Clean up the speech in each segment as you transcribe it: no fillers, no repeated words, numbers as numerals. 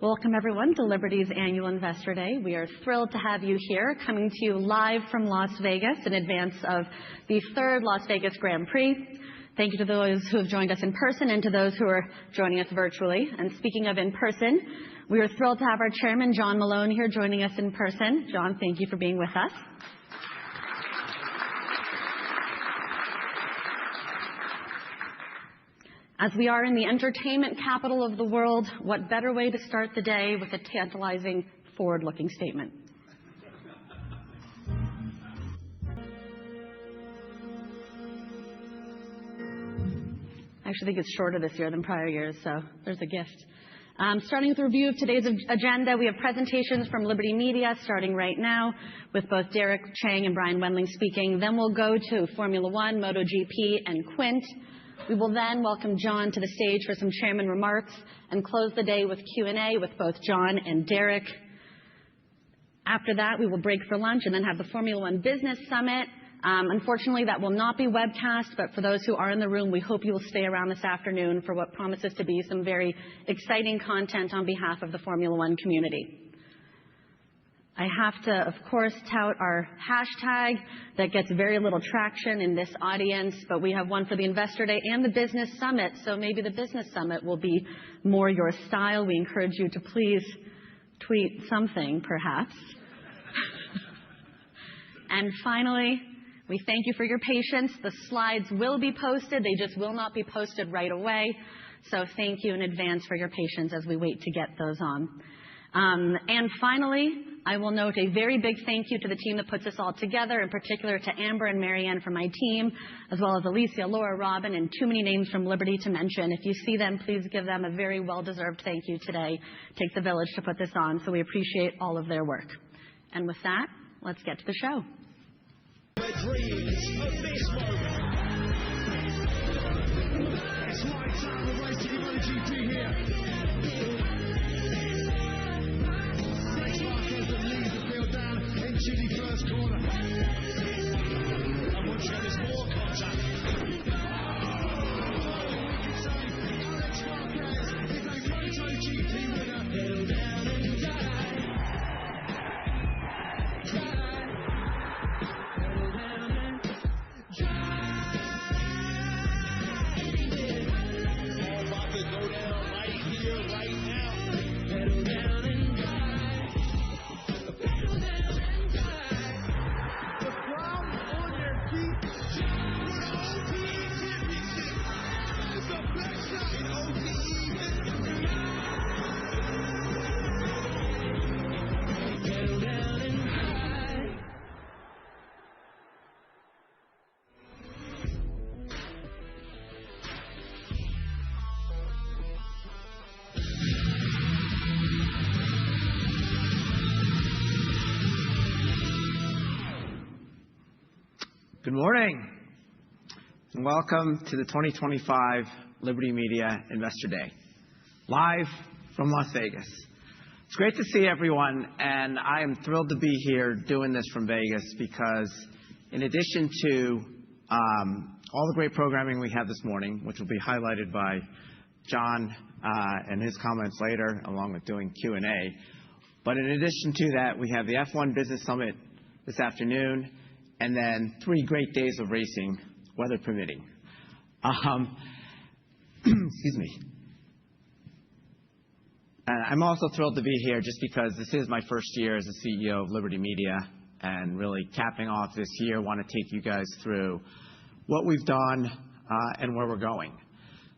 Welcome, everyone, to Liberty's Annual Investor Day. We are thrilled to have you here, coming to you live from Las Vegas in advance of the third Las Vegas Grand Prix. Thank you to those who have joined us in person and to those who are joining us virtually. And speaking of in person, we are thrilled to have our chairman, John Malone, here joining us in person. John, thank you for being with us. As we are in the entertainment capital of the world, what better way to start the day with a tantalizing forward-looking statement? I actually think it's shorter this year than prior years, so there's a gift. Starting with a review of today's agenda, we have presentations from Liberty Media starting right now with both Derek Chang and Brian Wendling speaking. Then we'll go to Formula One, MotoGP, and Quint. We will then welcome John to the stage for some chairman remarks and close the day with Q&A with both John and Derek. After that, we will break for lunch and then have the Formula One Business Summit. Unfortunately, that will not be webcast, but for those who are in the room, we hope you will stay around this afternoon for what promises to be some very exciting content on behalf of the Formula One community. I have to, of course, tout our hashtag that gets very little traction in this audience, but we have one for the Investor Day and the Business Summit, so maybe the Business Summit will be more your style. We encourage you to please tweet something, perhaps. And finally, we thank you for your patience. The slides will be posted. They just will not be posted right away, so thank you in advance for your patience as we wait to get those on. And finally, I will note a very big thank you to the team that puts this all together, in particular to Amber and Marianne from my team, as well as Alicia, Laura, Robin, and too many names from Liberty to mention. If you see them, please give them a very well-deserved thank you today. It takes a village to put this on, so we appreciate all of their work. And with that, let's get to the show. Dreams of this moment. It's my time to race to the MotoGP here. Into the first corner. And once again, there's more contact. We can say Alex Marquez is a MotoGP winner. Pedal down and die. Pedal down and all about to go down right here, right now. Pedal down and die. Pedal down. Good morning, and welcome to the 2025 Liberty Media Investor Day, live from Las Vegas. It's great to see everyone, and I am thrilled to be here doing this from Vegas because in addition to all the great programming we have this morning, which will be highlighted by John and his comments later, along with doing Q&A, but in addition to that, we have the F1 Business Summit this afternoon, and then 3 great days of racing, weather permitting. Excuse me. I'm also thrilled to be here just because this is my first year as the CEO of Liberty Media, and really capping off this year, want to take you guys through what we've done and where we're going.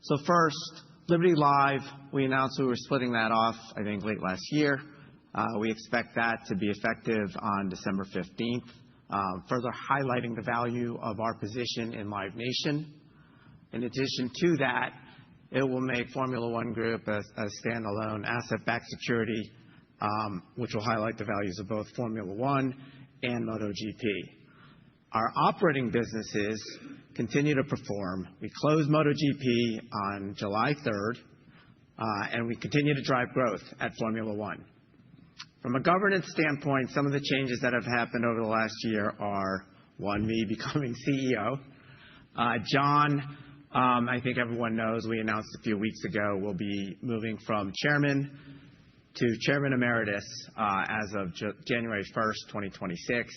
So first, Liberty Live, we announced we were splitting that off, I think, late last year. We expect that to be effective on December 15th. Further highlighting the value of our position in Live Nation. In addition to that, it will make Formula One Group a standalone asset-backed security, which will highlight the values of both Formula One and MotoGP. Our operating businesses continue to perform. We closed MotoGP on July 3rd, and we continue to drive growth at Formula One. From a governance standpoint, some of the changes that have happened over the last year are, one, me becoming CEO. John, I think everyone knows, we announced a few weeks ago, will be moving from chairman to Chairman Emeritus as of January 1st, 2026.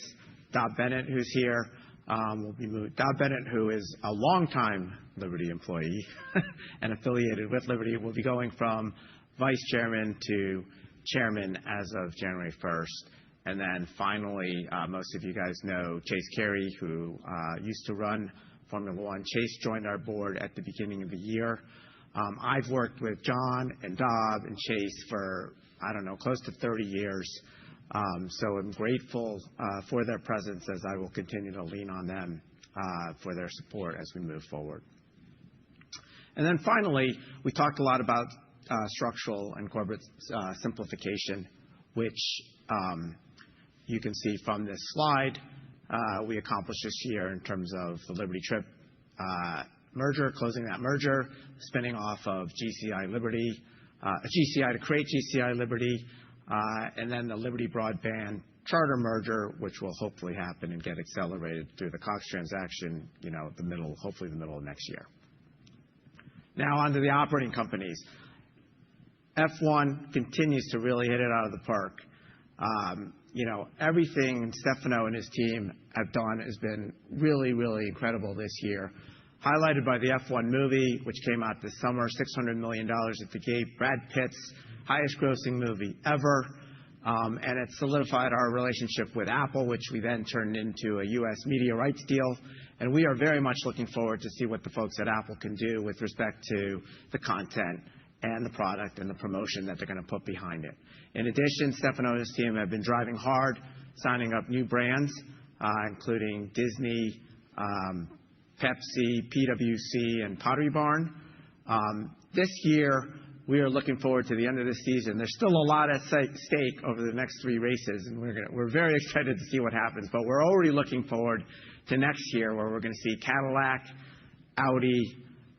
Dobb Bennett, who's here, will be moved. Dobb Bennett, who is a longtime Liberty employee and affiliated with Liberty, will be going from Vice Chairman to Chairman as of January 1st. And then finally, most of you guys know Chase Carey, who used to run Formula One. Chase joined our board at the beginning of the year. I've worked with John and Dobb and Chase for, close to 30 years. So I'm grateful for their presence as I will continue to lean on them for their support as we move forward. And then finally, we talked a lot about structural and corporate simplification, which you can see from this slide. We accomplished this year in terms of the Liberty Trip merger, closing that merger, spinning off of GCI Liberty, GCI to create GCI Liberty, and then the Liberty Broadband Charter merger, which will hopefully happen and get accelerated through the Cox transaction, hopefully the middle of next year. Now on to the operating companies. F1 continues to really hit it out of the park. Everything Stefano and his team have done has been really, really incredible this year. Highlighted by the F1 movie, which came out this summer, $600 million at the gate, Brad Pitt's highest grossing movie ever. And it solidified our relationship with Apple, which we then turned into a U.S. media rights deal. And we are very much looking forward to see what the folks at Apple can do with respect to the content and the product and the promotion that they're going to put behind it. In addition, Stefano and his team have been driving hard, signing up new brands, including Disney, Pepsi, PwC, and Pottery Barn. This year, we are looking forward to the end of the season. There's still a lot at stake over the next 3 races, and we're very excited to see what happens. But we're already looking forward to next year, where we're going to see Cadillac, Audi,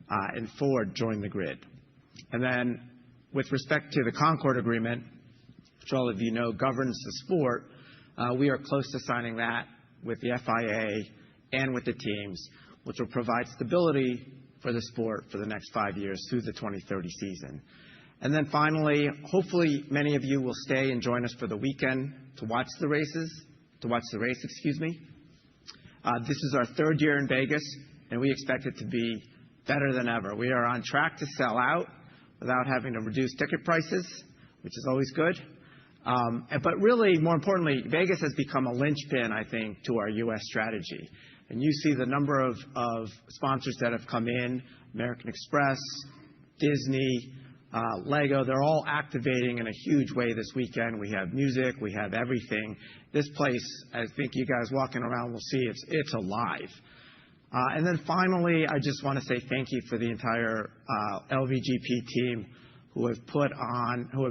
and Ford join the grid. And then with respect to the Concord Agreement, which all of you know governs the sport, we are close to signing that with the FIA and with the teams, which will provide stability for the sport for the next 5 years through the 2030 season. And then finally, hopefully many of you will stay and join us for the weekend to watch the race. This is our 3rd year in Vegas, and we expect it to be better than ever. We are on track to sell out without having to reduce ticket prices, which is always good. But really, more importantly, Vegas has become a linchpin, I think, to our U.S. strategy. And you see the number of sponsors that have come in, American Express, Disney, Lego. They're all activating in a huge way this weekend. We have music. We have everything. This place, I think you guys walking around will see it's alive. And then finally, I just want to say thank you for the entire LVGP team who have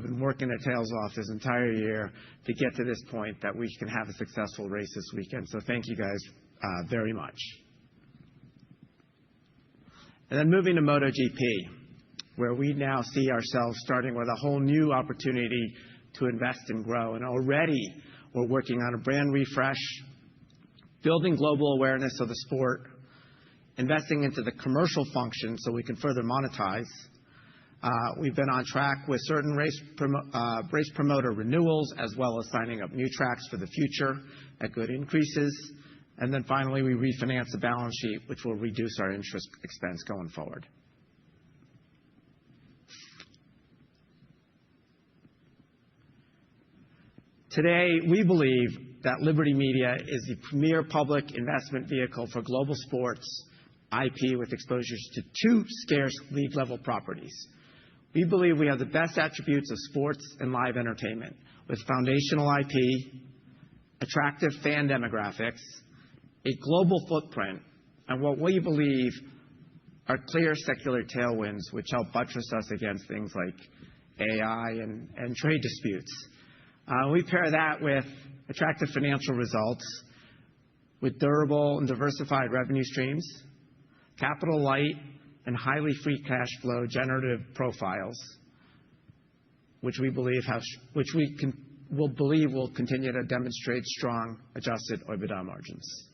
been working their tails off this entire year to get to this point that we can have a successful race this weekend. So thank you guys very much. And then moving to MotoGP, where we now see ourselves starting with a whole new opportunity to invest and grow. And already we're working on a brand refresh, building global awareness of the sport, investing into the commercial function so we can further monetize. We've been on track with certain race promoter renewals, as well as signing up new tracks for the future at good increases. And then finally, we refinance the balance sheet, which will reduce our interest expense going forward. Today, we believe that Liberty Media is the premier public investment vehicle for global sports IP with exposures to 2 scarce league-level properties. We believe we have the best attributes of sports and live entertainment, with foundational IP, attractive fan demographics, a global footprint, and what we believe are clear secular tailwinds, which help buttress us against things like AI and trade disputes. We pair that with attractive financial results, with durable and diversified revenue streams, capital light and highly free cash flow generative profiles, which we believe will continue to demonstrate strong adjusted OIBDA margins.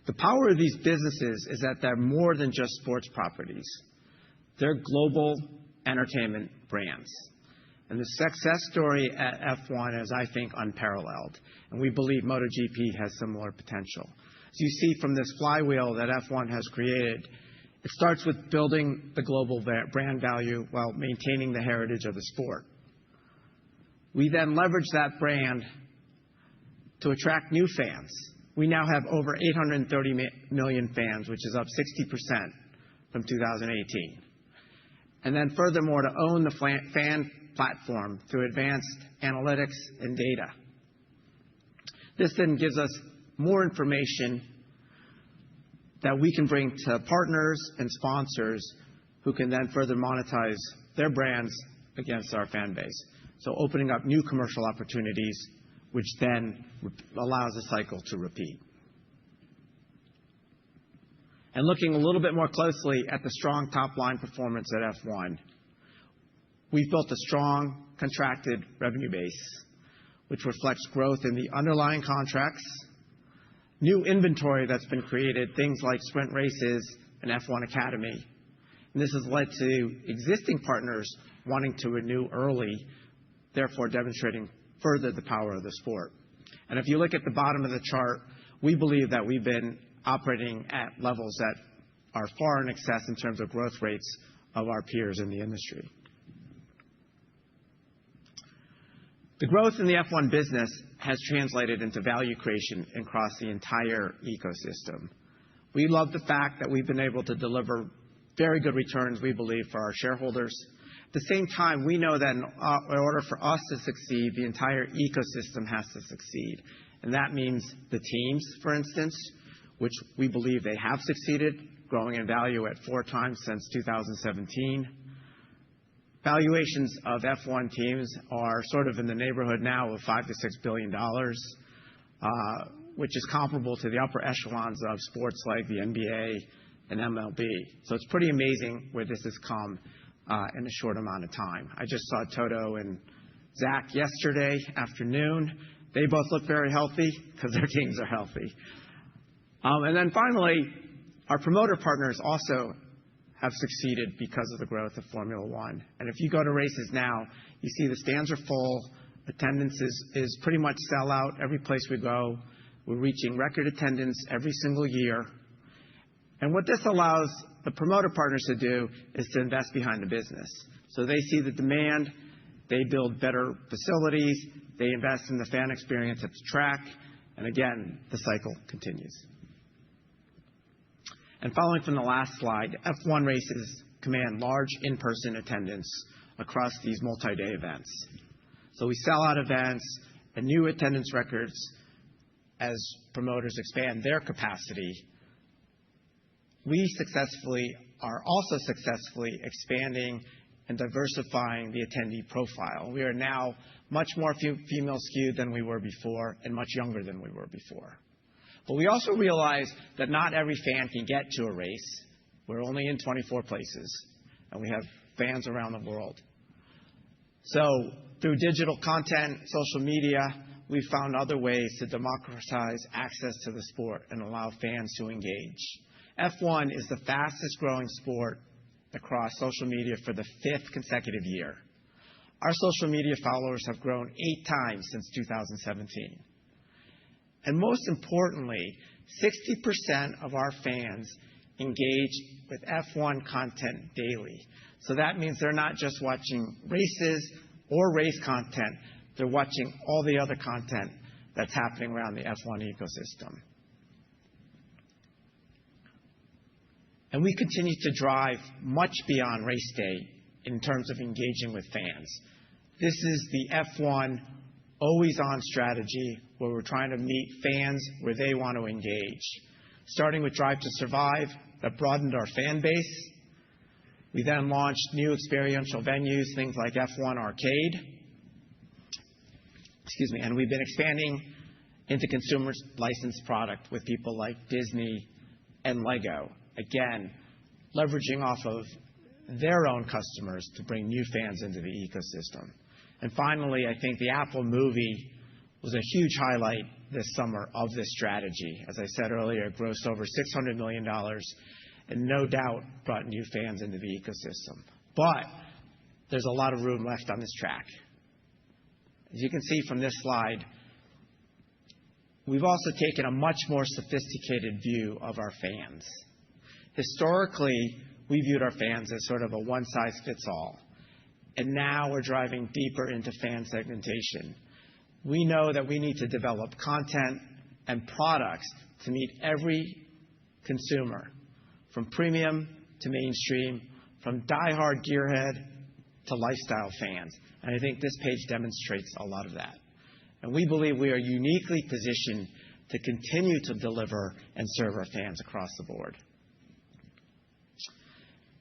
The power of these businesses is that they're more than just sports properties. They're global entertainment brands. And the success story at F1 is, I think, unparalleled. And we believe MotoGP has similar potential. As you see from this flywheel that F1 has created, it starts with building the global brand value while maintaining the heritage of the sport. We then leverage that brand to attract new fans. We now have over 830 million fans, which is up 60% from 2018. And then furthermore, to own the fan platform through advanced analytics and data. This then gives us more information that we can bring to partners and sponsors who can then further monetize their brands against our fan base. So opening up new commercial opportunities, which then allows the cycle to repeat. And looking a little bit more closely at the strong top-line performance at F1, we've built a strong contracted revenue base, which reflects growth in the underlying contracts, new inventory that's been created, things like sprint races and F1 Academy. And this has led to existing partners wanting to renew early, therefore demonstrating further the power of the sport. And if you look at the bottom of the chart, we believe that we've been operating at levels that are far in excess in terms of growth rates of our peers in the industry. The growth in the F1 business has translated into value creation across the entire ecosystem. We love the fact that we've been able to deliver very good returns, we believe, for our shareholders. At the same time, we know that in order for us to succeed, the entire ecosystem has to succeed. And that means the teams, for instance, which we believe they have succeeded, growing in value at 4 times since 2017. Valuations of F1 teams are sort of in the neighborhood now of $5 to $6 billion, which is comparable to the upper echelons of sports like the NBA and MLB. So it's pretty amazing where this has come in a short amount of time. I just saw Toto and Zach yesterday afternoon. They both look very healthy because their teams are healthy. And then finally, our promoter partners also have succeeded because of the growth of Formula One. And if you go to races now, you see the stands are full. Attendance is pretty much sell out every place we go. We're reaching record attendance every single year. And what this allows the promoter partners to do is to invest behind the business. So they see the demand, they build better facilities, they invest in the fan experience at the track, and again, the cycle continues. And following from the last slide, F1 races command large in-person attendance across these multi-day events. So we sell out events and new attendance records as promoters expand their capacity. We are also successfully expanding and diversifying the attendee profile. We are now much more female skewed than we were before and much younger than we were before. But we also realize that not every fan can get to a race. We're only in 24 places, and we have fans around the world. So through digital content, social media, we've found other ways to democratize access to the sport and allow fans to engage. F1 is the fastest growing sport across social media for the 5th consecutive year. Our social media followers have grown 8 times since 2017. And most importantly, 60% of our fans engage with F1 content daily. So that means they're not just watching races or race content, they're watching all the other content that's happening around the F1 ecosystem. And we continue to drive much beyond race day in terms of engaging with fans. This is the F1 always-on strategy where we're trying to meet fans where they want to engage. Starting with Drive to Survive that broadened our fan base. We then launched new experiential venues, things like F1 Arcade. And we've been expanding into consumer licensed product with people like Disney and Lego. Again, leveraging off of their own customers to bring new fans into the ecosystem. And finally, I think the Apple movie was a huge highlight this summer of this strategy. As I said earlier, it grossed over $600 million and no doubt brought new fans into the ecosystem. But there's a lot of room left on this track. As you can see from this slide, we've also taken a much more sophisticated view of our fans. Historically, we viewed our fans as sort of a one-size-fits-all, and now we're driving deeper into fan segmentation. We know that we need to develop content and products to meet every consumer, from premium to mainstream, from diehard gearhead to lifestyle fans. And I think this page demonstrates a lot of that. And we believe we are uniquely positioned to continue to deliver and serve our fans across the board.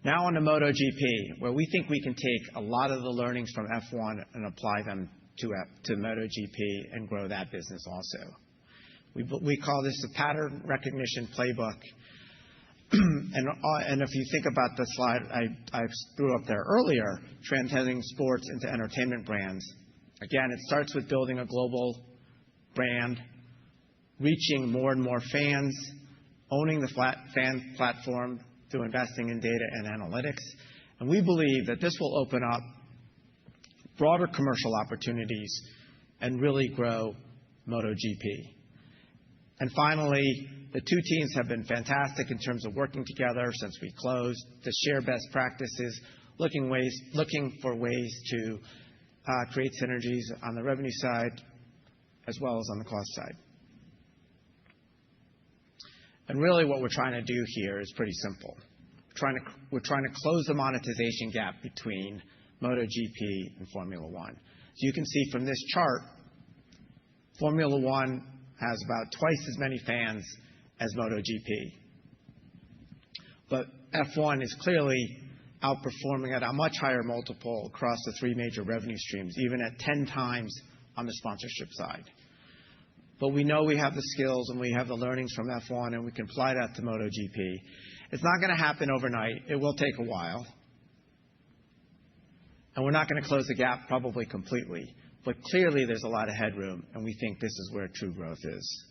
Now on to MotoGP, where we think we can take a lot of the learnings from F1 and apply them to MotoGP and grow that business also. We call this a pattern recognition playbook. And if you think about the slide I threw up there earlier, transcending sports into entertainment brands, again, it starts with building a global brand, reaching more and more fans, owning the fan platform through investing in data and analytics. And we believe that this will open up broader commercial opportunities and really grow MotoGP. And finally, the two teams have been fantastic in terms of working together since we closed to share best practices, looking for ways to create synergies on the revenue side as well as on the cost side. And really what we're trying to do here is pretty simple. We're trying to close the monetization gap between MotoGP and Formula One. So you can see from this chart, Formula One has about twice as many fans as MotoGP. But F1 is clearly outperforming at a much higher multiple across the three major revenue streams, even at 10 times on the sponsorship side. But we know we have the skills and we have the learnings from F1 and we can apply that to MotoGP. It's not going to happen overnight. It will take a while. And we're not going to close the gap probably completely. But clearly there's a lot of headroom and we think this is where true growth is.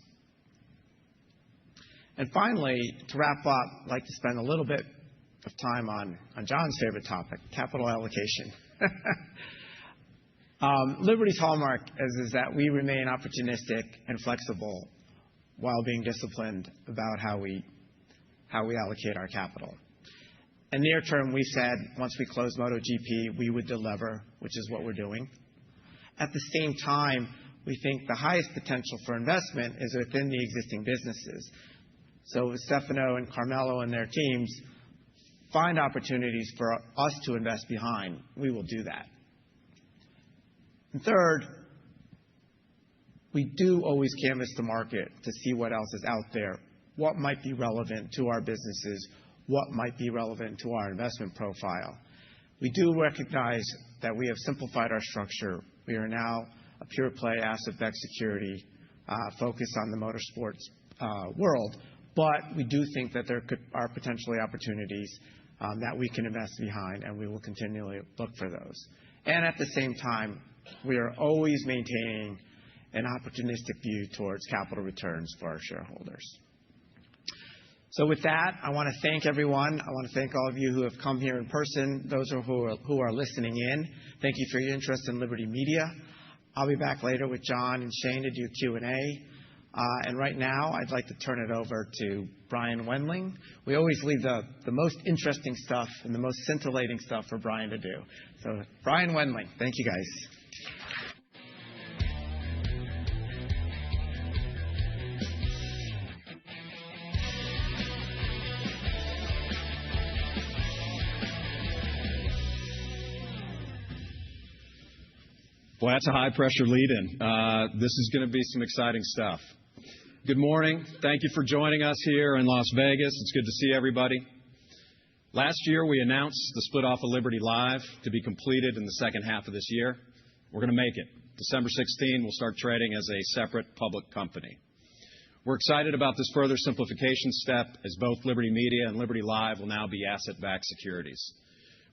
And finally, to wrap up, I'd like to spend a little bit of time on John's favorite topic, capital allocation. Liberty's hallmark is that we remain opportunistic and flexible while being disciplined about how we allocate our capital. And near term, we said once we close MotoGP, we would delever, which is what we're doing. At the same time, we think the highest potential for investment is within the existing businesses. So if Stefano and Carmelo and their teams find opportunities for us to invest behind, we will do that. And third, we do always canvass the market to see what else is out there, what might be relevant to our businesses, what might be relevant to our investment profile. We do recognize that we have simplified our structure. We are now a pure-play asset-backed security focused on the motorsports world, but we do think that there are potentially opportunities that we can invest behind, and we will continually look for those. And at the same time, we are always maintaining an opportunistic view towards capital returns for our shareholders. So with that, I want to thank everyone. I want to thank all of you who have come here in person, those who are listening in. Thank you for your interest in Liberty Media. I'll be back later with John and Shane to do Q&A. And right now, I'd like to turn it over to Brian Wendling. We always leave the most interesting stuff and the most scintillating stuff for Brian to do. So Brian Wendling, thank you guys. Well, that's a high-pressure lead-in. This is going to be some exciting stuff. Good morning. Thank you for joining us here in Las Vegas. It's good to see everybody. Last year, we announced the split-off of Liberty Live to be completed in the second half of this year. We're going to make it. December 16, we'll start trading as a separate public company. We're excited about this further simplification step as both Liberty Media and Liberty Live will now be asset-backed securities.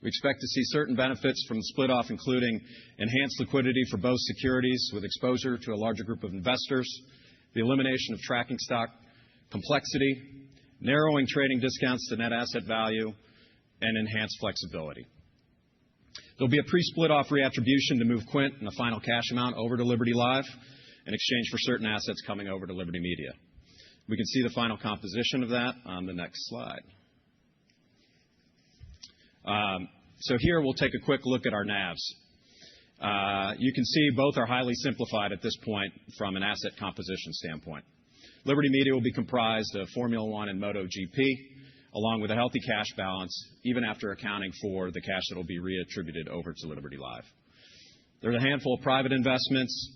We expect to see certain benefits from the split-off, including enhanced liquidity for both securities with exposure to a larger group of investors, the elimination of tracking stock complexity, narrowing trading discounts to net asset value, and enhanced flexibility. There'll be a pre-split-off reattribution to move Quint and the final cash amount over to Liberty Live in exchange for certain assets coming over to Liberty Media. We can see the final composition of that on the next slide. So here we'll take a quick look at our NAVs. You can see both are highly simplified at this point from an asset composition standpoint. Liberty Media will be comprised of Formula One and MotoGP, along with a healthy cash balance, even after accounting for the cash that will be reattributed over to Liberty Live. There's a handful of private investments,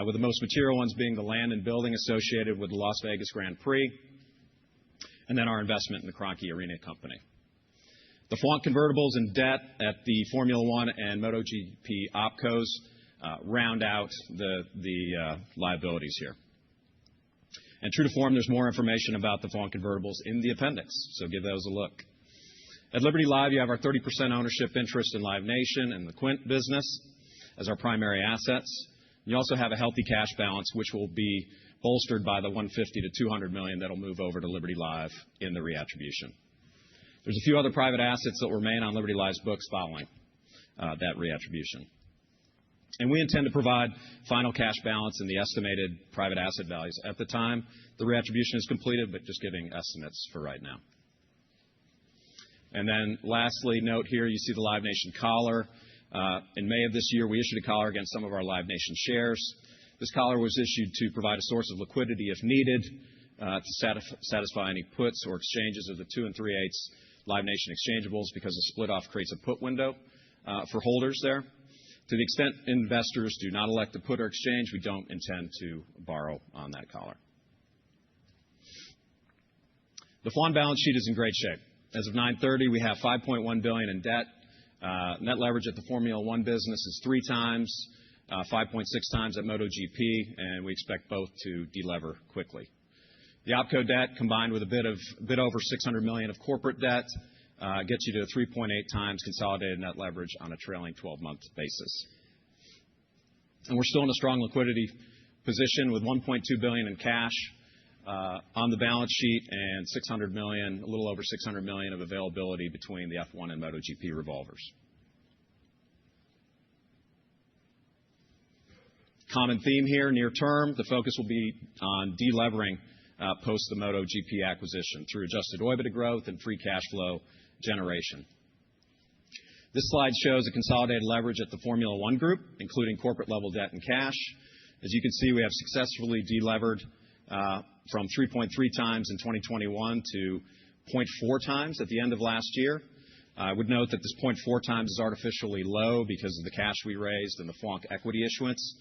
with the most material ones being the land and building associated with the Las Vegas Grand Prix, and then our investment in the Kroenke Arena Company. The FWONK convertibles and debt at the Formula One and MotoGP opcos round out the liabilities here. And true to form, there's more information about the FWONK convertibles in the appendix, so give those a look. At Liberty Live, you have our 30% ownership interest in Live Nation and the Quint business as our primary assets. You also have a healthy cash balance, which will be bolstered by the $150 to $200 million that will move over to Liberty Live in the reattribution. There's a few other private assets that will remain on Liberty Live's books following that reattribution. And we intend to provide final cash balance and the estimated private asset values at the time the reattribution is completed, but just giving estimates for right now. And then lastly, note here, you see the Live Nation collar. In May of this year, we issued a collar against some of our Live Nation shares. This collar was issued to provide a source of liquidity if needed to satisfy any puts or exchanges of the 2 3/8 Live Nation exchangeables, because the split-off creates a put window for holders there. To the extent investors do not elect to put or exchange, we don't intend to borrow on that collar. The FWON balance sheet is in great shape. As of 9/30, we have $5.1 billion in debt. Net leverage at the Formula One business is 3 times, 5.6 times at MotoGP, and we expect both to delever quickly. The OpCo debt, combined with a bit over $600 million of corporate debt, gets you to 3.8 times consolidated net leverage on a trailing 12-month basis. And we're still in a strong liquidity position with $1.2 billion in cash on the balance sheet and $600 million, a little over $600 million of availability between the F1 and MotoGP revolvers. Common theme here, near term, the focus will be on delevering post the MotoGP acquisition through adjusted OIBDA growth and free cash flow generation. This slide shows a consolidated leverage at the Formula One Group, including corporate level debt and cash. As you can see, we have successfully delevered from 3.3 times in 2021 to 0.4 times at the end of last year. I would note that this 0.4 times is artificially low because of the cash we raised and the FWONK equity issuance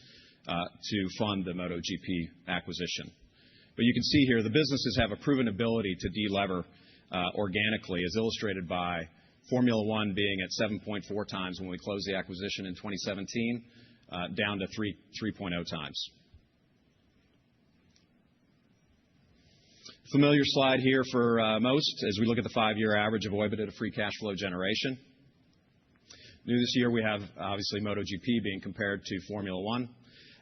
to fund the MotoGP acquisition. But you can see here the businesses have a proven ability to delever organically, as illustrated by Formula One being at 7.4 times when we closed the acquisition in 2017, down to 3.0 times. Familiar slide here for most as we look at the 5-year average of OIBDA to free cash flow generation. New this year, we have obviously MotoGP being compared to Formula One.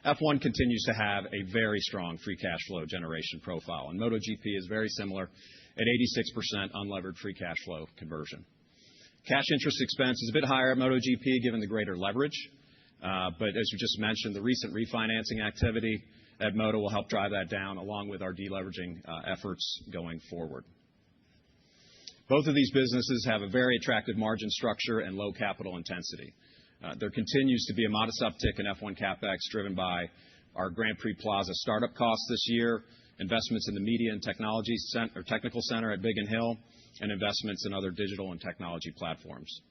F1 continues to have a very strong free cash flow generation profile, and MotoGP is very similar at 86% unlevered free cash flow conversion. Cash interest expense is a bit higher at MotoGP given the greater leverage, but as we just mentioned, the recent refinancing activity at Moto will help drive that down along with our deleveraging efforts going forward. Both of these businesses have a very attractive margin structure and low capital intensity. There continues to be a modest uptick in F1 CapEx driven by our Grand Prix Plaza startup costs this year, investments in the media and technical center at Biggin Hill, and investments in other digital and technology platforms.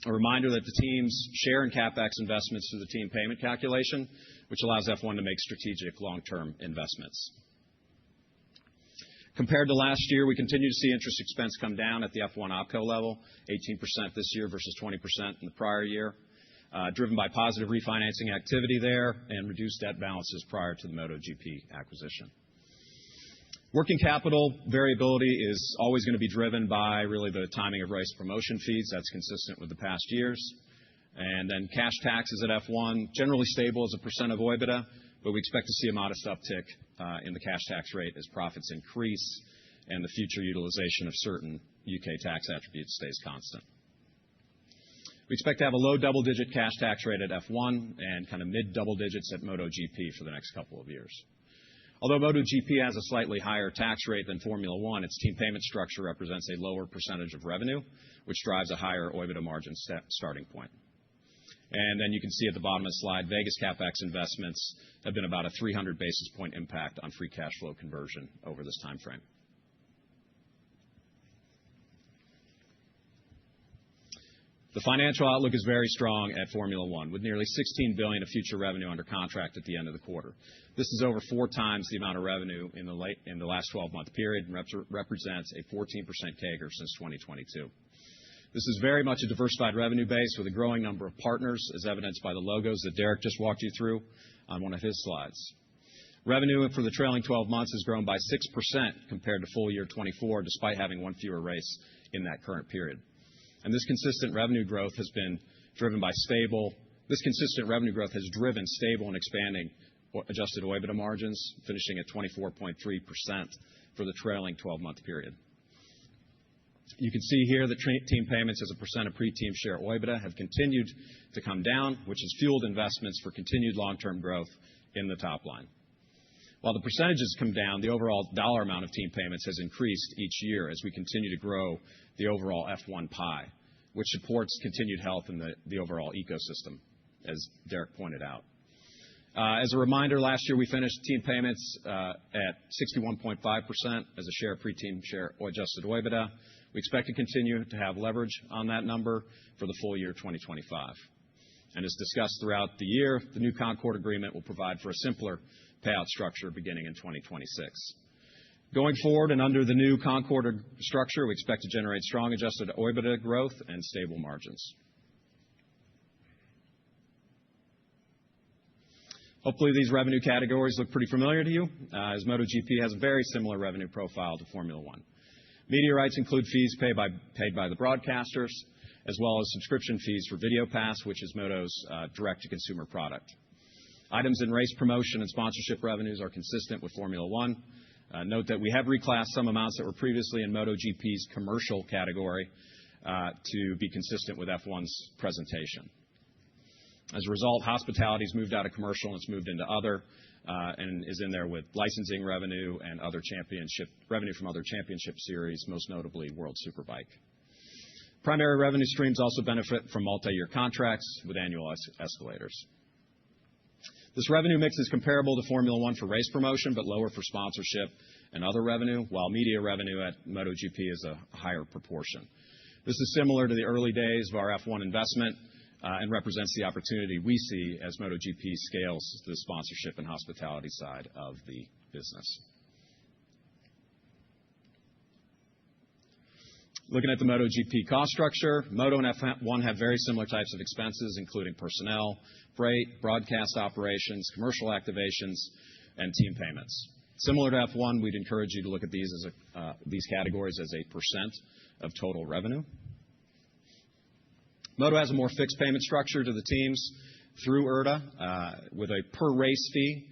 A reminder that the teams share in CapEx investments through the team payment calculation, which allows F1 to make strategic long-term investments. Compared to last year, we continue to see interest expense come down at the F1 OpCo level, 18% this year versus 20% in the prior year, driven by positive refinancing activity there and reduced debt balances prior to the MotoGP acquisition. Working capital variability is always going to be driven by really the timing of race promotion fees. That's consistent with the past years. And then cash taxes at F1, generally stable as a percent of OIBDA, but we expect to see a modest uptick in the cash tax rate as profits increase and the future utilization of certain UK tax attributes stays constant. We expect to have a low double-digit cash tax rate at F1 and kind of mid-double digits at MotoGP for the next couple of years. Although MotoGP has a slightly higher tax rate than Formula One, its team payment structure represents a lower percentage of revenue, which drives a higher OIBDA margin starting point. And then you can see at the bottom of the slide, Vegas CapEx investments have been about a 300 basis point impact on free cash flow conversion over this time frame. The financial outlook is very strong at Formula One, with nearly $16 billion of future revenue under contract at the end of the quarter. This is over 4 times the amount of revenue in the last 12-month period and represents a 14% CAGR since 2022. This is very much a diversified revenue base with a growing number of partners, as evidenced by the logos that Derek just walked you through on one of his slides. Revenue for the trailing 12 months has grown by 6% compared to full year 24, despite having one fewer race in that current period. And this consistent revenue growth has driven stable and expanding adjusted OIBDA margins, finishing at 24.3% for the trailing 12-month period. You can see here that team payments as a percent of pre-team share OIBDA have continued to come down, which has fueled investments for continued long-term growth in the top line. While the percentages come down, the overall dollar amount of team payments has increased each year as we continue to grow the overall F1 pie, which supports continued health in the overall ecosystem, as Derek pointed out. As a reminder, last year we finished team payments at 61.5% as a share of pre-team share adjusted OIBDA. We expect to continue to have leverage on that number for the full year 2025. And as discussed throughout the year, the new Concorde Agreement will provide for a simpler payout structure beginning in 2026. Going forward and under the new Concorde structure, we expect to generate strong adjusted OIBDA growth and stable margins. Hopefully these revenue categories look pretty familiar to you, as MotoGP has a very similar revenue profile to Formula One. Media rights include fees paid by the broadcasters, as well as subscription fees for Video Pass, which is Moto's direct-to-consumer product. Items in race promotion and sponsorship revenues are consistent with Formula One. Note that we have reclassed some amounts that were previously in MotoGP's commercial category to be consistent with F1's presentation. As a result, hospitality has moved out of commercial and it's moved into other and is in there with licensing revenue and other revenue from other championship series, most notably World Superbike. Primary revenue streams also benefit from multi-year contracts with annual escalators. This revenue mix is comparable to Formula One for race promotion, but lower for sponsorship and other revenue, while media revenue at MotoGP is a higher proportion. This is similar to the early days of our F1 investment and represents the opportunity we see as MotoGP scales the sponsorship and hospitality side of the business. Looking at the MotoGP cost structure, Moto and F1 have very similar types of expenses, including personnel, freight, broadcast operations, commercial activations, and team payments. Similar to F1, we'd encourage you to look at these categories as a percent of total revenue. Moto has a more fixed payment structure to the teams through IRDA with a per-race fee,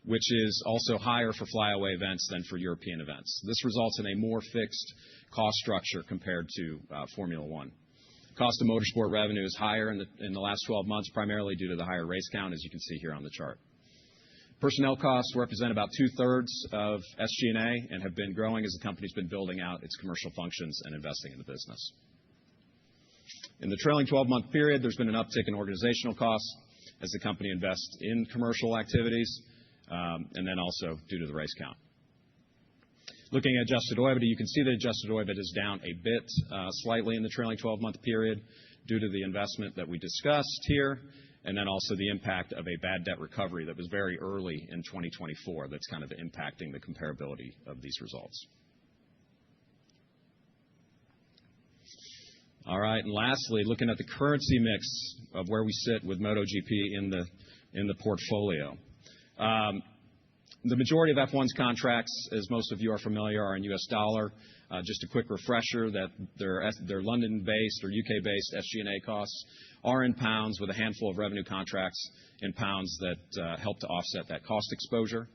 which is also higher for flyaway events than for European events. This results in a more fixed cost structure compared to Formula One. Cost of motorsport revenue is higher in the last 12 months, primarily due to the higher race count, as you can see here on the chart. Personnel costs represent about 2/3 of SG&A and have been growing as the company's been building out its commercial functions and investing in the business. In the trailing 12-month period, there's been an uptick in organizational costs as the company invests in commercial activities, and then also due to the race count. Looking at adjusted OIBDA, you can see that adjusted OIBDA is down a bit slightly in the trailing 12-month period due to the investment that we discussed here, and then also the impact of a bad debt recovery that was very early in 2024 that's kind of impacting the comparability of these results. All right, and lastly, looking at the currency mix of where we sit with MotoGP in the portfolio. The majority of F1's contracts, as most of you are familiar, are in US dollar. Just a quick refresher that their London-based or UK-based SG&A costs are in pounds, with a handful of revenue contracts in pounds that help to offset that cost exposure.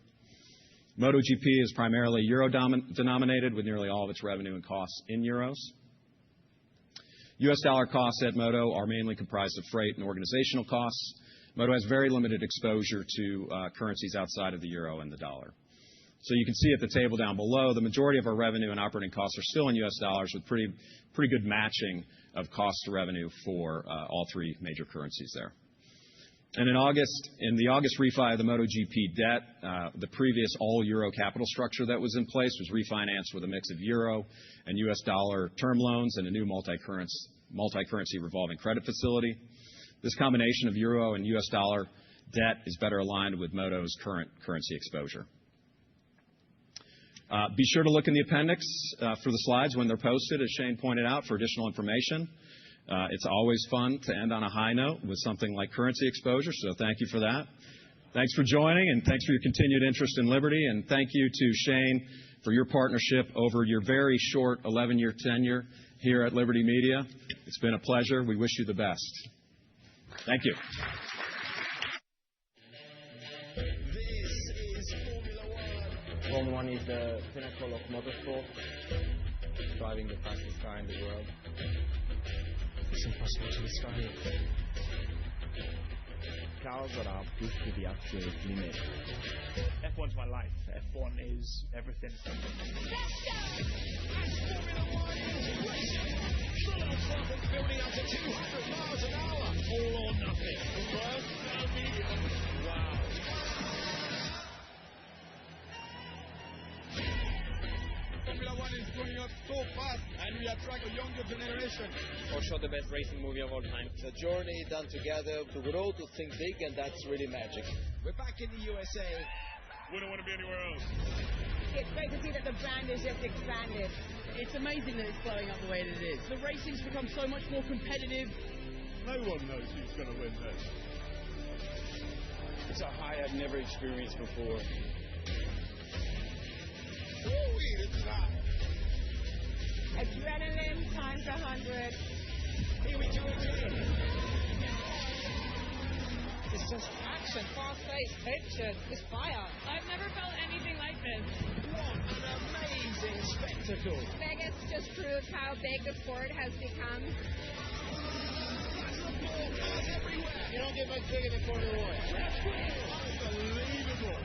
MotoGP is primarily euro-denominated, with nearly all of its revenue and costs in euros. U.S. dollar costs at Moto are mainly comprised of freight and organizational costs. Moto has very limited exposure to currencies outside of the euro and the dollar. So you can see at the table down below, the majority of our revenue and operating costs are still in U.S. dollars with pretty good matching of cost to revenue for all three major currencies there. And in the August refi of the MotoGP debt, the previous all-euro capital structure that was in place was refinanced with a mix of euro and U.S. dollar term loans and a new multi-currency revolving credit facility. This combination of euro and U.S. dollar debt is better aligned with Moto's current currency exposure. Be sure to look in the appendix for the slides when they're posted, as Shane pointed out, for additional information. It's always fun to end on a high note with something like currency exposure, so thank you for that. Thanks for joining, and thanks for your continued interest in Liberty, and thank you to Shane for your partnership over your very short 11-year tenure here at Liberty Media. It's been a pleasure. We wish you the best. Thank you. Formula One is the pinnacle of motorsport, driving the fastest car in the world. It's impossible to describe. Cars that are pushed to the absolute limit. F1's my life. F1 is everything. Let's go! Formula One is racing. Full of traffic building up to 200 miles an hour. All or nothing. Wow. Formula One is growing up so fast, and we attract a younger generation. For sure, the best racing movie of all time. It's a journey done together to grow, to think big, and that's really magic. We're back in the USA. We don't want to be anywhere else. It's great to see that the brand is just expanded. It's amazing that it's blowing up the way that it is. The racing's become so much more competitive. No one knows who's going to win this. It's a high I've never experienced before. It's hot. Adrenaline times 100. Here we go again. It's just action, fast-paced, tension, it's fire. I've never felt anything like this. What an amazing spectacle. Vegas just proved how big the sport has become. You don't get much bigger than Formula One. Unbelievable.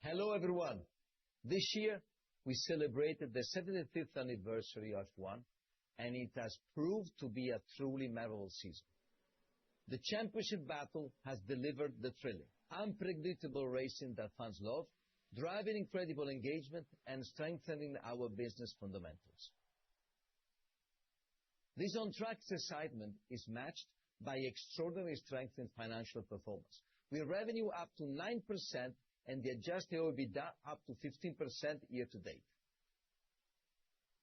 Hello, everyone. This year, we celebrated the 75th anniversary of F1, and it has proved to be a truly memorable season. The championship battle has delivered the thrilling, unpredictable racing that fans love, driving incredible engagement and strengthening our business fundamentals. This on-track excitement is matched by extraordinary strength in financial performance, with revenue up to 9% and the adjusted OIBDA up to 15% year-to-date.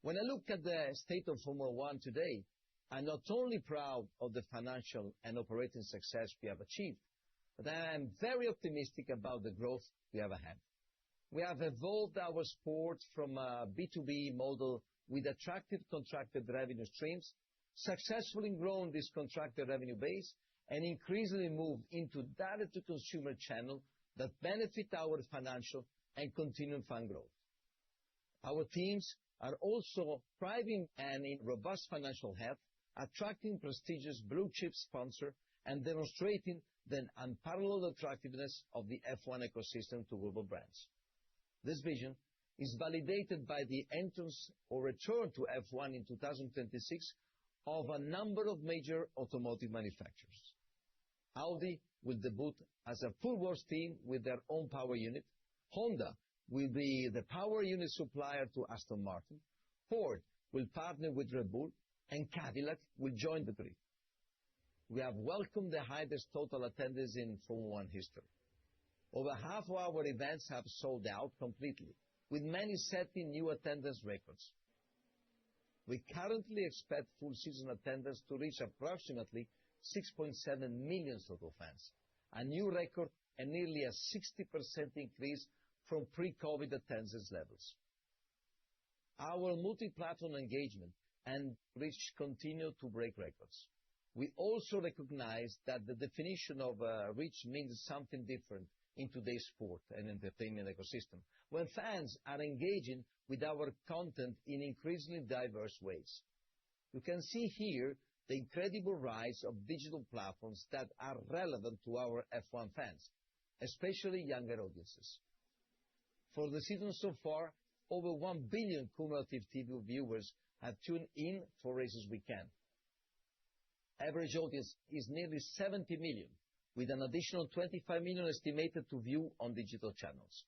When I look at the state of Formula One today, I'm not only proud of the financial and operating success we have achieved, but I am very optimistic about the growth we have ahead. We have evolved our sport from a B2B model with attractive contracted revenue streams, successfully grown this contracted revenue base, and increasingly moved into direct-to-consumer channel that benefit our financial and continuing fan growth. Our teams are also thriving and in robust financial health, attracting prestigious blue-chip sponsor and demonstrating the unparalleled attractiveness of the F1 ecosystem to global brands. This vision is validated by the entrance or return to F1 in 2026 of a number of major automotive manufacturers. Audi will debut as a full-force team with their own power unit. Honda will be the power unit supplier to Aston Martin. Ford will partner with Red Bull, and Cadillac will join the grid. We have welcomed the highest total attendance in Formula One history. Over half of our events have sold out completely, with many setting new attendance records. We currently expect full season attendance to reach approximately 6.7 million total fans, a new record and nearly a 60% increase from pre-COVID attendance levels. Our multi-platform engagement and reach continue to break records. We also recognize that the definition of reach means something different in today's sport and entertainment ecosystem, when fans are engaging with our content in increasingly diverse ways. You can see here the incredible rise of digital platforms that are relevant to our F1 fans, especially younger audiences. For the season so far, over 1 billion cumulative TV viewers have tuned in for Races Weekend. Average audience is nearly 70 million, with an additional 25 million estimated to view on digital channels.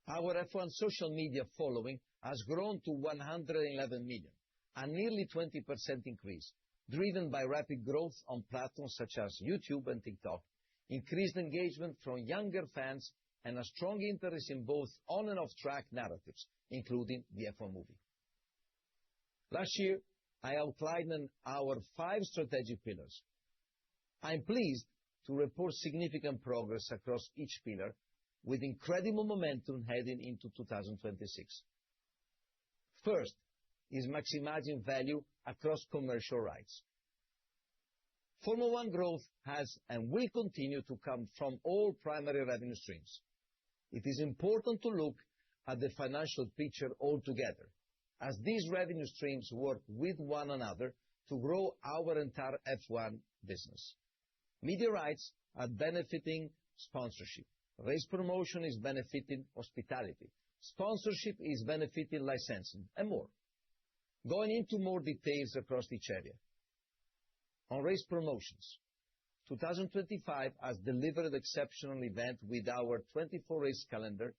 Our F1 social media following has grown to 111 million, a nearly 20% increase, driven by rapid growth on platforms such as YouTube and TikTok, increased engagement from younger fans, and a strong interest in both on and off-track narratives, including the F1 movie. Last year, I outlined our 5 strategic pillars. I'm pleased to report significant progress across each pillar, with incredible momentum heading into 2026. First is maximizing value across commercial rights. Formula One growth has and will continue to come from all primary revenue streams. It is important to look at the financial picture altogether, as these revenue streams work with one another to grow our entire F1 business. Media rights are benefiting sponsorship. Race promotion is benefiting hospitality. Sponsorship is benefiting licensing, and more. Going into more details across each area. On race promotions, 2025 has delivered exceptional event with our 24-race calendar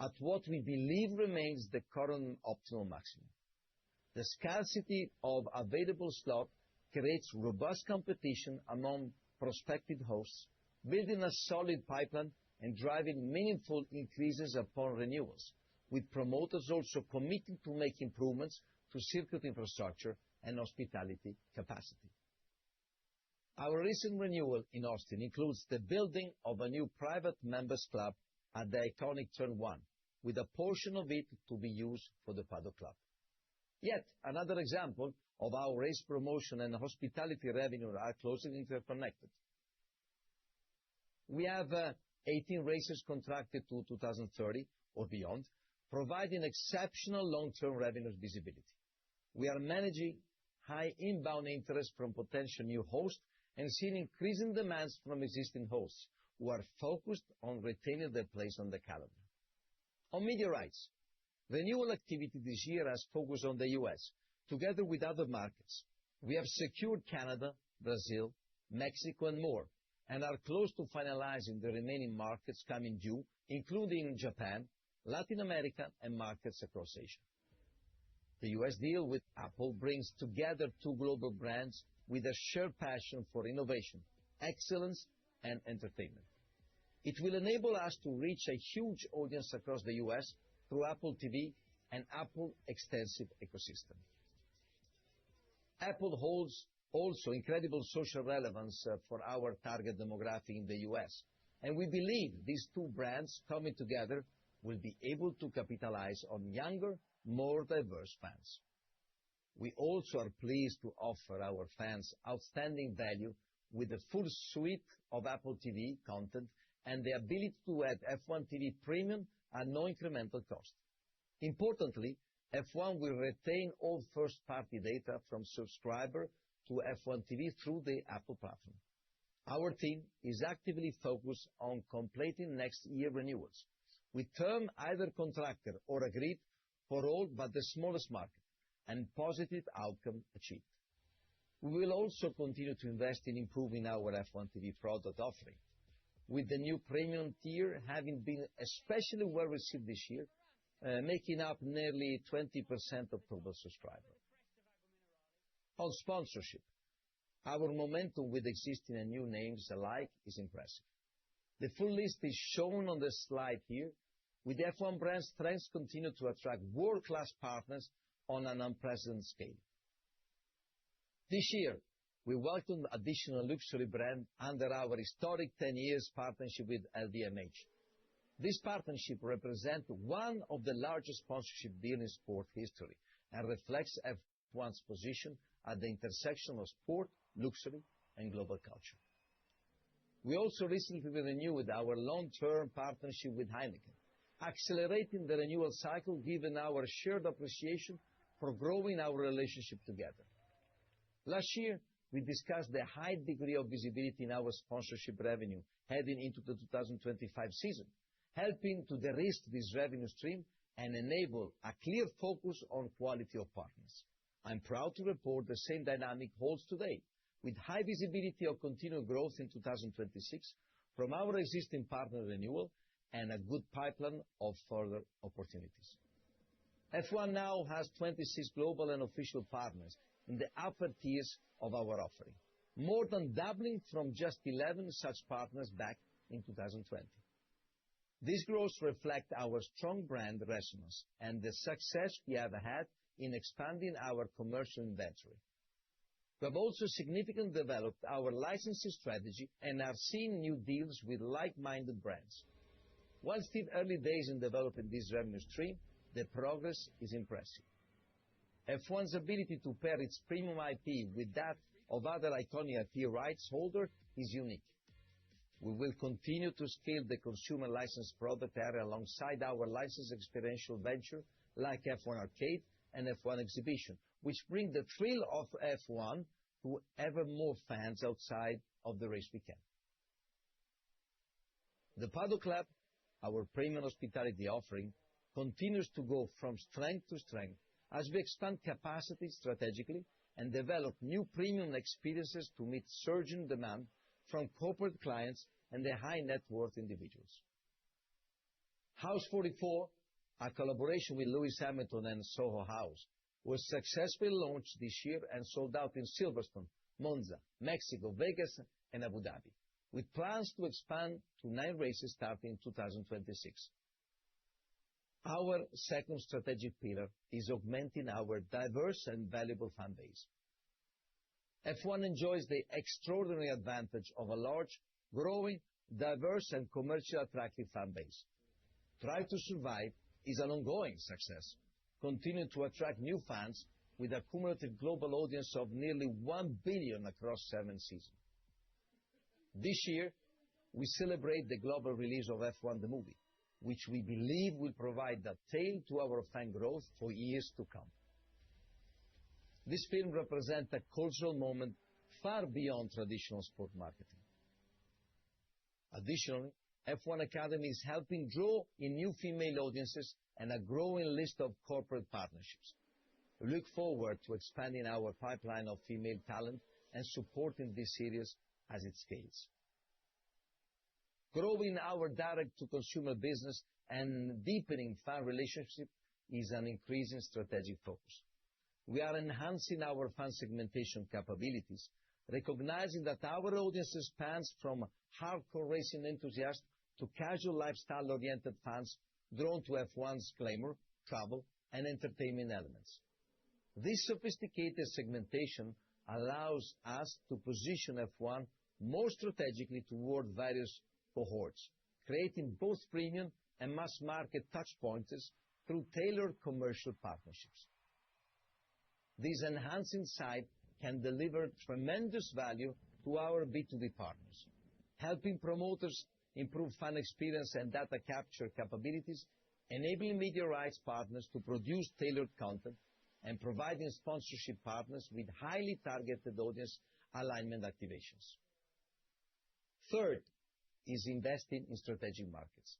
at what we believe remains the current optimal maximum. The scarcity of available slot creates robust competition among prospective hosts, building a solid pipeline and driving meaningful increases upon renewals, with promoters also committing to make improvements to circuit infrastructure and hospitality capacity. Our recent renewal in Austin includes the building of a new private members club at the iconic Turn 1, with a portion of it to be used for the Paddock Club. Yet another example of how race promotion and hospitality revenue are closely interconnected. We have 18 races contracted to 2030 or beyond, providing exceptional long-term revenue visibility. We are managing high inbound interest from potential new hosts and seeing increasing demands from existing hosts who are focused on retaining their place on the calendar. On media rights, renewal activity this year has focused on the US, together with other markets. We have secured Canada, Brazil, Mexico, and more, and are close to finalizing the remaining markets coming due, including Japan, Latin America, and markets across Asia. The US deal with Apple brings together 2 global brands with a shared passion for innovation, excellence, and entertainment. It will enable us to reach a huge audience across the US through Apple TV and Apple extensive ecosystem. Apple holds also incredible social relevance for our target demographic in the US, and we believe these 2 brands coming together will be able to capitalize on younger, more diverse fans. We also are pleased to offer our fans outstanding value with a full suite of Apple TV content and the ability to add F1 TV Premium at no incremental cost. Importantly, F1 will retain all first-party data from subscriber to F1 TV through the Apple platform. Our team is actively focused on completing next year renewals, with term either contracted or agreed for all but the smallest market, and positive outcome achieved. We will also continue to invest in improving our F1 TV product offering, with the new premium tier having been especially well received this year, making up nearly 20% of total subscribers. On sponsorship, our momentum with existing and new names alike is impressive. The full list is shown on the slide here, with the F1 brand strengths continue to attract world-class partners on an unprecedented scale. This year, we welcomed additional luxury brand under our historic 10 years partnership with LVMH. This partnership represents one of the largest sponsorship deals in sport history and reflects F1's position at the intersection of sport, luxury, and global culture. We also recently renewed our long-term partnership with Heineken, accelerating the renewal cycle given our shared appreciation for growing our relationship together. Last year, we discussed the high degree of visibility in our sponsorship revenue heading into the 2025 season, helping to de-risk this revenue stream and enable a clear focus on quality of partners. I'm proud to report the same dynamic holds today, with high visibility of continued growth in 2026 from our existing partner renewal and a good pipeline of further opportunities. F1 now has 26 global and official partners in the upper tiers of our offering, more than doubling from just 11 such partners back in 2020. This growth reflects our strong brand resonance and the success we have had in expanding our commercial inventory. We have also significantly developed our licensing strategy and are seeing new deals with like-minded brands. While still early days in developing this revenue stream, the progress is impressive. F1's ability to pair its premium IP with that of other iconic IP rights holders is unique. We will continue to scale the consumer license product area alongside our licensed experiential venture like F1 Arcade and F1 Exhibition, which bring the thrill of F1 to ever more fans outside of the race weekend. The Paddock Club, our premium hospitality offering, continues to go from strength to strength as we expand capacity strategically and develop new premium experiences to meet surging demand from corporate clients and the high-net-worth individuals. House 44, a collaboration with Lewis Hamilton and Soho House, was successfully launched this year and sold out in Silverstone, Monza, Mexico, Vegas, and Abu Dhabi, with plans to expand to 9 races starting in 2026. Our second strategic pillar is augmenting our diverse and valuable fan base. F1 enjoys the extraordinary advantage of a large, growing, diverse, and commercially attractive fan base. Drive to Survive is an ongoing success, continuing to attract new fans with a cumulative global audience of nearly 1 billion across 7 seasons. This year, we celebrate the global release of F1 the Movie, which we believe will provide a tail to our fan growth for years to come. This film represents a cultural moment far beyond traditional sport marketing. Additionally, F1 Academy is helping draw in new female audiences and a growing list of corporate partnerships. We look forward to expanding our pipeline of female talent and supporting this series as it scales. Growing our direct-to-consumer business and deepening fan relationships is an increasing strategic focus. We are enhancing our fan segmentation capabilities, recognizing that our audience spans from hardcore racing enthusiasts to casual lifestyle-oriented fans drawn to F1's glamour, travel, and entertainment elements. This sophisticated segmentation allows us to position F1 more strategically toward various cohorts, creating both premium and mass-market touchpoints through tailored commercial partnerships. This enhanced insight can deliver tremendous value to our B2B partners, helping promoters improve fan experience and data capture capabilities, enabling media rights partners to produce tailored content, and providing sponsorship partners with highly targeted audience alignment activations. Third is investing in strategic markets.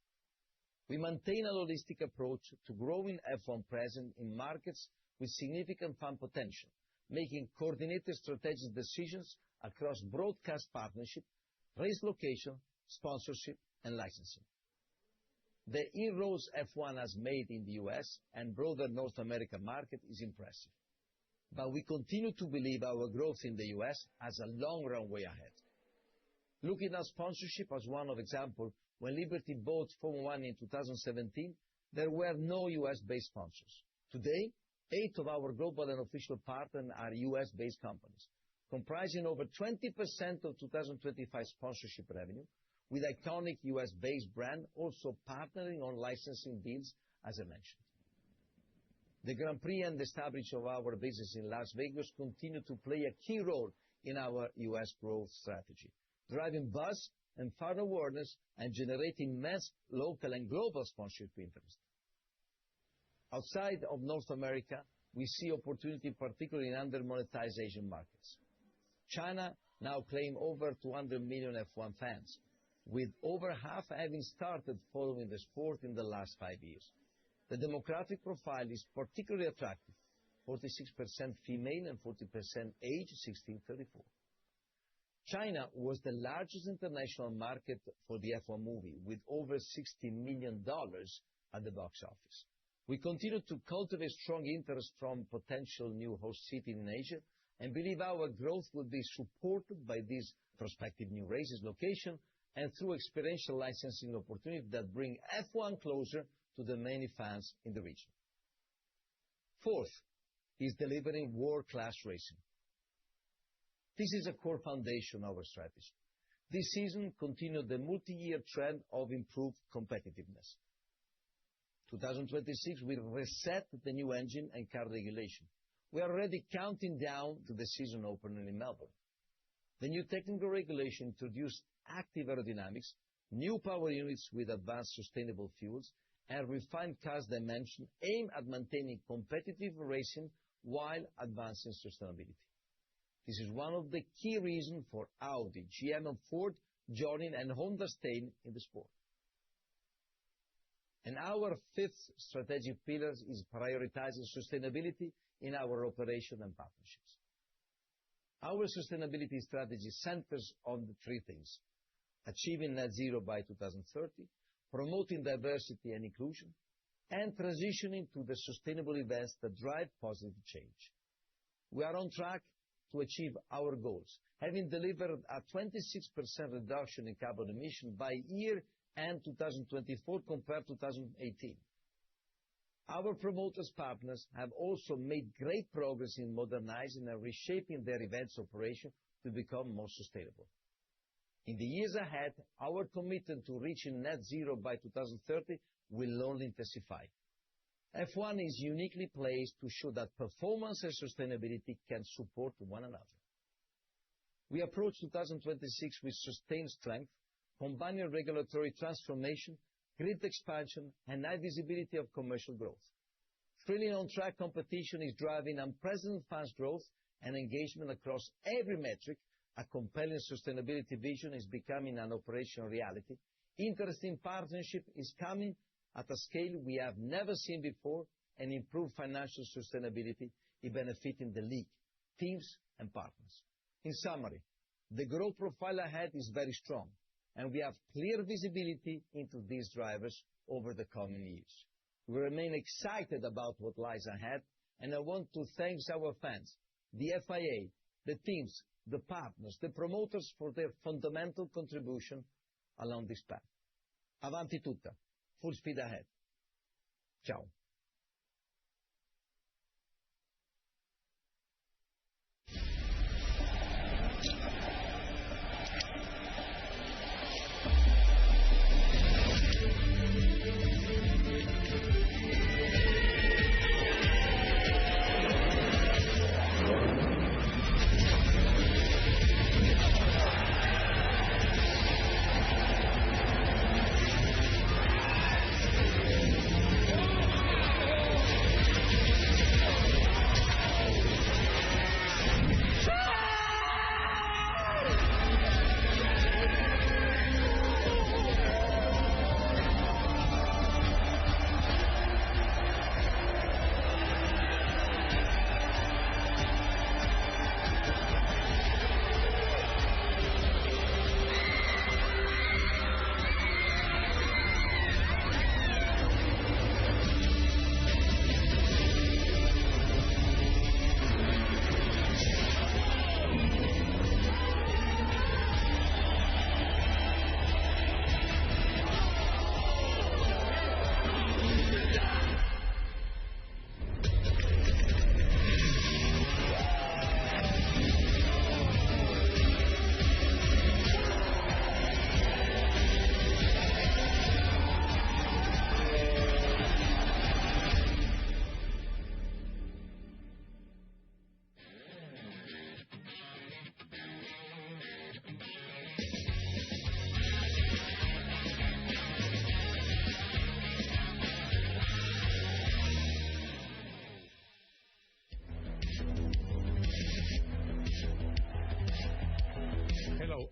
We maintain a holistic approach to growing F1 presence in markets with significant fan potential, making coordinated strategic decisions across broadcast partnership, race location, sponsorship, and licensing. The inroads F1 has made in the US and broader North American market is impressive, but we continue to believe our growth in the US has a long runway ahead. Looking at sponsorship as one of examples, when Liberty bought Formula 1 in 2017, there were no US-based sponsors. Today, 8 of our global and official partners are US-based companies, comprising over 20% of 2025 sponsorship revenue, with iconic US-based brands also partnering on licensing deals, as I mentioned. The Grand Prix and the establishment of our business in Las Vegas continue to play a key role in our U.S. growth strategy, driving buzz and fan awareness and generating mass local and global sponsorship interest. Outside of North America, we see opportunity, particularly in under-monetized Asian markets. China now claims over 200 million F1 fans, with over half having started following the sport in the last 5 years. The demographic profile is particularly attractive, 46% female and 40% age 16-34. China was the largest international market for the F1 movie, with over $60 million at the box office. We continue to cultivate strong interest from potential new host cities in Asia and believe our growth will be supported by these prospective new races location and through experiential licensing opportunities that bring F1 closer to the many fans in the region. Fourth is delivering world-class racing. This is a core foundation of our strategy. This season continued the multi-year trend of improved competitiveness. 2026 will reset the new engine and car regulation. We are already counting down to the season opener in Melbourne. The new technical regulation introduced active aerodynamics, new power units with advanced sustainable fuels, and refined cars dimension aimed at maintaining competitive racing while advancing sustainability. This is one of the key reasons for Audi, GM, and Ford joining and Honda staying in the sport. And our fifth strategic pillar is prioritizing sustainability in our operation and partnerships. Our sustainability strategy centers on the three things: achieving net zero by 2030, promoting diversity and inclusion, and transitioning to the sustainable events that drive positive change. We are on track to achieve our goals, having delivered a 26% reduction in carbon emission by year-end 2024 compared to 2018. Our promoters partners have also made great progress in modernizing and reshaping their events operation to become more sustainable. In the years ahead, our commitment to reaching net zero by 2030 will only intensify. F1 is uniquely placed to show that performance and sustainability can support one another. We approach 2026 with sustained strength, combining regulatory transformation, grid expansion, and high visibility of commercial growth. Thrilling on-track competition is driving unprecedented fans growth and engagement across every metric. A compelling sustainability vision is becoming an operational reality. Interesting partnership is coming at a scale we have never seen before, and improved financial sustainability is benefiting the league, teams, and partners. In summary, the growth profile ahead is very strong, and we have clear visibility into these drivers over the coming years. We remain excited about what lies ahead, and I want to thank our fans, the FIA, the teams, the partners, the promoters for their fundamental contribution along this path. Avanti tutta. Full speed ahead. Ciao.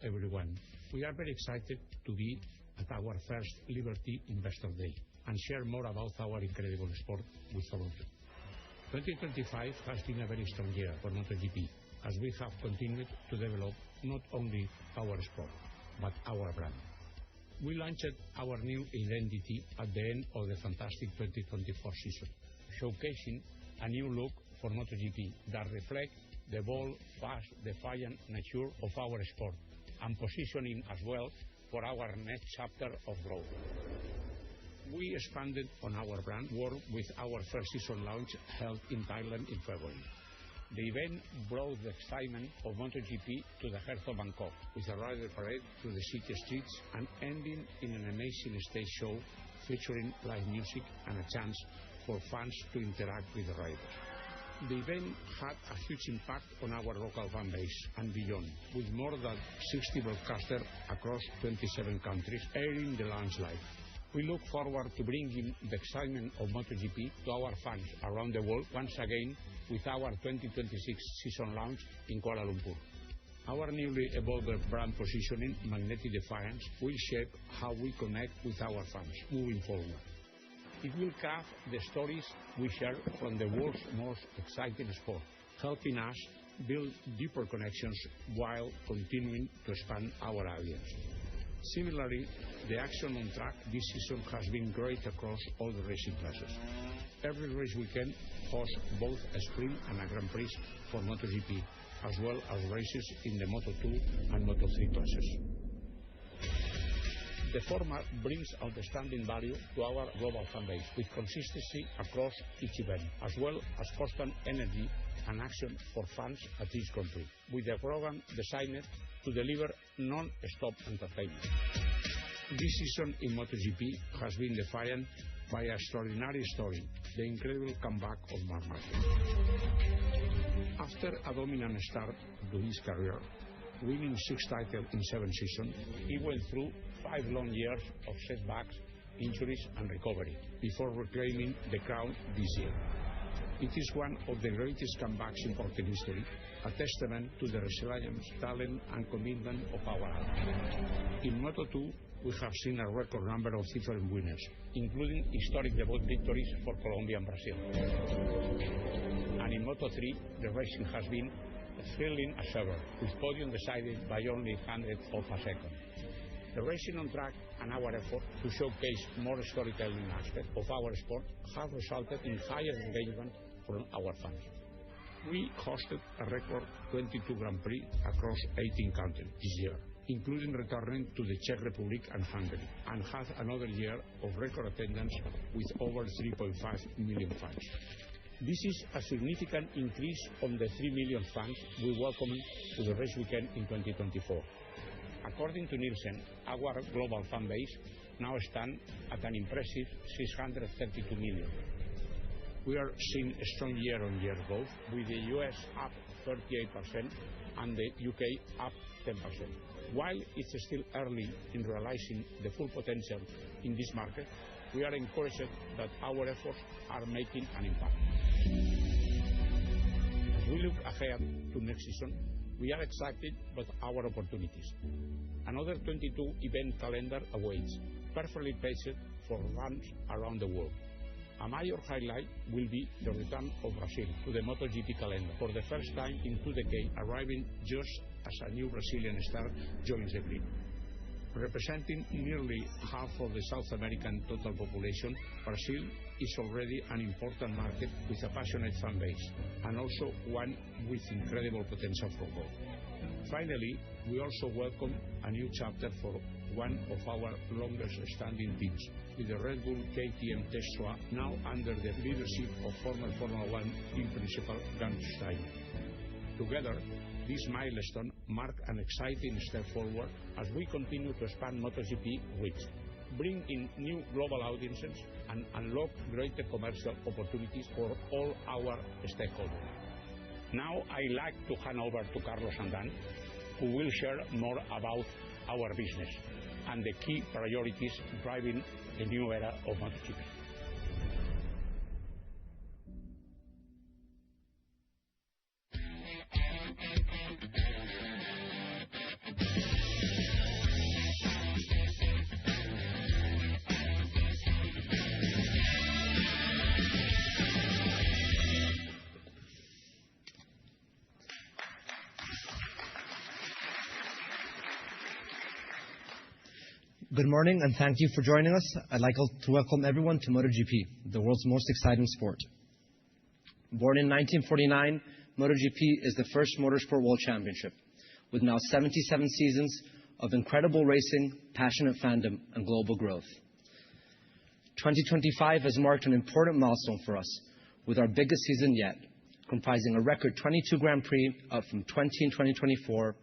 everyone. We are very excited to be at our first Liberty Investor Day and share more about our incredible sport with all of you. 2025 has been a very strong year for MotoGP, as we have continued to develop not only our sport, but our brand. We launched our new identity at the end of the fantastic 2024 season, showcasing a new look for MotoGP that reflects the bold, fast, defiant nature of our sport and positioning as well for our next chapter of growth. We expanded on our brand work with our first season launch held in Thailand in February. The event brought the excitement of MotoGP to the heart of Bangkok, with a rider parade through the city streets and ending in an amazing stage show featuring live music and a chance for fans to interact with the riders. The event had a huge impact on our local fan base and beyond, with more than 60 broadcasters across 27 countries airing the launch live. We look forward to bringing the excitement of MotoGP to our fans around the world once again with our 2026 season launch in Kuala Lumpur. Our newly evolved brand positioning, Magnetic Defiance, will shape how we connect with our fans moving forward. It will craft the stories we share from the world's most exciting sport, helping us build deeper connections while continuing to expand our audience. Similarly, the action on track this season has been great across all the racing classes. Every race weekend hosts both a sprint and a Grand Prix for MotoGP, as well as races in the Moto2 and Moto3 classes. The format brings outstanding value to our global fan base, with consistency across each event, as well as constant energy and action for fans at each country, with the program designed to deliver non-stop entertainment. This season in MotoGP has been defined by an extraordinary story, the incredible comeback of Marc Marquez. After a dominant start to his career, winning 6 titles in 7 seasons, he went through 5 long years of setbacks, injuries and recovery before reclaiming the crown this year. It is one of the greatest comebacks in sport history, a testament to the resilience, talent and commitment of our athletes. In Moto2, we have seen a record number of different winners, including historic debut victories for Colombia and Brazil. And in Moto3, the racing has been thrilling as ever, with podium decided by only 100th of a second. The racing on track and our effort to showcase more storytelling aspects of our sport have resulted in higher engagement from our fans. We hosted a record 22 Grand Prix across 18 countries this year, including returning to the Czech Republic and Hungary, and had another year of record attendance with over 3.5 million fans. This is a significant increase on the 3 million fans we welcomed to the race weekend in 2024. According to Nielsen, our global fan base now stands at an impressive 632 million. We are seeing a strong year-on-year growth, with the US up 38% and the UK up 10%. While it's still early in realizing the full potential in this market, we are encouraged that our efforts are making an impact. As we look ahead to next season, we are excited about our opportunities. Another 22 event calendar awaits, perfectly placed for fans around the world. A major highlight will be the return of Brazil to the MotoGP calendar for the first time in 2 decades, arriving just as a new Brazilian star joins the grid. Representing nearly half of the South American total population, Brazil is already an important market with a passionate fan base, and also one with incredible potential for growth. Finally, we also welcome a new chapter for one of our longest-standing teams, with the Red Bull KTM Tech now under the leadership of former Formula 1 team principal Gunther Steiner. Together, this milestone marks an exciting step forward as we continue to expand MotoGP reach, bring in new global audiences, and unlock greater commercial opportunities for all our stakeholders. Now I'd like to hand over to Carlos Andán, who will share more about our business and the key priorities driving the new era of MotoGP. Good morning, and thank you for joining us. I'd like to welcome everyone to MotoGP, the world's most exciting sport. Born in 1949, MotoGP is the first motorsport world championship, with now 77 seasons of incredible racing, passionate fandom, and global growth. 2025 has marked an important milestone for us, with our biggest season yet, comprising a record 22 Grand Prix, up from 20 in 2024,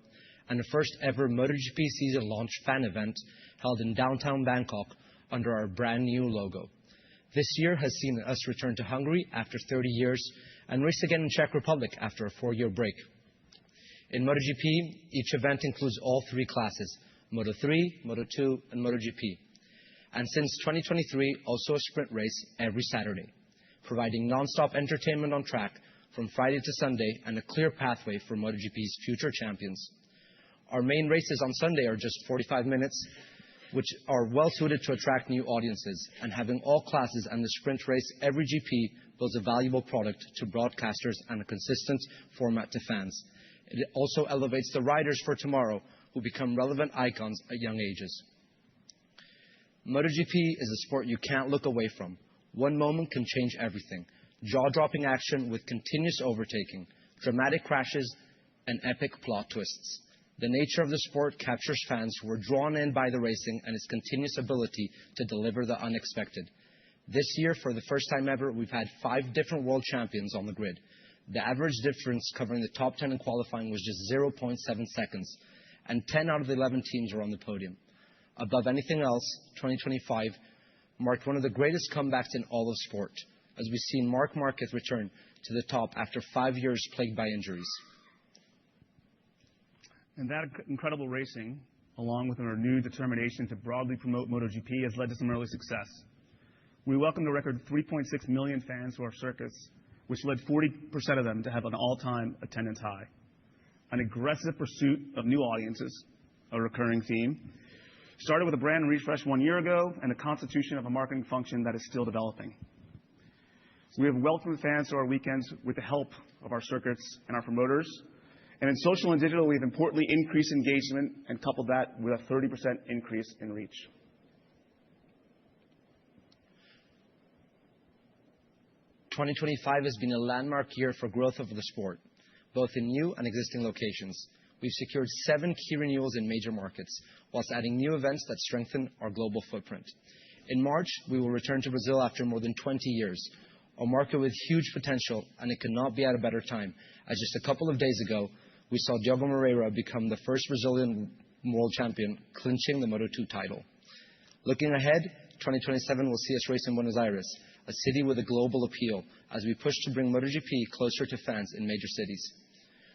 and the first ever MotoGP season launch fan event held in downtown Bangkok under our brand new logo. This year has seen us return to Hungary after 30 years and race again in Czech Republic after a 4-year break. In MotoGP, each event includes all 3 classes, Moto3, Moto2, and MotoGP. And since 2023, also a sprint race every Saturday, providing non-stop entertainment on track from Friday to Sunday and a clear pathway for MotoGP's future champions. Our main races on Sunday are just 45 minutes, which are well suited to attract new audiences, and having all classes and the sprint race every GP builds a valuable product to broadcasters and a consistent format to fans. It also elevates the riders for tomorrow, who become relevant icons at young ages. MotoGP is a sport you can't look away from. One moment can change everything. Jaw-dropping action with continuous overtaking, dramatic crashes, and epic plot twists. The nature of the sport captures fans who are drawn in by the racing and its continuous ability to deliver the unexpected. This year, for the first time ever, we've had 5 different world champions on the grid. The average difference covering the top 10 in qualifying was just 0.7 seconds, and 10 out of the 11 teams were on the podium. Above anything else, 2025 marked one of the greatest comebacks in all of sport, as we've seen Marc Marquez return to the top after 5 years plagued by injuries. And that incredible racing, along with our new determination to broadly promote MotoGP, has led to some early success. We welcomed a record 3.6 million fans to our circuits, which led 40% of them to have an all-time attendance high. An aggressive pursuit of new audiences, a recurring theme, started with a brand refresh 1 year ago and the constitution of a marketing function that is still developing. We have welcomed fans to our weekends with the help of our circuits and our promoters. And in social and digital, we have importantly increased engagement and coupled that with a 30% increase in reach. "2025 has been a landmark year for growth of the sport, both in new and existing locations. We've secured 7 key renewals in major markets, whilst adding new events that strengthen our global footprint. In March, we will return to Brazil after more than 20 years, a market with huge potential, and it could not be at a better time, as just a couple of days ago, we saw Diogo Moreira become the first Brazilian world champion, clinching the Moto2 title. Looking ahead, 2027 will see us race in Buenos Aires, a city with a global appeal, as we push to bring MotoGP closer to fans in major cities.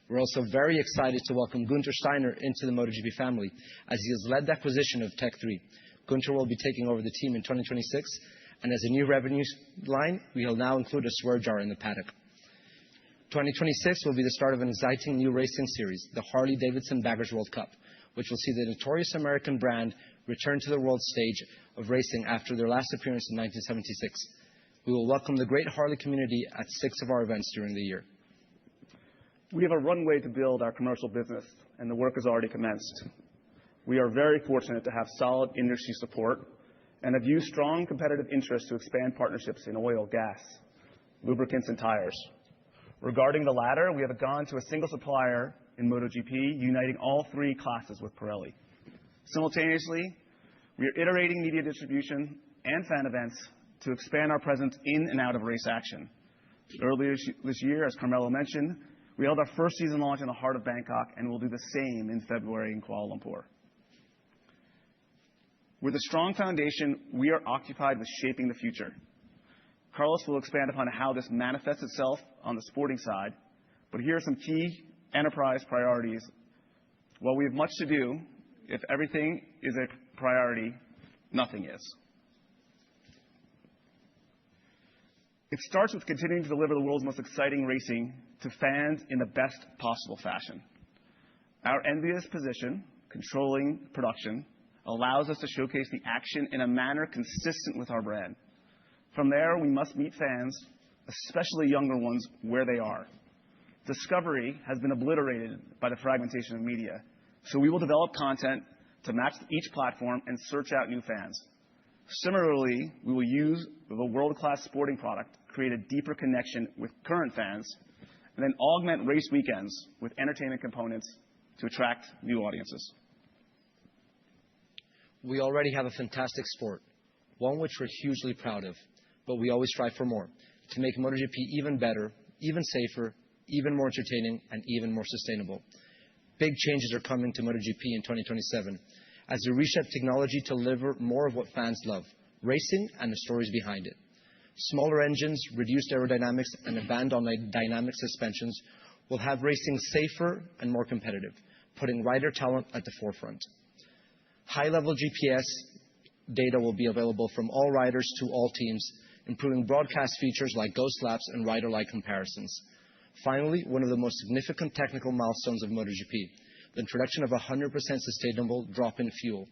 We're also very excited to welcome Günther Steiner into the MotoGP family, as he has led the acquisition of Tech3. Günther will be taking over the team in 2026, and as a new revenue line, we will now include a swear jar in the paddock. 2026 will be the start of an exciting new racing series, the Harley-Davidson Baggers World Cup, which will see the notorious American brand return to the world stage of racing after their last appearance in 1976. We will welcome the great Harley community at 6 of our events during the year. We have a runway to build our commercial business, and the work has already commenced. We are very fortunate to have solid industry support and have used strong competitive interest to expand partnerships in oil, gas, lubricants, and tires. Regarding the latter, we have gone to a single supplier in MotoGP, uniting all 3 classes with Pirelli. Simultaneously, we are iterating media distribution and fan events to expand our presence in and out of race action. Earlier this year, as Carmelo mentioned, we held our first season launch in the heart of Bangkok, and we'll do the same in February in Kuala Lumpur. With a strong foundation, we are occupied with shaping the future. Carlos will expand upon how this manifests itself on the sporting side, but here are some key enterprise priorities. While we have much to do, if everything is a priority, nothing is. It starts with continuing to deliver the world's most exciting racing to fans in the best possible fashion. Our envious position, controlling production, allows us to showcase the action in a manner consistent with our brand. From there, we must meet fans, especially younger ones, where they are. Discovery has been obliterated by the fragmentation of media, so we will develop content to match each platform and search out new fans. Similarly, we will use the world-class sporting product to create a deeper connection with current fans and then augment race weekends with entertainment components to attract new audiences. We already have a fantastic sport, one which we're hugely proud of, but we always strive for more to make MotoGP even better, even safer, even more entertaining, and even more sustainable. Big changes are coming to MotoGP in 2027 as we reshape technology to deliver more of what fans love, racing and the stories behind it. Smaller engines, reduced aerodynamics, and a ban on dynamic suspensions will have racing safer and more competitive, putting rider talent at the forefront. High-level GPS data will be available from all riders to all teams, improving broadcast features like ghost laps and rider-like comparisons. Finally, one of the most significant technical milestones of MotoGP, the introduction of 100% sustainable drop-in fuel,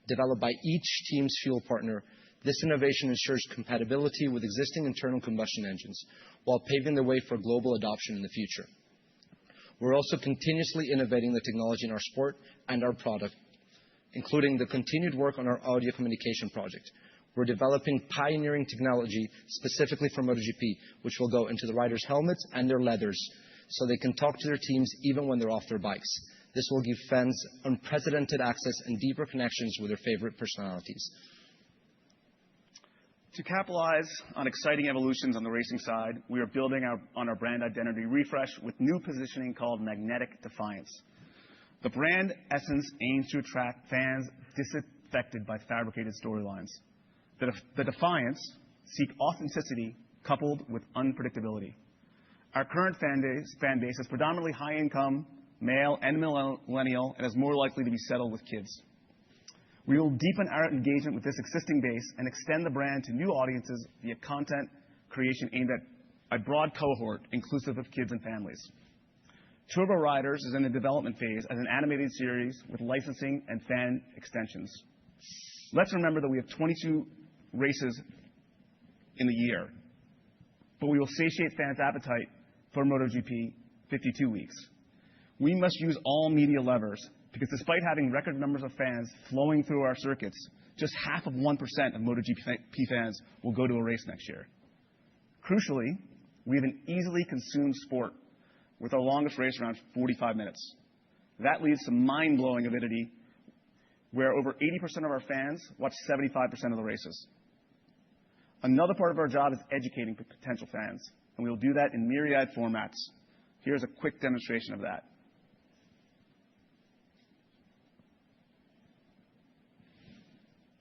developed by each team's fuel partner. This innovation ensures compatibility with existing internal combustion engines, while paving the way for global adoption in the future. We're also continuously innovating the technology in our sport and our product, including the continued work on our audio communication project. We're developing pioneering technology specifically for MotoGP, which will go into the riders' helmets and their leathers, so they can talk to their teams even when they're off their bikes. This will give fans unprecedented access and deeper connections with their favorite personalities. To capitalize on exciting evolutions on the racing side, we are building on our brand identity refresh with new positioning called Magnetic Defiance. The brand essence aims to attract fans disaffected by fabricated storylines. The Defiance seek authenticity coupled with unpredictability. Our current fan base is predominantly high-income, male and millennial, and is more likely to be settled with kids. We will deepen our engagement with this existing base and extend the brand to new audiences via content creation aimed at a broad cohort, inclusive of kids and families. Turbo Riders is in the development phase as an animated series with licensing and fan extensions. Let's remember that we have 22 races in the year, but we will satiate fans' appetite for MotoGP 52 weeks. We must use all media levers because despite having record numbers of fans flowing through our circuits, just half of 1% of MotoGP fans will go to a race next year. Crucially, we have an easily consumed sport with our longest race around 45 minutes. That leads to mind-blowing avidity, where over 80% of our fans watch 75% of the races. Another part of our job is educating potential fans, and we will do that in myriad formats. Here's a quick demonstration of that.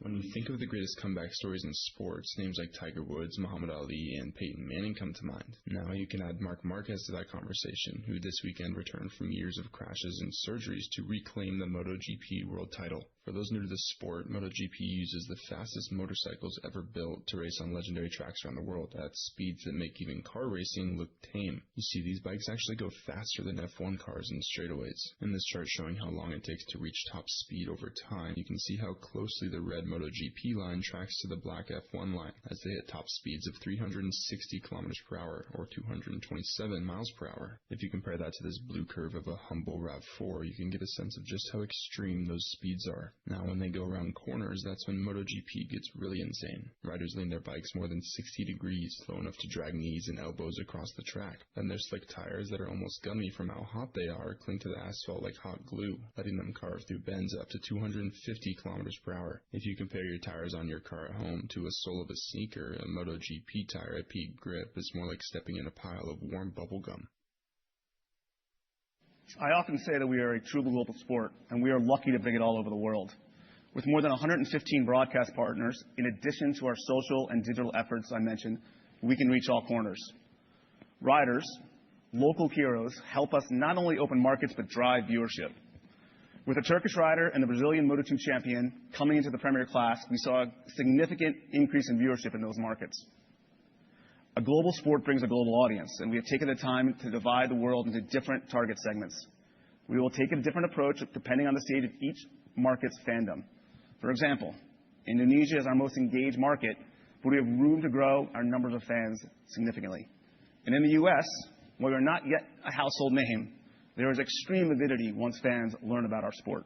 When you think of the greatest comeback stories in sports, names like Tiger Woods, Muhammad Ali, and Peyton Manning come to mind. Now you can add Marc Marquez to that conversation, who this weekend returned from years of crashes and surgeries to reclaim the MotoGP world title. For those new to the sport, MotoGP uses the fastest motorcycles ever built to race on legendary tracks around the world at speeds that make even car racing look tame. You see, these bikes actually go faster than F1 cars in straightaways. In this chart showing how long it takes to reach top speed over time, you can see how closely the red MotoGP line tracks to the black F1 line as they hit top speeds of 360 km per hour or 227 miles per hour. If you compare that to this blue curve of a humble RAV4, you can get a sense of just how extreme those speeds are. Now, when they go around corners, that's when MotoGP gets really insane. Riders lean their bikes more than 60 degrees, low enough to drag knees and elbows across the track. Then there's slick tires that are almost gummy from how hot they are, cling to the asphalt like hot glue, letting them carve through bends up to 250 kilometers per hour. If you compare your tires on your car at home to a sole of a sneaker, a MotoGP tire at peak grip is more like stepping in a pile of warm bubble gum. I often say that we are a true global sport, and we are lucky to bring it all over the world. With more than 115 broadcast partners, in addition to our social and digital efforts I mentioned, we can reach all corners. Riders, local heroes, help us not only open markets but drive viewership. With the Turkish rider and the Brazilian Moto2 champion coming into the Premier class, we saw a significant increase in viewership in those markets. A global sport brings a global audience, and we have taken the time to divide the world into different target segments. We will take a different approach depending on the stage of each market's fandom. For example, Indonesia is our most engaged market, but we have room to grow our numbers of fans significantly. And in the U.S., while we are not yet a household name, there is extreme avidity once fans learn about our sport.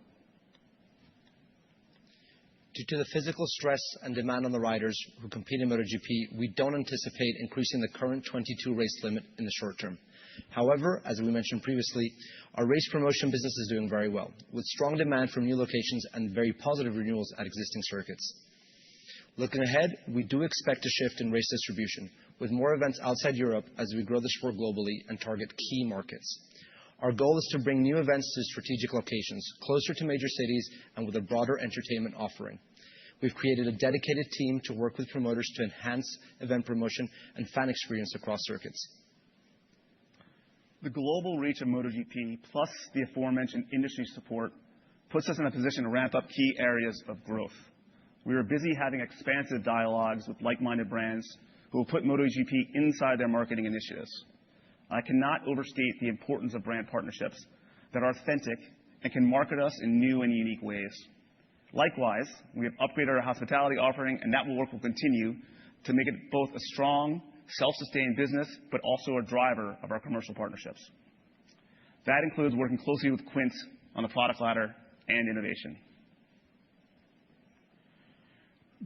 Due to the physical stress and demand on the riders who compete in MotoGP, we don't anticipate increasing the current 22 race limit in the short term. However, as we mentioned previously, our race promotion business is doing very well, with strong demand from new locations and very positive renewals at existing circuits. Looking ahead, we do expect a shift in race distribution, with more events outside Europe as we grow the sport globally and target key markets. Our goal is to bring new events to strategic locations, closer to major cities and with a broader entertainment offering. We've created a dedicated team to work with promoters to enhance event promotion and fan experience across circuits. The global reach of MotoGP, plus the aforementioned industry support, puts us in a position to ramp up key areas of growth. We are busy having expansive dialogues with like-minded brands who will put MotoGP inside their marketing initiatives. I cannot overstate the importance of brand partnerships that are authentic and can market us in new and unique ways. Likewise, we have upgraded our hospitality offering, and that work will continue to make it both a strong, self-sustained business, but also a driver of our commercial partnerships. That includes working closely with Quint on the product ladder and innovation.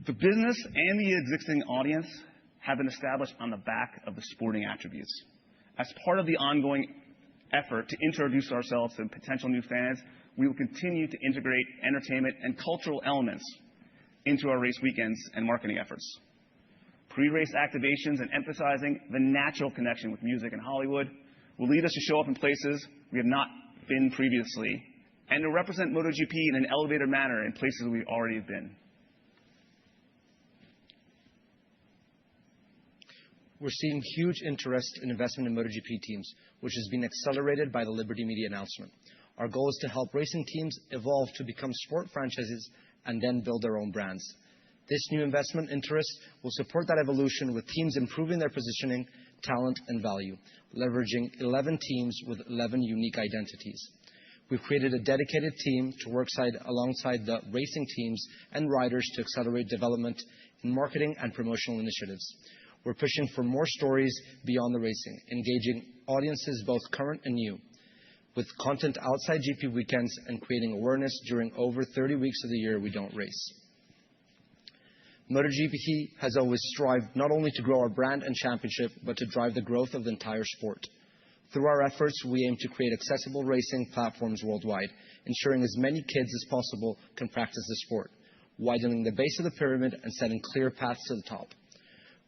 The business and the existing audience have been established on the back of the sporting attributes. As part of the ongoing effort to introduce ourselves to potential new fans, we will continue to integrate entertainment and cultural elements into our race weekends and marketing efforts. Pre-race activations and emphasizing the natural connection with music and Hollywood will lead us to show up in places we have not been previously and to represent MotoGP in an elevated manner in places we've already been. We're seeing huge interest in investment in MotoGP teams, which has been accelerated by the Liberty Media announcement. Our goal is to help racing teams evolve to become sport franchises and then build their own brands. This new investment interest will support that evolution, with teams improving their positioning, talent, and value, leveraging 11 teams with 11 unique identities. We've created a dedicated team to work alongside the racing teams and riders to accelerate development in marketing and promotional initiatives. We're pushing for more stories beyond the racing, engaging audiences both current and new, with content outside GP weekends and creating awareness during over 30 weeks of the year we don't race. MotoGP has always strived not only to grow our brand and championship, but to drive the growth of the entire sport. Through our efforts, we aim to create accessible racing platforms worldwide, ensuring as many kids as possible can practice the sport, widening the base of the pyramid and setting clear paths to the top.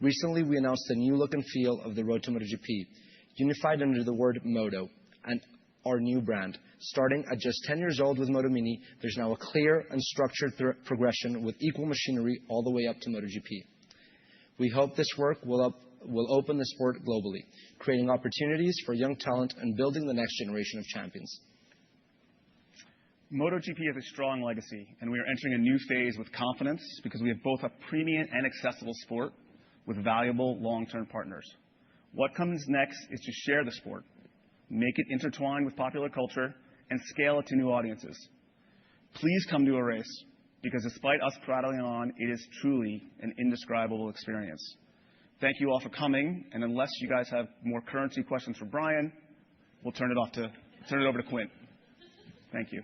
Recently, we announced a new look and feel of the Road to MotoGP, unified under the word Moto, and our new brand. Starting at just 10 years old with Moto Mini, there's now a clear and structured progression with equal machinery all the way up to MotoGP. We hope this work will open the sport globally, creating opportunities for young talent and building the next generation of champions. MotoGP has a strong legacy, and we are entering a new phase with confidence because we have both a premium and accessible sport with valuable long-term partners. What comes next is to share the sport, make it intertwined with popular culture, and scale it to new audiences. Please come to a race, because despite us prattling on, it is truly an indescribable experience. Thank you all for coming, and unless you guys have more currency questions for Brian, we'll turn it over to Quint. Thank you.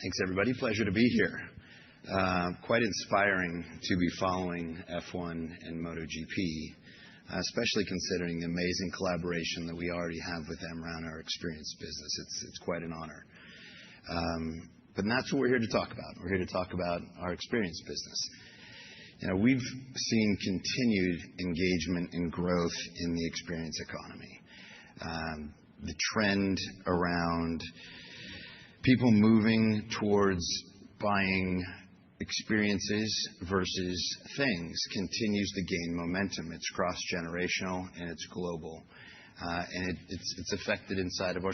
Thanks, everybody. Pleasure to be here. Quite inspiring to be following F1 and MotoGP, especially considering the amazing collaboration that we already have with them around our experience business. It's quite an honor. But that's what we're here to talk about. We're here to talk about our experience business. You know, we've seen continued engagement and growth in the experience economy. The trend around people moving towards buying experiences versus things continues to gain momentum. It's cross-generational and it's global, and it's affected inside of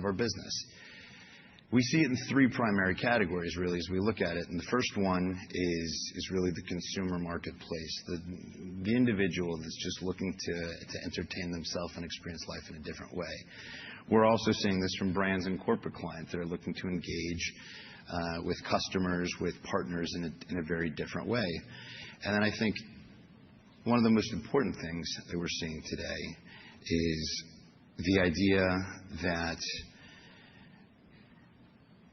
our business. We see it in three primary categories, really, as we look at it. And the first one is really the consumer marketplace, the individual that's just looking to entertain themselves and experience life in a different way. We're also seeing this from brands and corporate clients that are looking to engage with customers, with partners in a very different way. And then I think one of the most important things that we're seeing today is the idea that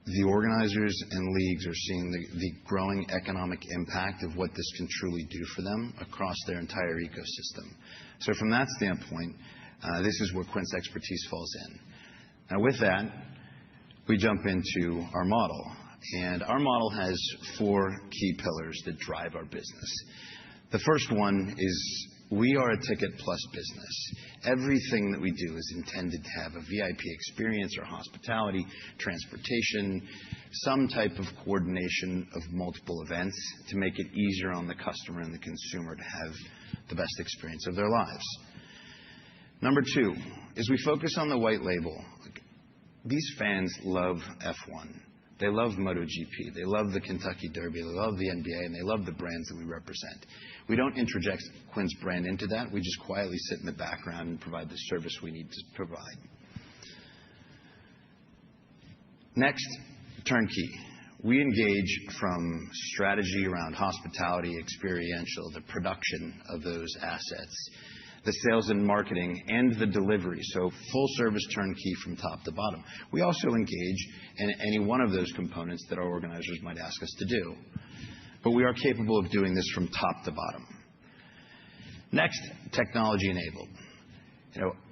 the organizers and leagues are seeing the growing economic impact of what this can truly do for them across their entire ecosystem. So from that standpoint, this is where Quint's expertise falls in. Now, with that, we jump into our model. And our model has four key pillars that drive our business. The first one is we are a ticket plus business. Everything that we do is intended to have a VIP experience or hospitality, transportation, some type of coordination of multiple events to make it easier on the customer and the consumer to have the best experience of their lives. Number two is we focus on the white label. These fans love F1. They love MotoGP. They love the Kentucky Derby. They love the NBA, and they love the brands that we represent. We don't interject Quint's brand into that. We just quietly sit in the background and provide the service we need to provide. Next, turnkey. We engage from strategy around hospitality, experiential, the production of those assets, the sales and marketing, and the delivery. So full service turnkey from top to bottom. We also engage in any one of those components that our organizers might ask us to do. But we are capable of doing this from top to bottom. Next, technology enabled.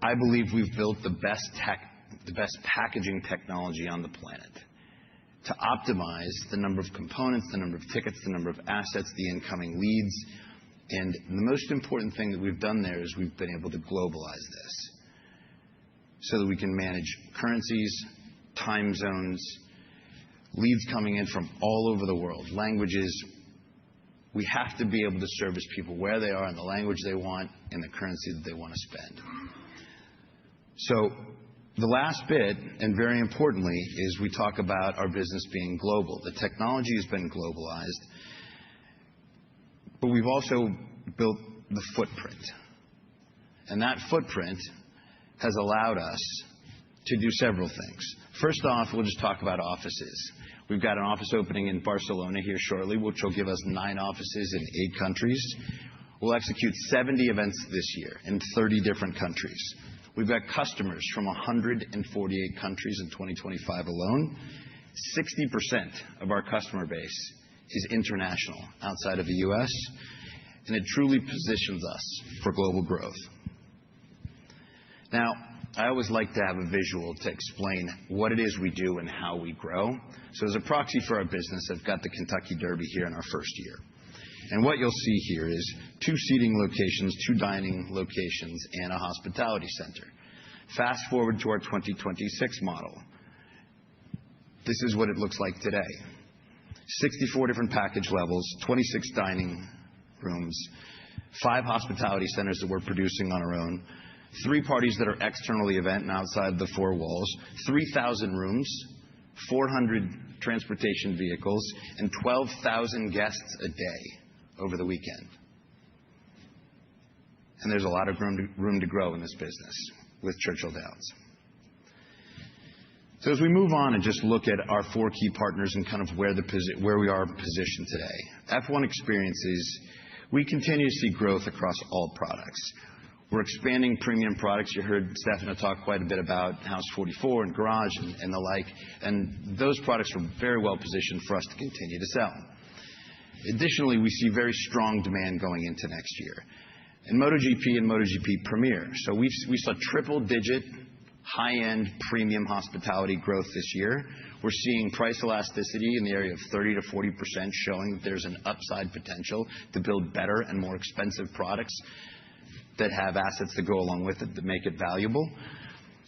I believe we've built the best packaging technology on the planet to optimize the number of components, the number of tickets, the number of assets, the incoming leads. And the most important thing that we've done there is we've been able to globalize this so that we can manage currencies, time zones, leads coming in from all over the world, languages. We have to be able to service people where they are in the language they want and the currency that they want to spend. So the last bit, and very importantly, is we talk about our business being global. The technology has been globalized. But we've also built the footprint. And that footprint has allowed us to do several things. First off, we'll just talk about offices. We've got an office opening in Barcelona here shortly, which will give us 9 offices in 8 countries. We'll execute 70 events this year in 30 different countries. We've got customers from 148 countries in 2025 alone. 60% of our customer base is international outside of the U.S., and it truly positions us for global growth. Now, I always like to have a visual to explain what it is we do and how we grow. So as a proxy for our business, I've got the Kentucky Derby here in our first year. And what you'll see here is 2 seating locations, 2 dining locations, and a hospitality center. Fast forward to our 2026 model. This is what it looks like today. 64 different package levels, 26 dining rooms, 5 hospitality centers that we're producing on our own, 3 parties that are externally event and outside the 4 walls, 3,000 rooms, 400 transportation vehicles, and 12,000 guests a day over the weekend. And there's a lot of room to grow in this business with Churchill Downs. So as we move on and just look at our 4 key partners and kind of where we are positioned today, F1 Experiences, we continue to see growth across all products. We're expanding premium products. You heard Stefano talk quite a bit about House 44 and Garage and the like, and those products are very well positioned for us to continue to sell. Additionally, we see very strong demand going into next year. In MotoGP and MotoGP Premier, so we saw triple-digit high-end premium hospitality growth this year. We're seeing price elasticity in the area of 30 to 40%, showing that there's an upside potential to build better and more expensive products that have assets that go along with it that make it valuable.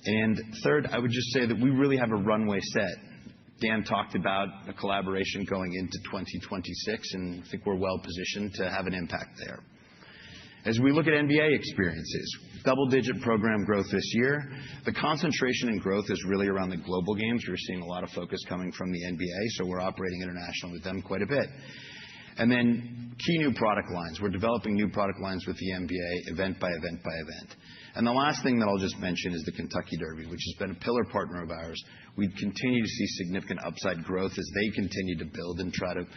And third, I would just say that we really have a runway set. Dan talked about a collaboration going into 2026, and I think we're well positioned to have an impact there. As we look at NBA experiences, double-digit program growth this year. The concentration in growth is really around the global games. We're seeing a lot of focus coming from the NBA, so we're operating internationally with them quite a bit. And then key new product lines. We're developing new product lines with the NBA event by event by event. And the last thing that I'll just mention is the Kentucky Derby, which has been a pillar partner of ours. We continue to see significant upside growth as they continue to build and try to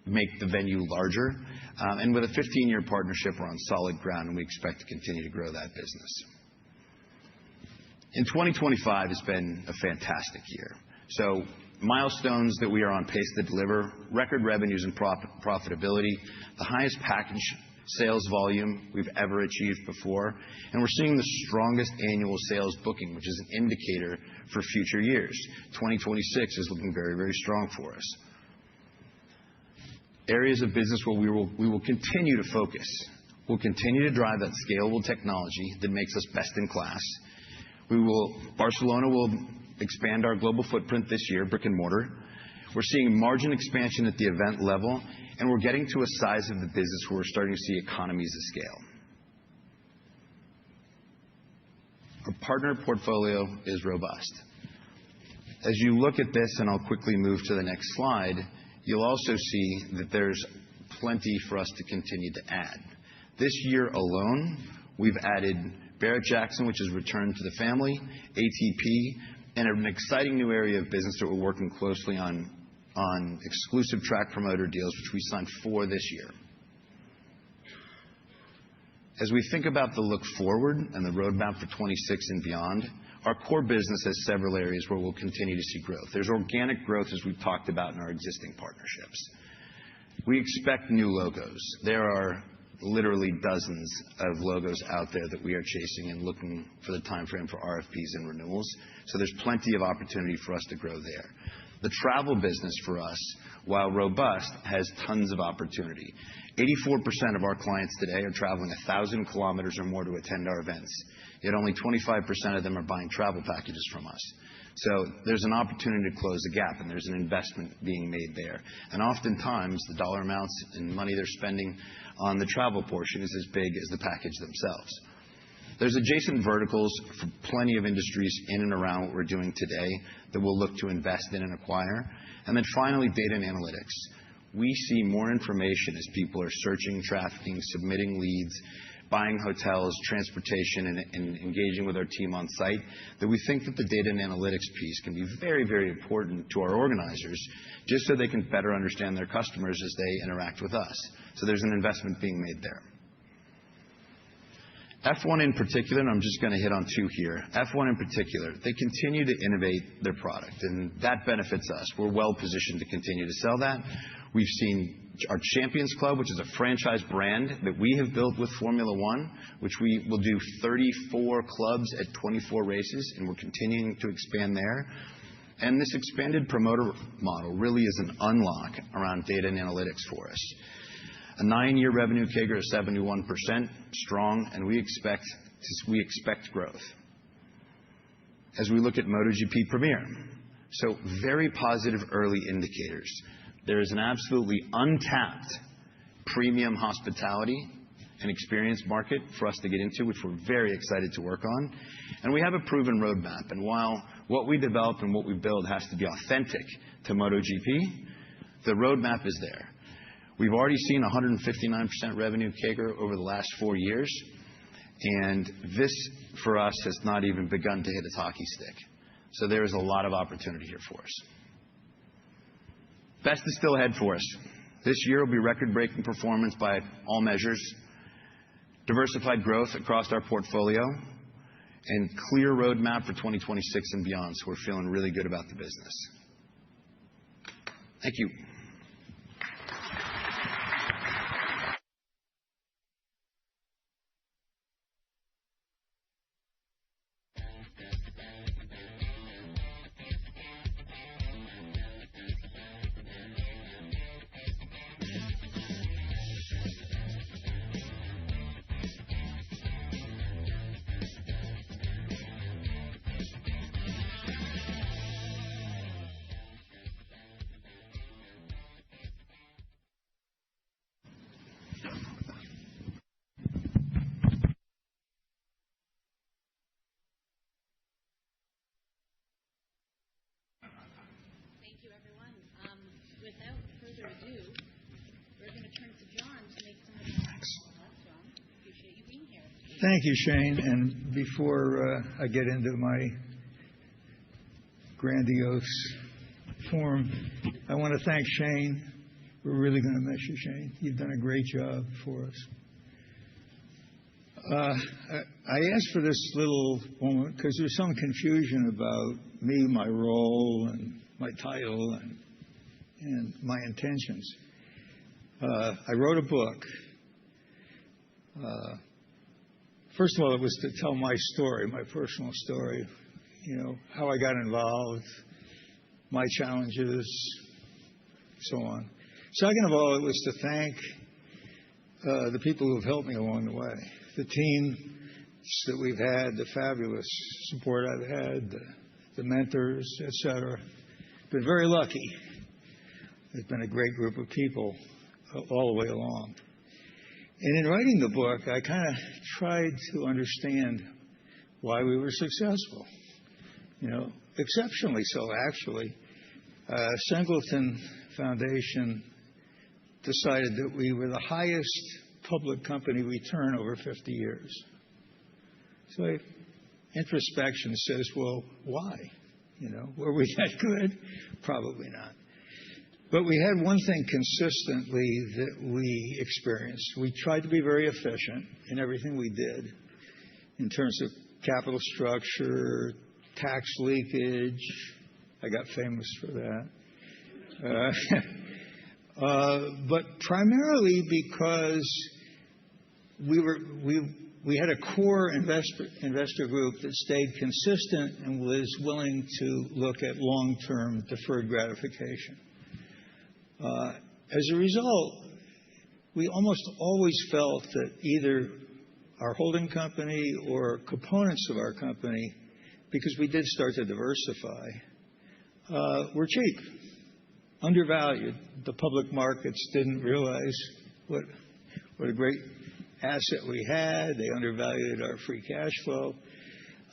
make the venue larger. And with a 15-year partnership, we're on solid ground, and we expect to continue to grow that business. In 2025 has been a fantastic year. So milestones that we are on pace to deliver, record revenues and profitability, the highest package sales volume we've ever achieved before, and we're seeing the strongest annual sales booking, which is an indicator for future years. 2026 is looking very, very strong for us. Areas of business where we will continue to focus. We'll continue to drive that scalable technology that makes us best in class. Barcelona will expand our global footprint this year, brick and mortar. We're seeing margin expansion at the event level, and we're getting to a size of the business where we're starting to see economies of scale. Our partner portfolio is robust. As you look at this, and I'll quickly move to the next slide, you'll also see that there's plenty for us to continue to add. This year alone, we've added Barrett-Jackson, which has returned to the family, ATP, and an exciting new area of business that we're working closely on exclusive track promoter deals, which we signed 4 this year. As we think about the look forward and the roadmap for 2026 and beyond, our core business has several areas where we'll continue to see growth. There's organic growth, as we've talked about in our existing partnerships. We expect new logos. There are literally dozens of logos out there that we are chasing and looking for the timeframe for RFPs and renewals. So there's plenty of opportunity for us to grow there. The travel business for us, while robust, has tons of opportunity. 84% of our clients today are traveling 1,000 kilometers or more to attend our events, yet only 25% of them are buying travel packages from us. So there's an opportunity to close the gap, and there's an investment being made there. And oftentimes, the dollar amounts and money they're spending on the travel portion is as big as the package themselves. There's adjacent verticals for plenty of industries in and around what we're doing today that we'll look to invest in and acquire. And then finally, data and analytics. We see more information as people are searching, trafficking, submitting leads, buying hotels, transportation, and engaging with our team on site, that we think that the data and analytics piece can be very, very important to our organizers, just so they can better understand their customers as they interact with us. So there's an investment being made there. F1 in particular, and I'm just going to hit on 2 here. F1 in particular, they continue to innovate their product, and that benefits us. We're well positioned to continue to sell that. We've seen our Champions Club, which is a franchise brand that we have built with Formula One, which we will do 34 clubs at 24 races, and we're continuing to expand there. And this expanded promoter model really is an unlock around data and analytics for us. A 9-year revenue CAGR of 71%, strong, and we expect growth. As we look at MotoGP Premier, so very positive early indicators. There is an absolutely untapped premium hospitality and experience market for us to get into, which we're very excited to work on. And we have a proven roadmap. And while what we develop and what we build has to be authentic to MotoGP, the roadmap is there. We've already seen 159% revenue CAGR over the last 4 years, and this, for us, has not even begun to hit its hockey stick. So there is a lot of opportunity here for us. Best is still ahead for us. This year will be record-breaking performance by all measures, diversified growth across our portfolio, and clear roadmap for 2026 and beyond. So we're feeling really good about the business. Thank you. without further ado, we're going to turn to John to make some of the comments. John, appreciate you being here. Thank you, Shane. And before I get into my grandiose form, I want to thank Shane. We're really going to miss you, Shane. You've done a great job for us. I asked for this little moment because there's some confusion about me, my role, and my title, and my intentions. I wrote a book. First of all, it was to tell my story, my personal story, how I got involved, my challenges, so on. Second of all, it was to thank the people who have helped me along the way, the team that we've had, the fabulous support I've had, the mentors, etc. Been very lucky. It's been a great group of people all the way along. And in writing the book, I kind of tried to understand why we were successful. Exceptionally so, actually. Singleton Foundation decided that we were the highest public company return over 50 years. So introspection says, well, why? Were we that good? Probably not. But we had one thing consistently that we experienced. We tried to be very efficient in everything we did in terms of capital structure, tax leakage. I got famous for that. But primarily because we had a core investor group that stayed consistent and was willing to look at long-term deferred gratification. As a result, we almost always felt that either our holding company or components of our company, because we did start to diversify, were cheap, undervalued. The public markets didn't realize what a great asset we had. They undervalued our free cash flow.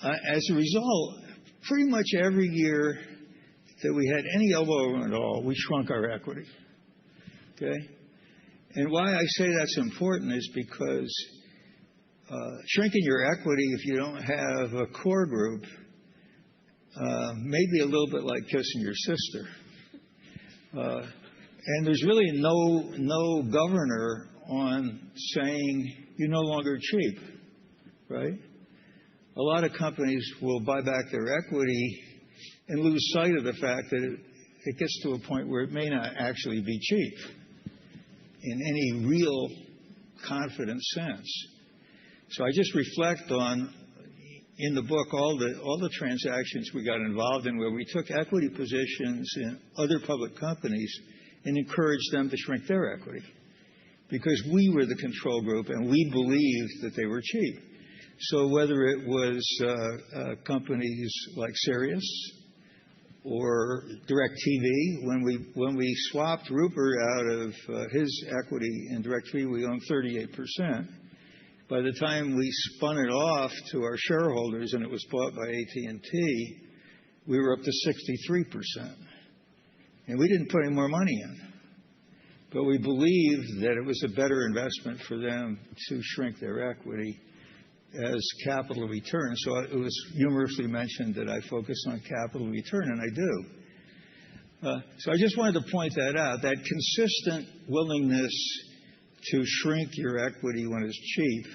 As a result, pretty much every year that we had any elbow room at all, we shrunk our equity. Okay? And why I say that's important is because shrinking your equity if you don't have a core group may be a little bit like kissing your sister. And there's really no governor on saying you're no longer cheap, right? A lot of companies will buy back their equity and lose sight of the fact that it gets to a point where it may not actually be cheap in any real confident sense. So I just reflect on, in the book, all the transactions we got involved in where we took equity positions in other public companies and encouraged them to shrink their equity because we were the control group and we believed that they were cheap. So whether it was companies like Sirius or DirecTV, when we swapped Rupert out of his equity in DirecTV, we owned 38%. By the time we spun it off to our shareholders and it was bought by AT&T, we were up to 63%. And we didn't put any more money in. But we believed that it was a better investment for them to shrink their equity as capital return. So it was humorously mentioned that I focus on capital return, and I do. So I just wanted to point that out, that consistent willingness to shrink your equity when it's cheap,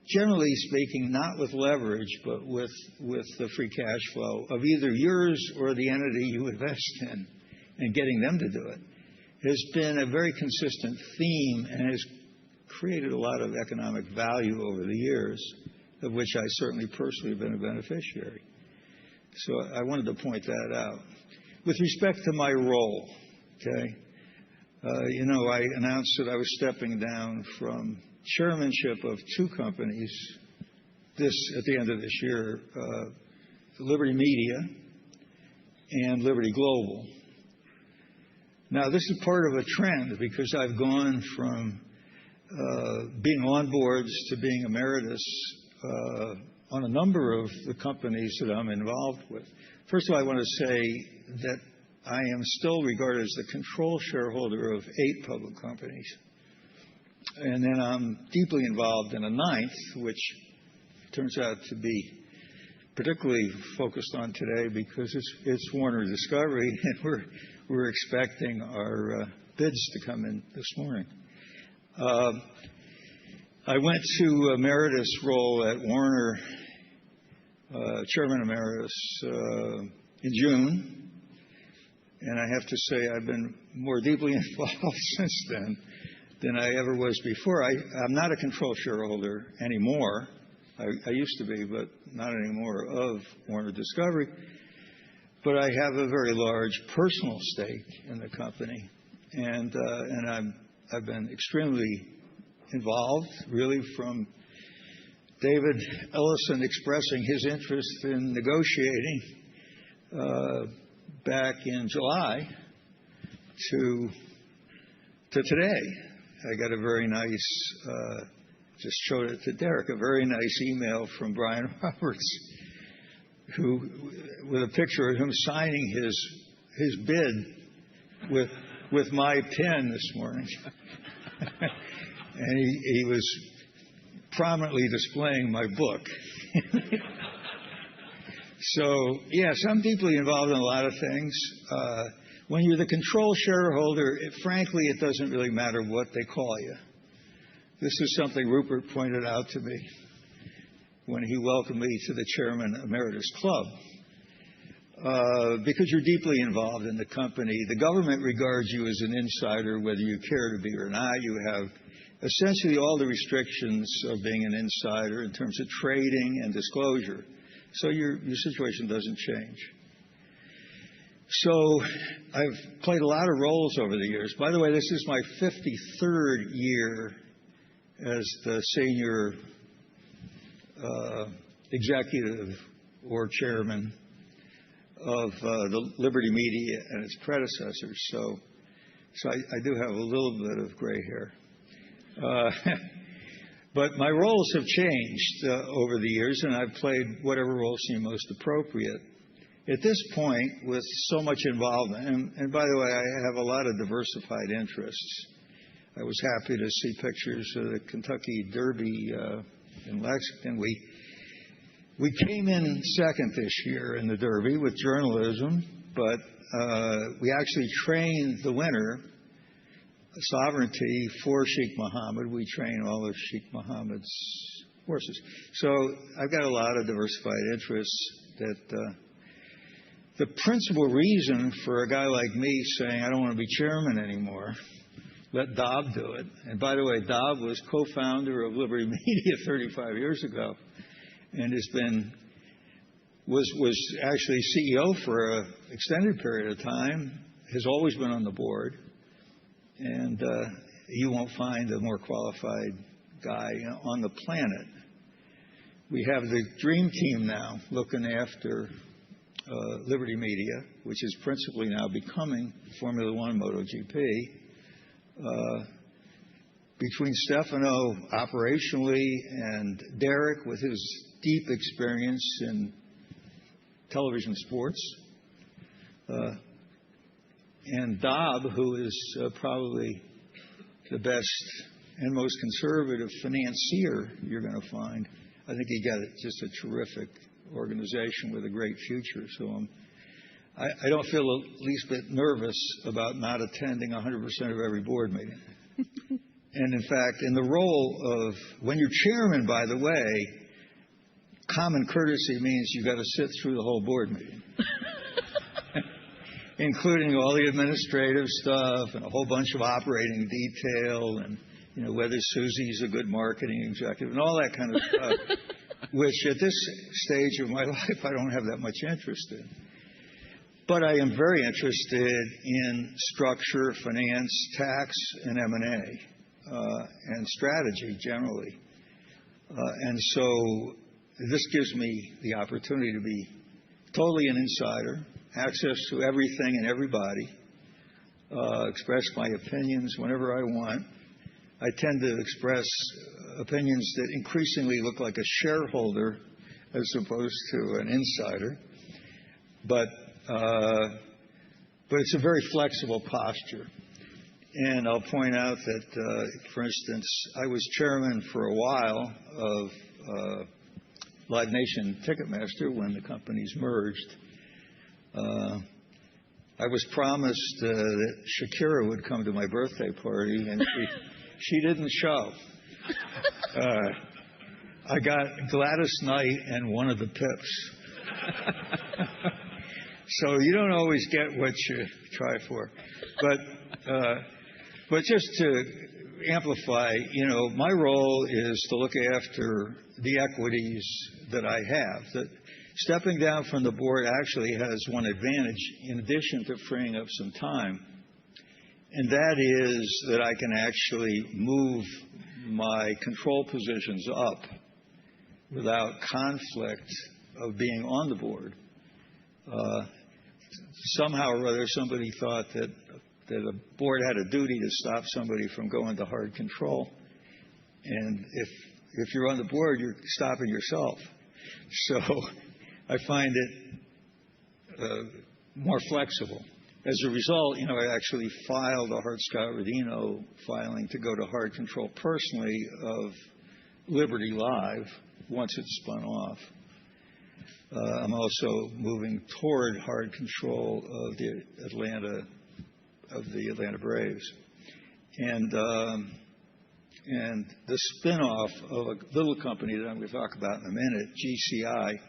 generally speaking, not with leverage, but with the free cash flow of either yours or the entity you invest in, and getting them to do it, has been a very consistent theme and has created a lot of economic value over the years, of which I certainly personally have been a beneficiary. So I wanted to point that out. With respect to my role, okay, I announced that I was stepping down from chairmanship of two companies at the end of this year, Liberty Media and Liberty Global. Now, this is part of a trend because I've gone from being on boards to being emeritus on a number of the companies that I'm involved with. First of all, I want to say that I am still regarded as the control shareholder of 8 public companies. And then I'm deeply involved in a 9th, which turns out to be particularly focused on today because it's Warner Discovery, and we're expecting our bids to come in this morning. I went to emeritus role at Warner, Chairman Emeritus, in June, and I have to say I've been more deeply involved since then than I ever was before. I'm not a control shareholder anymore. I used to be, but not anymore, of Warner Discovery. But I have a very large personal stake in the company, and I've been extremely involved, really, from David Ellison expressing his interest in negotiating back in July to today. I got a very nice, just showed it to Derek, a very nice email from Brian Roberts, who, with a picture of him signing his bid with my pen this morning. And he was prominently displaying my book. So, yes, I'm deeply involved in a lot of things. When you're the control shareholder, frankly, it doesn't really matter what they call you. This is something Rupert pointed out to me when he welcomed me to the Chairman Emeritus Club. Because you're deeply involved in the company. The government regards you as an insider, whether you care to be or not. You have essentially all the restrictions of being an insider in terms of trading and disclosure. So your situation doesn't change. So I've played a lot of roles over the years. By the way, this is my 53rd year as the senior executive or chairman of the Liberty Media and its predecessors. So I do have a little bit of gray hair. But my roles have changed over the years, and I've played whatever role seemed most appropriate. At this point, with so much involvement, and by the way, I have a lot of diversified interests. I was happy to see pictures of the Kentucky Derby in Lexington. We came in second this year in the Derby with journalism, but we actually trained the winner, Sovereignty, for Sheikh Mohammed. We train all of Sheikh Mohammed's horses. So I've got a lot of diversified interests. That the principal reason for a guy like me saying I don't want to be chairman anymore, let Dob do it. And by the way, Dob was co-founder of Liberty Media 35 years ago, and was actually CEO for an extended period of time. Has always been on the board. And you won't find a more qualified guy on the planet. We have the dream team now looking after Liberty Media, which is principally now becoming Formula One MotoGP. Between Stefano operationally and Derek with his deep experience in television sports, and Dob, who is probably the best and most conservative financier you're going to find. I think he got just a terrific organization with a great future. So I don't feel the least bit nervous about not attending 100% of every board meeting. And in fact, in the role of, when you're chairman, by the way, common courtesy means you've got to sit through the whole board meeting. Including all the administrative stuff and a whole bunch of operating detail and, whether Susie's a good marketing executive and all that kind of stuff, which at this stage of my life I don't have that much interest in. But I am very interested in structure, finance, tax, and M&A, and strategy generally. And so this gives me the opportunity to be totally an insider, access to everything and everybody, express my opinions whenever I want. I tend to express opinions that increasingly look like a shareholder as opposed to an insider. But but it's a very flexible posture. And I'll point out that, for instance, I was chairman for a while of Live Nation Ticketmaster when the companies merged. I was promised that Shakira would come to my birthday party, and she didn't show. I got Gladys Knight and one of the Pips. So you don't always get what you try for. But just to amplify, my role is to look after the equities that I have. That stepping down from the board actually has one advantage in addition to freeing up some time. And that is that I can actually move my control positions up without conflict of being on the board. Somehow or other, somebody thought that a board had a duty to stop somebody from going to hard control. And if you're on the board, you're stopping yourself. So I find it more flexible. As a result, I actually filed a Hart-Scott-Rodino filing to go to hard control personally of Liberty Live once it's spun off. I'm also moving toward hard control of the Atlanta Braves, and the spinoff of a little company that I'm going to talk about in a minute, GCI,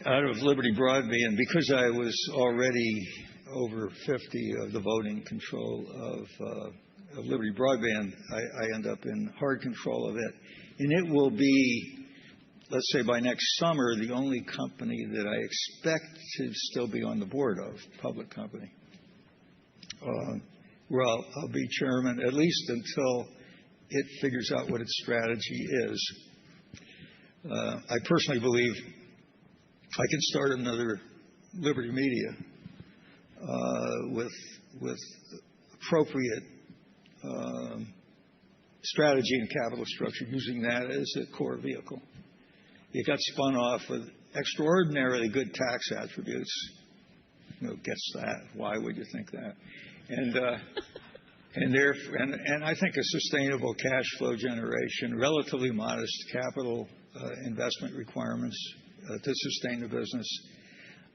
out of Liberty Broadband. Because I was already over 50 of the voting control of Liberty Broadband, I end up in hard control of it, and it will be, let's say by next summer, the only company that I expect to still be on the board of, public company, where I'll be chairman at least until it figures out what its strategy is. I personally believe I can start another Liberty Media with appropriate strategy and capital structure, using that as a core vehicle. It got spun off with extraordinarily good tax attributes. Gets that? Why would you think that? And I think a sustainable cash flow generation, relatively modest capital investment requirements to sustain the business,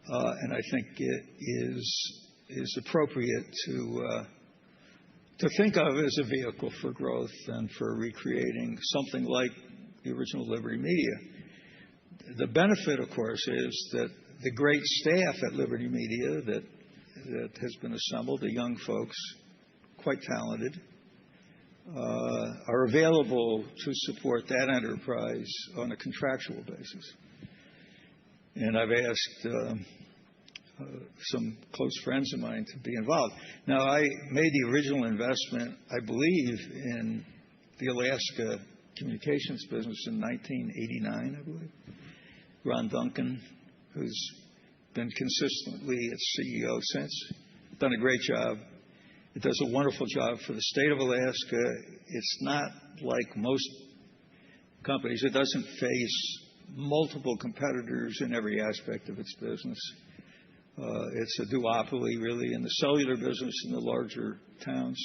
and I think it is appropriate to think of as a vehicle for growth and for recreating something like the original Liberty Media. The benefit, of course, is that the great staff at Liberty Media that has been assembled, the young folks, quite talented, are available to support that enterprise on a contractual basis. And I've asked some close friends of mine to be involved. Now, I made the original investment, I believe, in the Alaska communications business in 1989, I believe. Ron Duncan, who's been consistently its CEO since, done a great job. It does a wonderful job for the state of Alaska. It's not like most companies. It doesn't face multiple competitors in every aspect of its business. It's a duopoly, really, in the cellular business in the larger towns.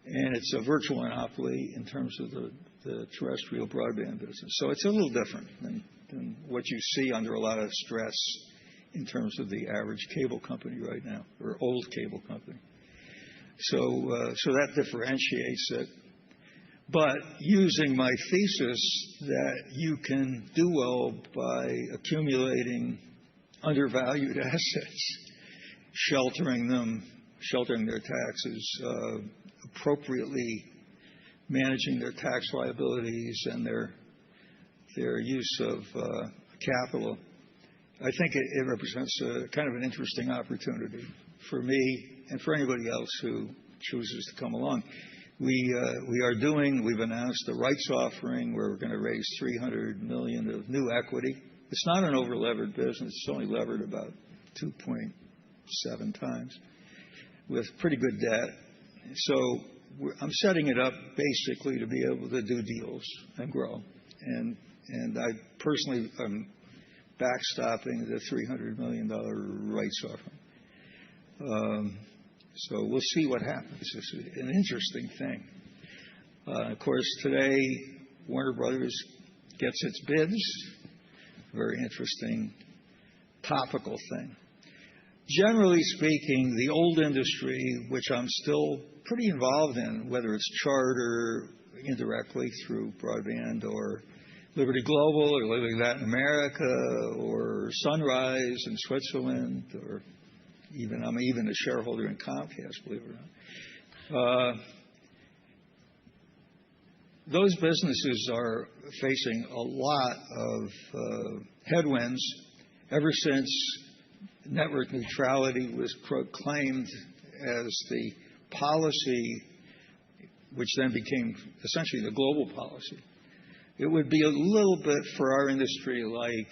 And it's a virtual monopoly in terms of the terrestrial broadband business. So it's a little different than what you see under a lot of stress in terms of the average cable company right now, or old cable company. So that differentiates it. But using my thesis that you can do well by accumulating undervalued assets, sheltering their taxes, appropriately managing their tax liabilities and their use of capital, I think it represents a kind of an interesting opportunity for me and for anybody else who chooses to come along. We've announced a rights offering where we're going to raise $300 million of new equity. It's not an over-levered business. It's only levered about 2.7 times with pretty good debt. So I'm setting it up basically to be able to do deals and grow. And I personally am backstopping the $300 million rights offering. So we'll see what happens. It's an interesting thing. Of course, today, Warner Brothers gets its bids. Very interesting, topical thing. Generally speaking, the old industry, which I'm still pretty involved in, whether it's Charter, indirectly through broadband, or Liberty Global, or Liberty Latin America, or Sunrise in Switzerland, or I'm even a shareholder in Comcast, believe it or not. Those businesses are facing a lot of headwinds ever since network neutrality was proclaimed as the policy, which then became essentially the global policy. It would be a little bit for our industry like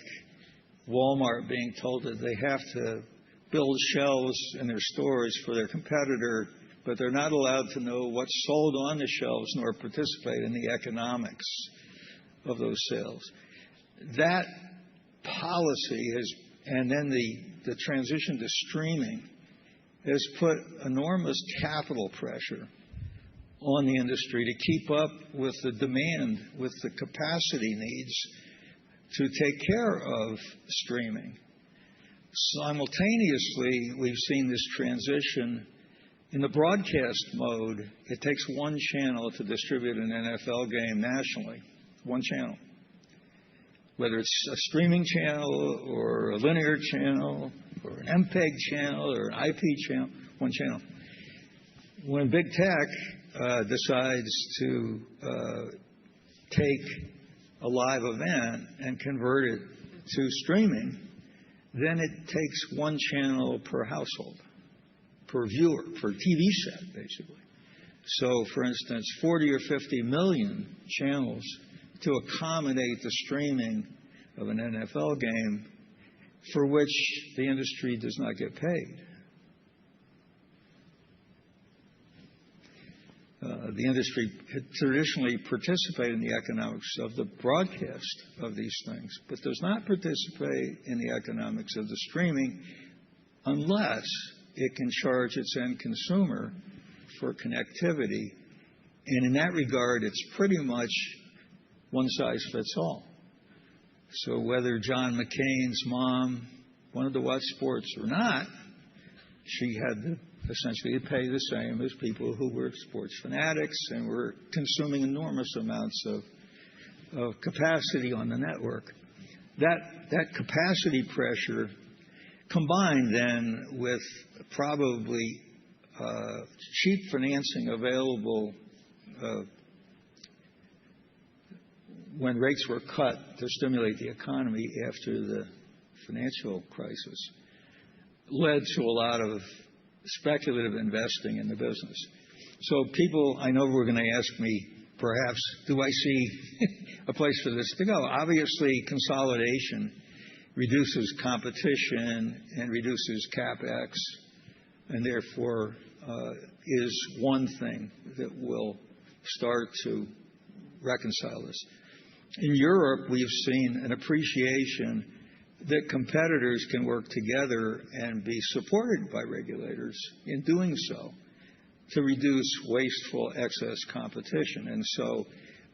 Walmart being told that they have to build shelves in their stores for their competitor, but they're not allowed to know what's sold on the shelves nor participate in the economics of those sales. That policy and then the transition to streaming has put enormous capital pressure on the industry to keep up with the demand, with the capacity needs to take care of streaming. Simultaneously, we've seen this transition in the broadcast mode. It takes one channel to distribute an NFL game nationally, one channel. Whether it's a streaming channel or a linear channel or an MPEG channel or an IP channel, one channel. When big tech decides to take a live event and convert it to streaming, then it takes one channel per household, per viewer, per TV set, basically. So, for instance, 40 or 50 million channels to accommodate the streaming of an NFL game for which the industry does not get paid. The industry had traditionally participated in the economics of the broadcast of these things, but does not participate in the economics of the streaming unless it can charge its end consumer for connectivity. And in that regard, it's pretty much one size fits all. So whether John McCain's mom wanted to watch sports or not, she had to essentially pay the same as people who were sports fanatics and were consuming enormous amounts of capacity on the network. That capacity pressure, combined then with probably cheap financing available when rates were cut to stimulate the economy after the financial crisis, led to a lot of speculative investing in the business. So people, I know were going to ask me, perhaps, do I see a place for this to go? Obviously, consolidation reduces competition and reduces CapEx, and therefore is one thing that will start to reconcile this. In Europe, we've seen an appreciation that competitors can work together and be supported by regulators in doing so to reduce wasteful excess competition. And so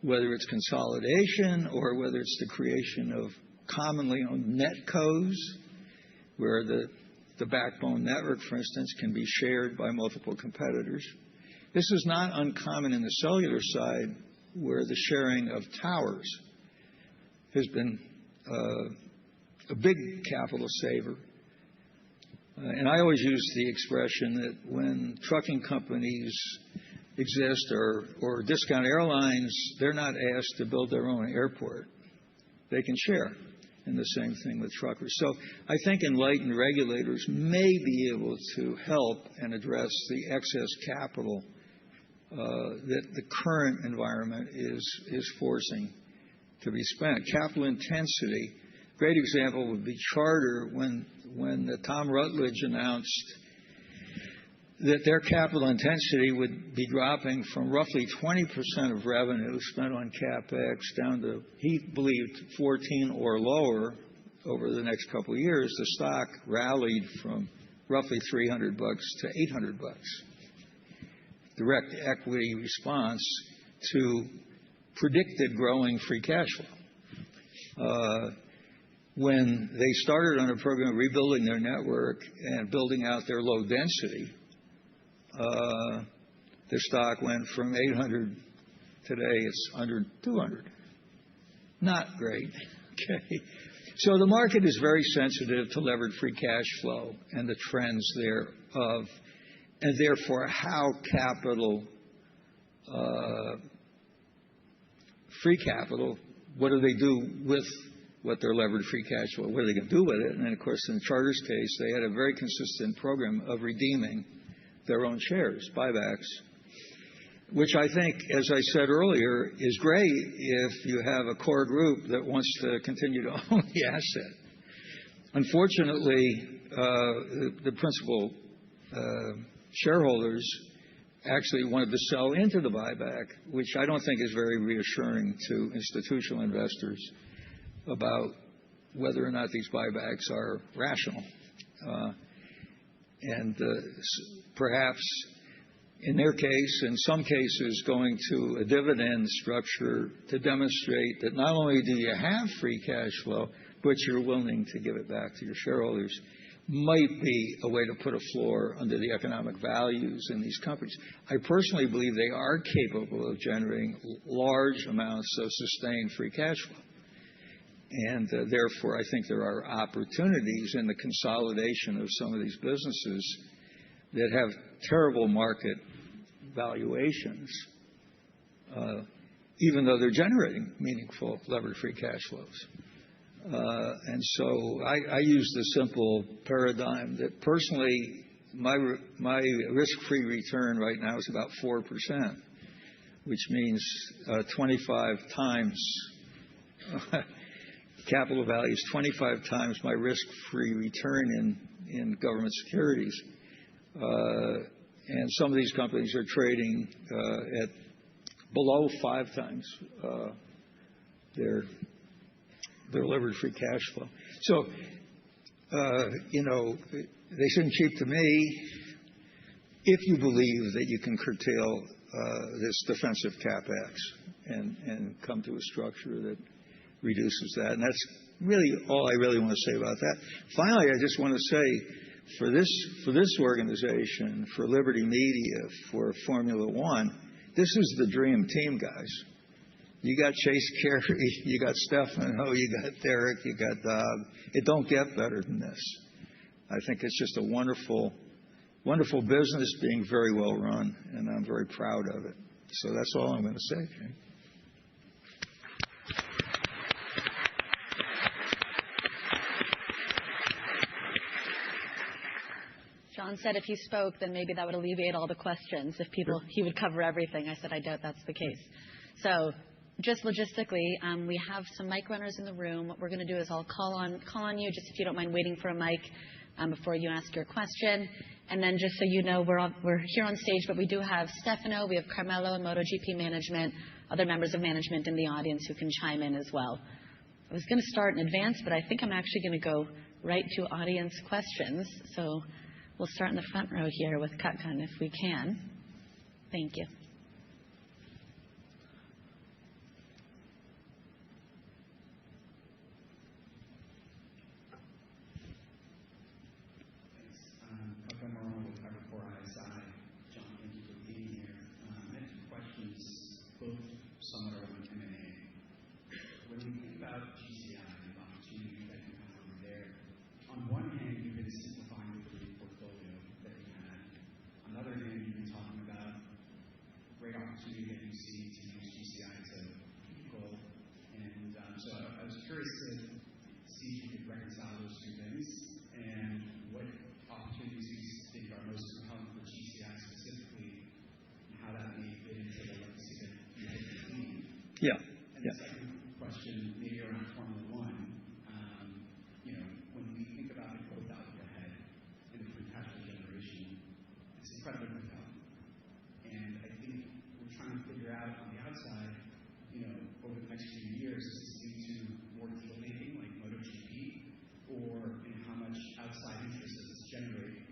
whether it's consolidation or whether it's the creation of commonly owned netcos, where the backbone network, for instance, can be shared by multiple competitors. This is not uncommon in the cellular side, where the sharing of towers has been a big capital saver. And I always use the expression that when trucking companies exist or discount airlines, they're not asked to build their own airport. They can share. And the same thing with truckers. So I think enlightened regulators may be able to help and address the excess capital that the current environment is forcing to be spent. Capital intensity. Great example would be Charter when Tom Rutledge announced that their capital intensity would be dropping from roughly 20% of revenue spent on CapEx down to, he believed, 14 or lower over the next couple of years. The stock rallied from roughly $300 to $800. Direct equity response to predicted growing free cash flow. When they started on a program of rebuilding their network and building out their low density, their stock went from 800. Today it's under 200. Not great. Okay. So the market is very sensitive to levered free cash flow and the trends thereof, and therefore how free capital, what do they do with what their levered free cash flow, what are they going to do with it? And then, of course, in Charter's case, they had a very consistent program of redeeming their own shares, buybacks, which I think, as I said earlier, is great if you have a core group that wants to continue to own the asset. Unfortunately, the principal shareholders actually wanted to sell into the buyback, which I don't think is very reassuring to institutional investors about whether or not these buybacks are rational. And perhaps in their case, in some cases, going to a dividend structure to demonstrate that not only do you have free cash flow, but you're willing to give it back to your shareholders, might be a way to put a floor under the economic values in these companies. I personally believe they are capable of generating large amounts of sustained free cash flow. And therefore, I think there are opportunities in the consolidation of some of these businesses that have terrible market valuations, even though they're generating meaningful levered free cash flows. And so I use the simple paradigm that personally, my risk-free return right now is about 4%, which means 25 times capital value is 25 times my risk-free return in government securities. And some of these companies are trading at below 5 times their levered free cash flow. So, they seem cheap to me if you believe that you can curtail this defensive CapEx and come to a structure that reduces that. And that's really all I really want to say about that. Finally, I just want to say, for this organization, for Liberty Media, for Formula One, this is the dream team, guys. You got Chase Carey, you got Stefano, you got Derek, you got Doug. It don't get better than this. I think it's just a wonderful, wonderful business being very well run, and I'm very proud of it. So that's all I'm going to say, Jay. John said if he spoke, then maybe that would alleviate all the questions. If he would cover everything. I said I doubt that's the case. So just logistically, we have some mic runners in the room. What we're going to do is I'll call on you, just if you don't mind waiting for a mic before you ask your question. And then just so you know, we're here on stage, but we do have Stefano, we have Carmelo and MotoGP management, other members of management in the audience who can chime in as well. I was going to start in advance, but I think I'm actually going to go right to audience questions. So we'll start in the front row here with Kutgun, if we can. Thank you. Yeah. And the second question, maybe around Formula One, when we think about the growth outlook ahead and the free cash flow generation, it's incredibly compelling. And I think we're trying to figure out on the outside, over the next few years, is this lead to more deal making like MotoGP, or how much outside interest does this generate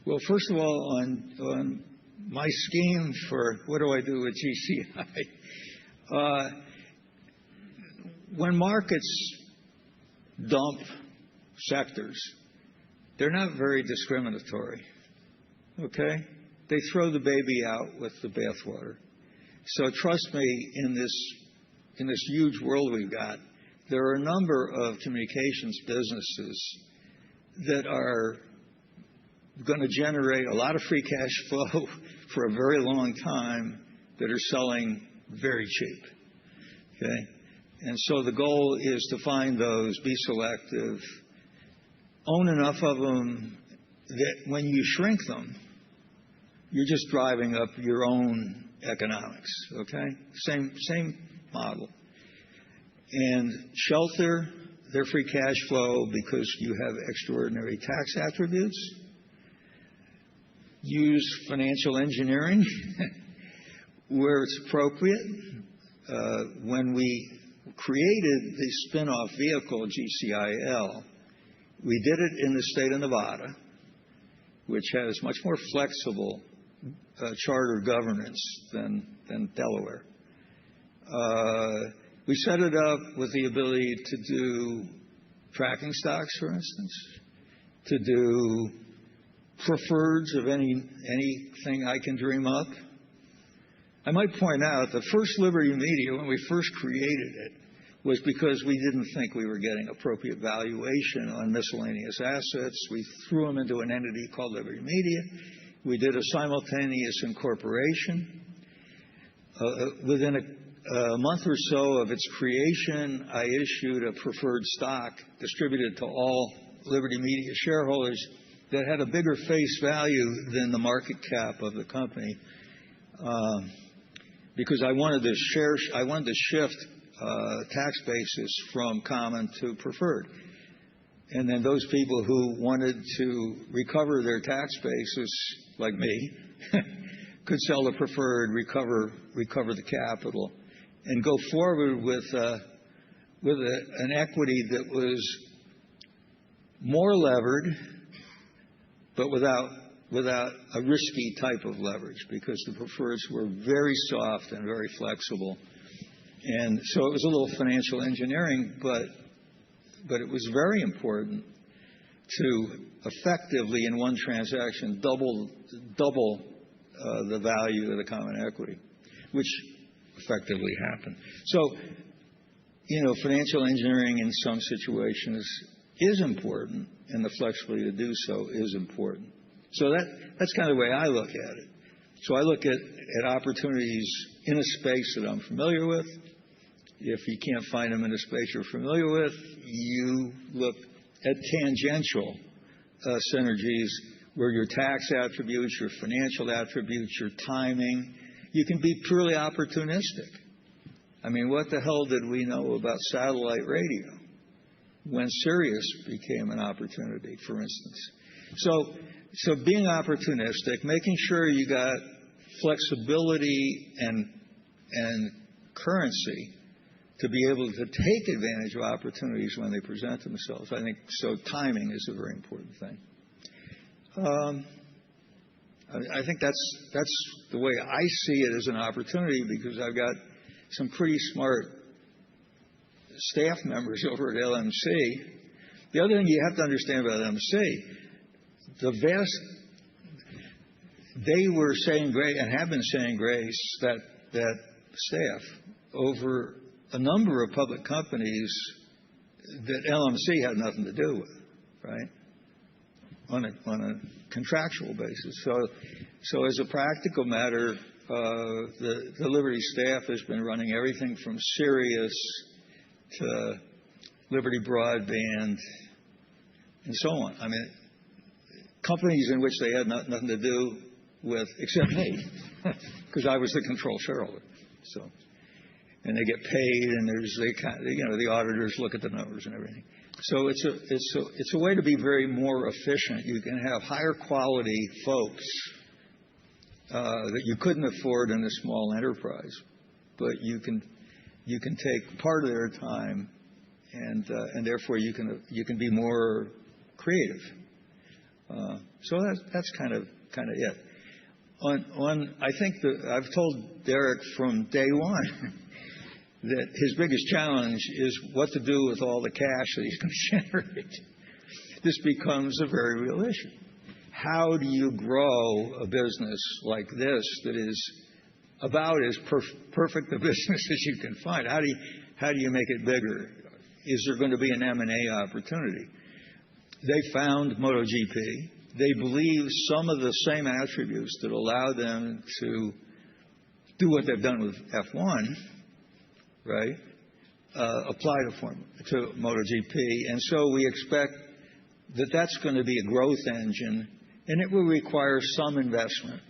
Well, first of all, on my scheme for what do I do with GCI, when markets dump sectors, they're not very discriminatory. Okay? They throw the baby out with the bathwater. So trust me, in this huge world we've got, there are a number of communications businesses that are going to generate a lot of free cash flow for a very long time that are selling very cheap. Okay? And so the goal is to find those, be selective, own enough of them that when you shrink them, you're just driving up your own economics. Okay? Same model. And shelter their free cash flow because you have extraordinary tax attributes. Use financial engineering where it's appropriate. When we created the spin-off vehicle, GCIL, we did it in the state of Nevada, which has much more flexible charter governance than Delaware. We set it up with the ability to do tracking stocks, for instance, to do preferreds of anything I can dream up. I might point out the first Liberty Media, when we first created it, was because we didn't think we were getting appropriate valuation on miscellaneous assets. We threw them into an entity called Liberty Media. We did a simultaneous incorporation. Within a month or so of its creation, I issued a preferred stock distributed to all Liberty Media shareholders that had a bigger face value than the market cap of the company, because I wanted to shift tax basis from common to preferred. And then those people who wanted to recover their tax basis, like me, could sell the preferred, recover the capital, and go forward with an equity that was more levered, but without a risky type of leverage, because the preferreds were very soft and very flexible. And so it was a little financial engineering, but it was very important to effectively, in one transaction, double the value of the common equity, which effectively happened. So, financial engineering in some situations is important, and the flexibility to do so is important. So that's kind of the way I look at it. So I look at opportunities in a space that I'm familiar with. If you can't find them in a space you're familiar with, you look at tangential synergies where your tax attributes, your financial attributes, your timing, you can be purely opportunistic. I mean, what the hell did we know about satellite radio when Sirius became an opportunity, for instance? So being opportunistic, making sure you got flexibility and currency to be able to take advantage of opportunities when they present themselves. I think so. Timing is a very important thing. I think that's the way I see it as an opportunity, because I've got some pretty smart staff members over at LMC. The other thing you have to understand about LMC, they were saying grace and have been saying grace, that staff, over a number of public companies that LMC had nothing to do with, right? On a contractual basis. So as a practical matter, the Liberty staff has been running everything from Sirius to Liberty Broadband and so on. I mean, companies in which they had nothing to do with, except me, because I was the control shareholder. So, and they get paid, and the auditors look at the numbers and everything. So it's a way to be very more efficient. You can have higher quality folks that you couldn't afford in a small enterprise, but you can take part of their time, and therefore you can be more creative. So that's kind of it. I think I've told Derek from day one that his biggest challenge is what to do with all the cash that he's going to generate. This becomes a very real issue. How do you grow a business like this that is about as perfect a business as you can find? How do you make it bigger? Is there going to be an M&A opportunity? They found MotoGP. They believe some of the same attributes that allow them to do what they've done with F1, right, apply to MotoGP. And so we expect that that's going to be a growth engine, and it will require some investment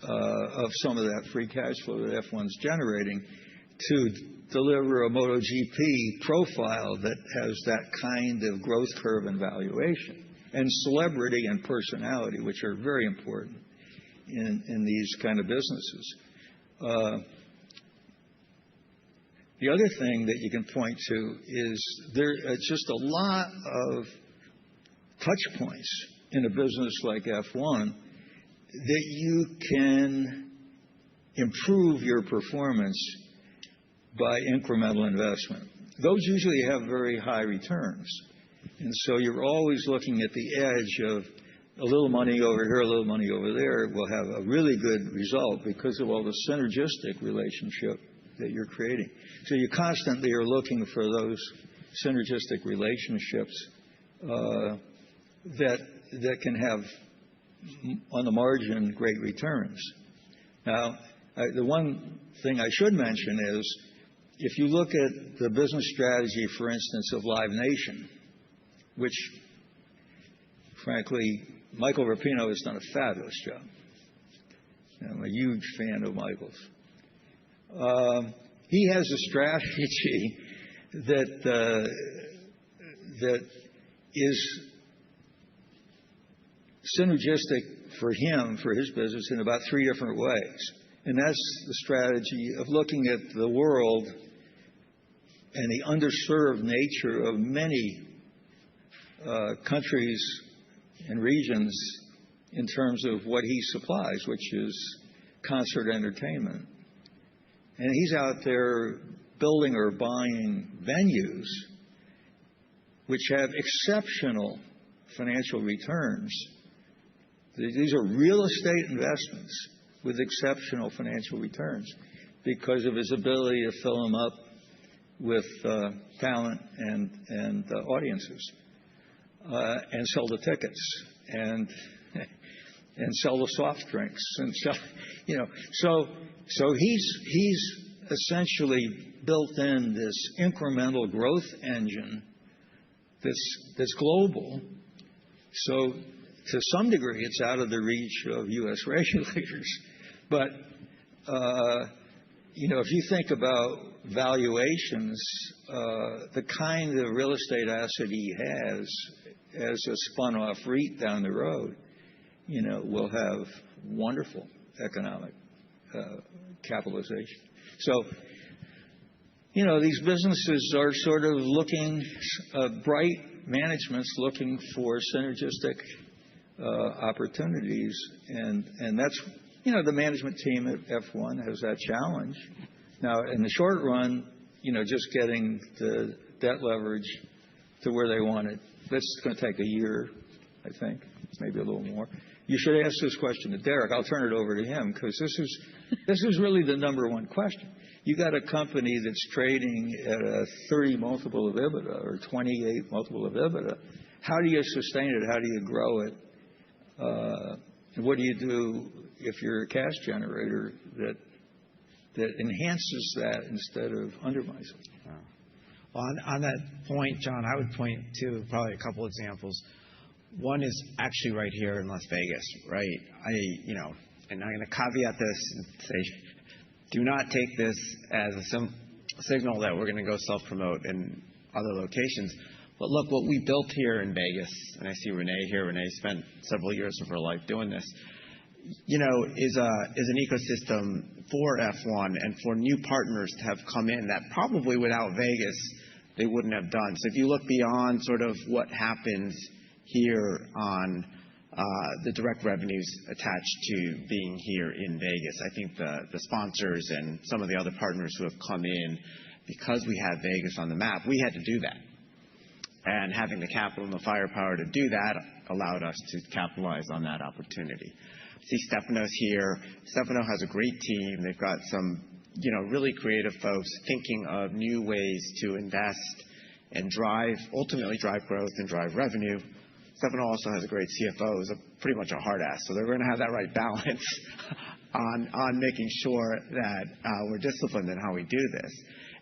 of some of that free cash flow that F1's generating to deliver a MotoGP profile that has that kind of growth curve and valuation, and celebrity and personality, which are very important in these kind of businesses. The other thing that you can point to is there's just a lot of touch points in a business like F1 that you can improve your performance by incremental investment. Those usually have very high returns. And so you're always looking at the edge of a little money over here, a little money over there will have a really good result because of all the synergistic relationship that you're creating. So you constantly are looking for those synergistic relationships that can have, on the margin, great returns. Now, the one thing I should mention is, if you look at the business strategy, for instance, of Live Nation, which, frankly, Michael Rapino has done a fabulous job. I'm a huge fan of Michael's. He has a strategy that is synergistic for him, for his business, in about 3 different ways. And that's the strategy of looking at the world and the underserved nature of many countries and regions in terms of what he supplies, which is concert entertainment. And he's out there building or buying venues which have exceptional financial returns. These are real estate investments with exceptional financial returns because of his ability to fill them up with talent and audiences, and sell the tickets and sell the soft drinks and so he's essentially built in this incremental growth engine that's global. So to some degree, it's out of the reach of U.S. regulators. But if you think about valuations, the kind of real estate asset he has as a spun-off REIT down the road, will have wonderful economic capitalization. So, these businesses are sort of looking, bright management's looking for synergistic opportunities, and that's, the management team at F1 has that challenge. Now, in the short run, just getting the debt leverage to where they want it, that's going to take a year, I think, maybe a little more. You should ask this question to Derek. I'll turn it over to him because this is really the number one question. You got a company that's trading at a 30 multiple of EBITDA or 28 multiple of EBITDA. How do you sustain it? How do you grow it? And what do you do if you're a cash generator that enhances that instead of undermines it? Well, on that point, John, I would point to probably a couple examples. One is actually right here in Las Vegas, right? And I'm going to caveat this and say, do not take this as a signal that we're going to go self-promote in other locations. But look, what we built here in Vegas, and I see Renee here. Renee spent several years of her life doing this. Is an ecosystem for F1 and for new partners to have come in that probably without Vegas they wouldn't have done. So if you look beyond sort of what happens here on the direct revenues attached to being here in Vegas. I think the sponsors and some of the other partners who have come in, because we have Vegas on the map, we had to do that. And having the capital and the firepower to do that allowed us to capitalize on that opportunity. See Stefano's here. Stefano has a great team. They've got some, really creative folks thinking of new ways to invest and ultimately drive growth and drive revenue. Stefano also has a great CFO who's pretty much a hard ass. So they're going to have that right balance on making sure that we're disciplined in how we do this.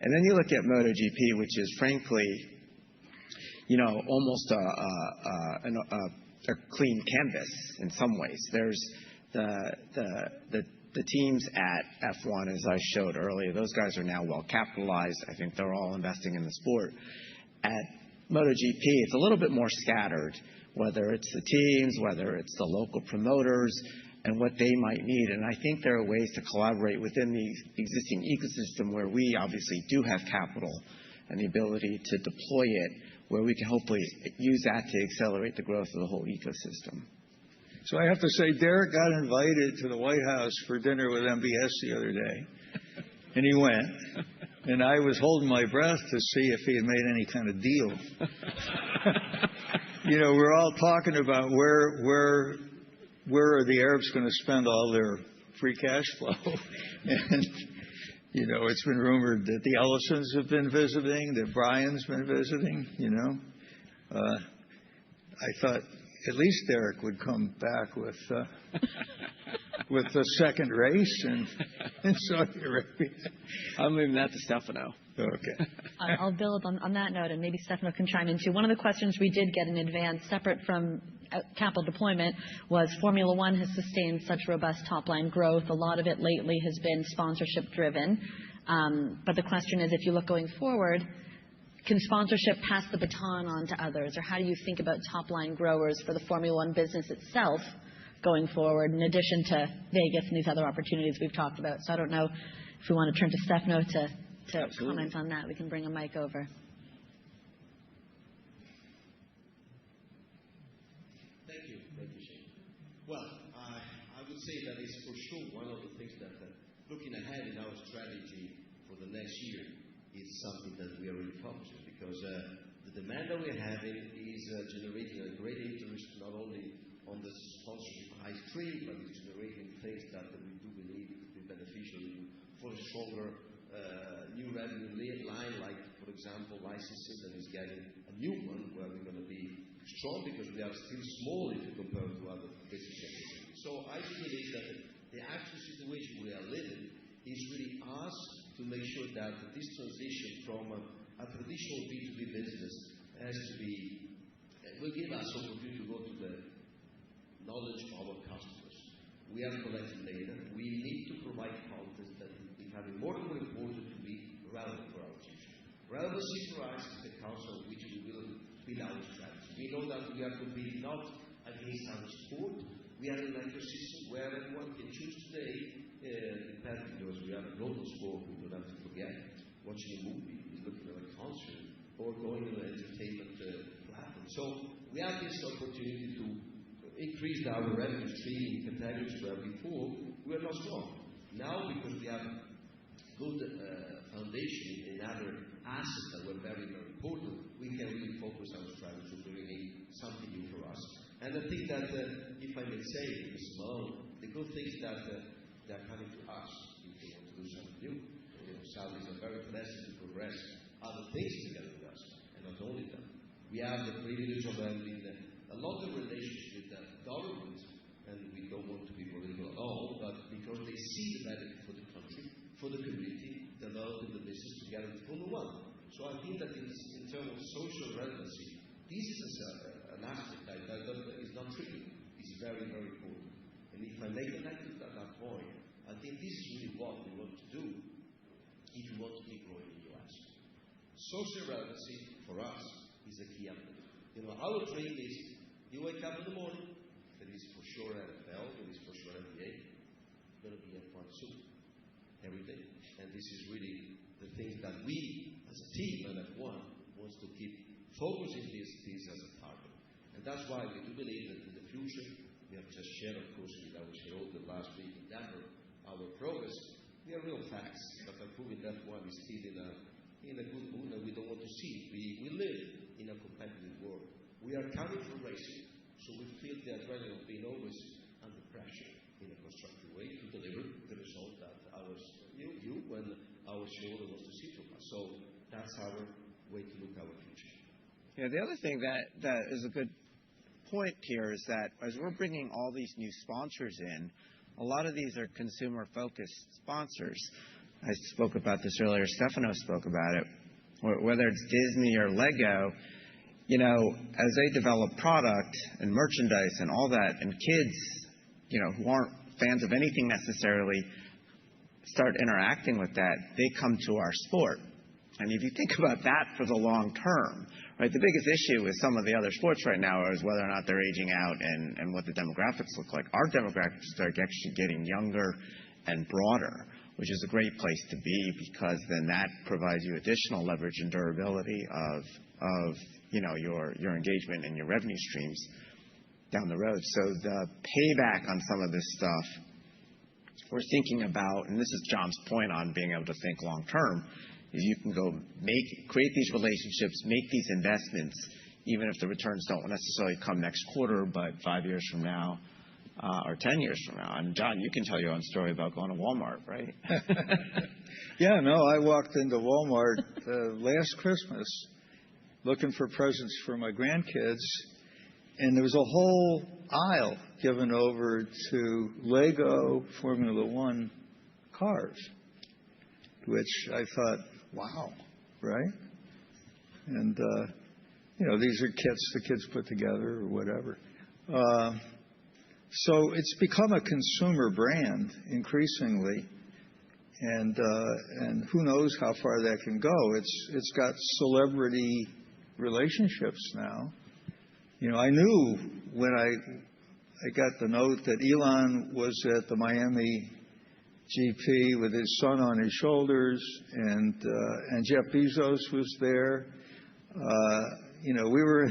And then you look at MotoGP, which is frankly, almost a clean canvas in some ways. There's the teams at F1, as I showed earlier. Those guys are now well capitalized. I think they're all investing in the sport. At MotoGP, it's a little bit more scattered, whether it's the teams, whether it's the local promoters, and what they might need. And I think there are ways to collaborate within the existing ecosystem where we obviously do have capital and the ability to deploy it, where we can hopefully use that to accelerate the growth of the whole ecosystem. So I have to say, Derek got invited to the White House for dinner with MBS the other day, and he went. And I was holding my breath to see if he had made any kind of deal. We're all talking about where are the Arabs going to spend all their free cash flow. And, it's been rumored that the Ellisons have been visiting, that Brian's been visiting, I thought at least Derek would come back with the second race in Saudi Arabia. I'm leaving that to Stefano. Okay. I'll build on that note, and maybe Stefano can chime in too. One of the questions we did get in advance, separate from capital deployment, was Formula One has sustained such robust top-line growth. A lot of it lately has been sponsorship-driven. But the question is, if you look going forward, can sponsorship pass the baton on to others? Or how do you think about top-line growers for the Formula One business itself going forward, in addition to Vegas and these other opportunities we've talked about? So I don't know if we want to turn to Stefano to comment on that. We can bring a mic over. Thank you, Shane. Well, I would say that is for sure one of the things that looking ahead in our strategy for the next year is something that we are really focusing, because the demand that we're having is generating a great interest not only on the sponsorship high stream, but it's generating things that we do believe could be beneficial for a stronger new revenue line, like, for example, licensing that is getting a new one where we're going to be strong because we are still small if you compare to other businesses. So I believe that the actual situation we are living is really us to make sure that this transition from a traditional B2B business will give us opportunity to go to the knowledge of our customers. We are collecting data. We need to provide content that is becoming more and more important to be relevant for our future. Relevancy for us is the council on which we will build our strategy. We know that we are competing not against our sport. We are in an ecosystem where everyone can choose today, depending, because we are a global sport, we don't have to forget, watching a movie, looking at a concert, or going to an entertainment platform. So we have this opportunity to increase our revenue stream in categories where before we were not strong. Now, because we have good foundation in other assets that were very, very important, we can really focus our strategy to bringing something new for us. And I think that, if I may say, the good things that they're coming to us if they want to do something new. Saudis are very blessed to progress other things together with us, and not only that. We have the privilege of having a lot of relations with the government, and we don't want to be political at all, but because they see the benefit for the country, for the community, developing the business together with Formula One. So I think that in terms of social relevancy, this is an aspect that is not trivial. It's very, very important. And if I may connect it at that point, I think this is really what we want to do if we want to keep growing in the U.S. Social relevancy for us is a key element. Our dream is you wake up in the morning, there is for sure NFL, there is for sure NBA, going to be F1 soon, every day. And this is really the thing that we, as a team and F1, wants to keep focusing this as a target. And that's why we do believe that in the future, we have just shared, of course, with our shareholder last week in Denver, our progress. We are real facts that are proving that one is still in a good mood, and we don't want to see. We live in a competitive world. We are coming from racing, so we feel the adrenaline of being always under pressure in a constructive way to deliver the result that you and our shareholder wants to see from us. So that's our way to look at our future. Yeah, the other thing that is a good point here is that as we're bringing all these new sponsors in, a lot of these are consumer-focused sponsors. I spoke about this earlier. Stefano spoke about it. Whether it's Disney or Lego, as they develop product and merchandise and all that, and kids, who aren't fans of anything necessarily, start interacting with that, they come to our sport. And if you think about that for the long term, right, the biggest issue with some of the other sports right now is whether or not they're aging out and what the demographics look like. Our demographics are actually getting younger and broader, which is a great place to be because then that provides you additional leverage and durability of your engagement and your revenue streams down the road. So the payback on some of this stuff, we're thinking about, and this is John's point on being able to think long term, is you can go create these relationships, make these investments, even if the returns don't necessarily come next quarter, but 5 years from now or 10 years from now. And John, you can tell your own story about going to Walmart, right? Yeah, no, I walked into Walmart last Christmas looking for presents for my grandkids, and there was a whole aisle given over to Lego Formula One cars, which I thought, wow, right? And, these are kits the kids put together or whatever. So it's become a consumer brand increasingly, and who knows how far that can go. It's got celebrity relationships now. I knew when I got the note that Elon was at the Miami GP with his son on his shoulders, and Jeff Bezos was there. We were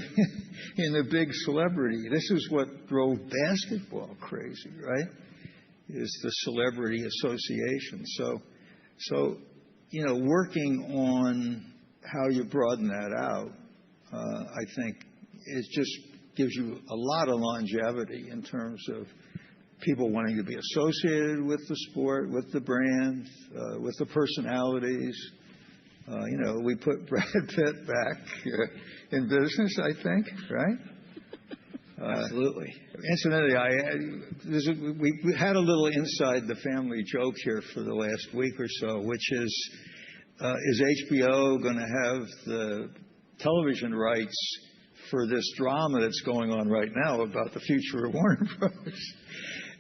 in a big celebrity. This is what drove basketball crazy, right? Is the celebrity association. So working on how you broaden that out, I think it just gives you a lot of longevity in terms of people wanting to be associated with the sport, with the brand, with the personalities. We put Brad Pitt back in business, I think, right? Absolutely. Incidentally, we had a little inside the family joke here for the last week or so, which is HBO going to have the television rights for this drama that's going on right now about the future of Warner Bros.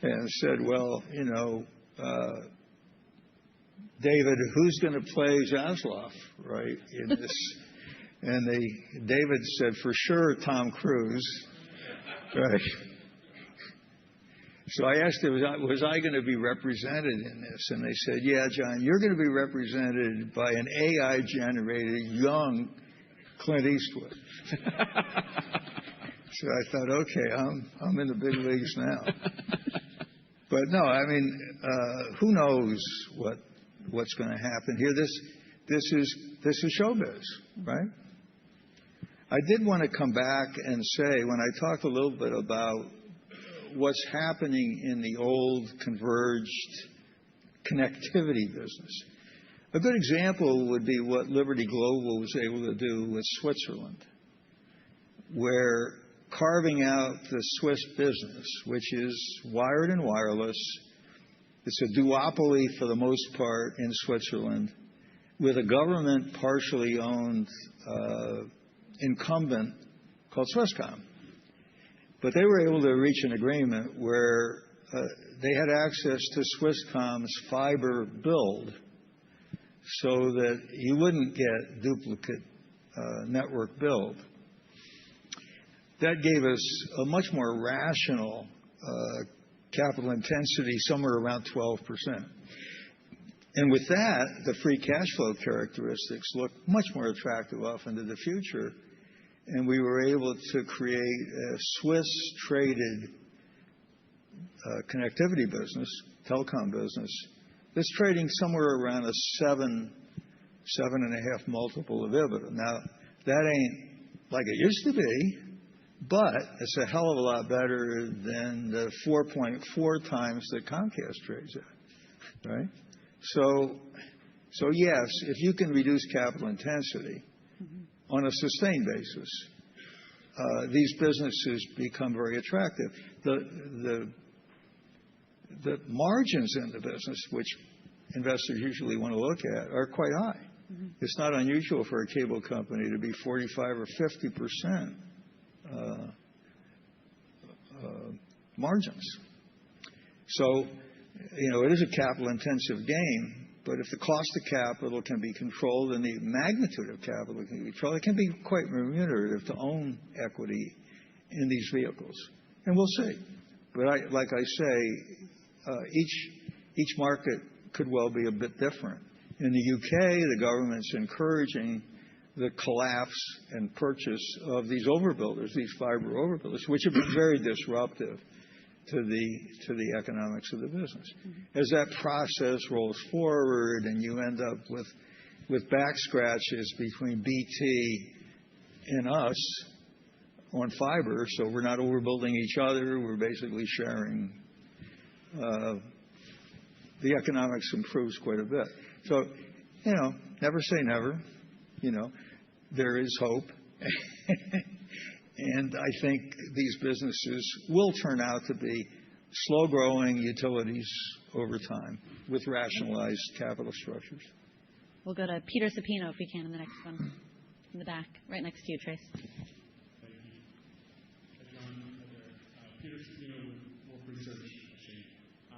And said, well, David, who's going to play Zaslav, right, in this? And David said, for sure, Tom Cruise. Right. So I asked him, was I going to be represented in this? And they said, yeah, John, you're going to be represented by an AI-generated young Clint Eastwood. So I thought, okay, I'm in the big leagues now. But no, I mean, who knows what's going to happen here? This is showbiz, right? I did want to come back and say, when I talked a little bit about what's happening in the old converged connectivity business, a good example would be what Liberty Global was able to do with Switzerland, where carving out the Swiss business, which is wired and wireless, it's a duopoly for the most part in Switzerland, with a government partially owned incumbent called Swisscom. But they were able to reach an agreement where they had access to Swisscom's fiber build so that you wouldn't get duplicate network build. That gave us a much more rational capital intensity, somewhere around 12%. And with that, the free cash flow characteristics look much more attractive off into the future. and we were able to create a Swiss-traded connectivity business, telecom business, that's trading somewhere around a 7.5 multiple of EBITDA. Now, that ain't like it used to be, but it's a hell of a lot better than the 4.4 times that Comcast trades at, right? So yes, if you can reduce capital intensity on a sustained basis, these businesses become very attractive. The margins in the business, which investors usually want to look at, are quite high. It's not unusual for a cable company to be 45 or 50% margins. So, it is a capital-intensive game, but if the cost of capital can be controlled and the magnitude of capital can be controlled, it can be quite remunerative to own equity in these vehicles. And we'll see. But like I say, each market could well be a bit different. In the UK, the government's encouraging the collapse and purchase of these overbuilders, these fiber overbuilders, which have been very disruptive to the economics of the business. As that process rolls forward and you end up with back scratches between BT and us on fiber, so we're not overbuilding each other, we're basically sharing, the economics improves quite a bit. So, never say never. There is hope. And I think these businesses will turn out to be slow-growing utilities over time with rationalized capital structures. We'll go to Peter Supino if we can in the next one. In the back, right next to you, Trace. Thank you. John, Peter Supino with Wolfe Research. I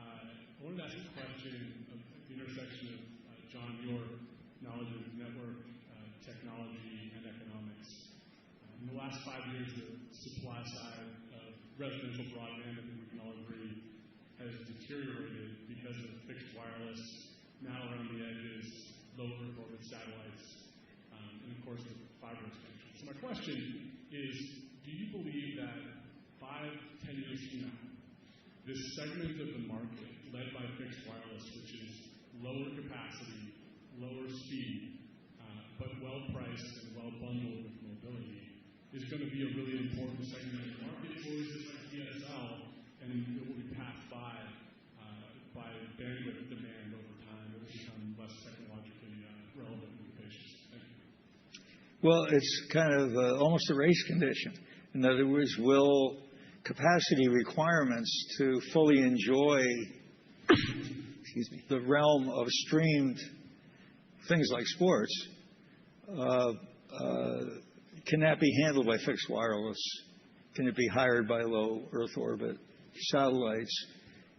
wanted to ask a question of the intersection of, John, your knowledge of network technology and economics. In the last 5 years, the supply side of residential broadband, I think we can all agree, has deteriorated because of fixed wireless, now around the edges, low Earth orbit satellites, and of course the fiber expansion. So my question is, do you believe that 5-10 years from now, this segment of the market led by fixed wireless, which is lower capacity, lower speed, but well-priced and well-bundled with mobility, is going to be a really important segment of the market, or is this like DSL and it will be passed by bandwidth demand over time? It will become less technologically relevant to patients. Thank you. Well, it's kind of almost a race condition. In other words, will capacity requirements to fully enjoy the realm of streamed things like sports, can that be handled by fixed wireless? Can it be hired by low Earth orbit satellites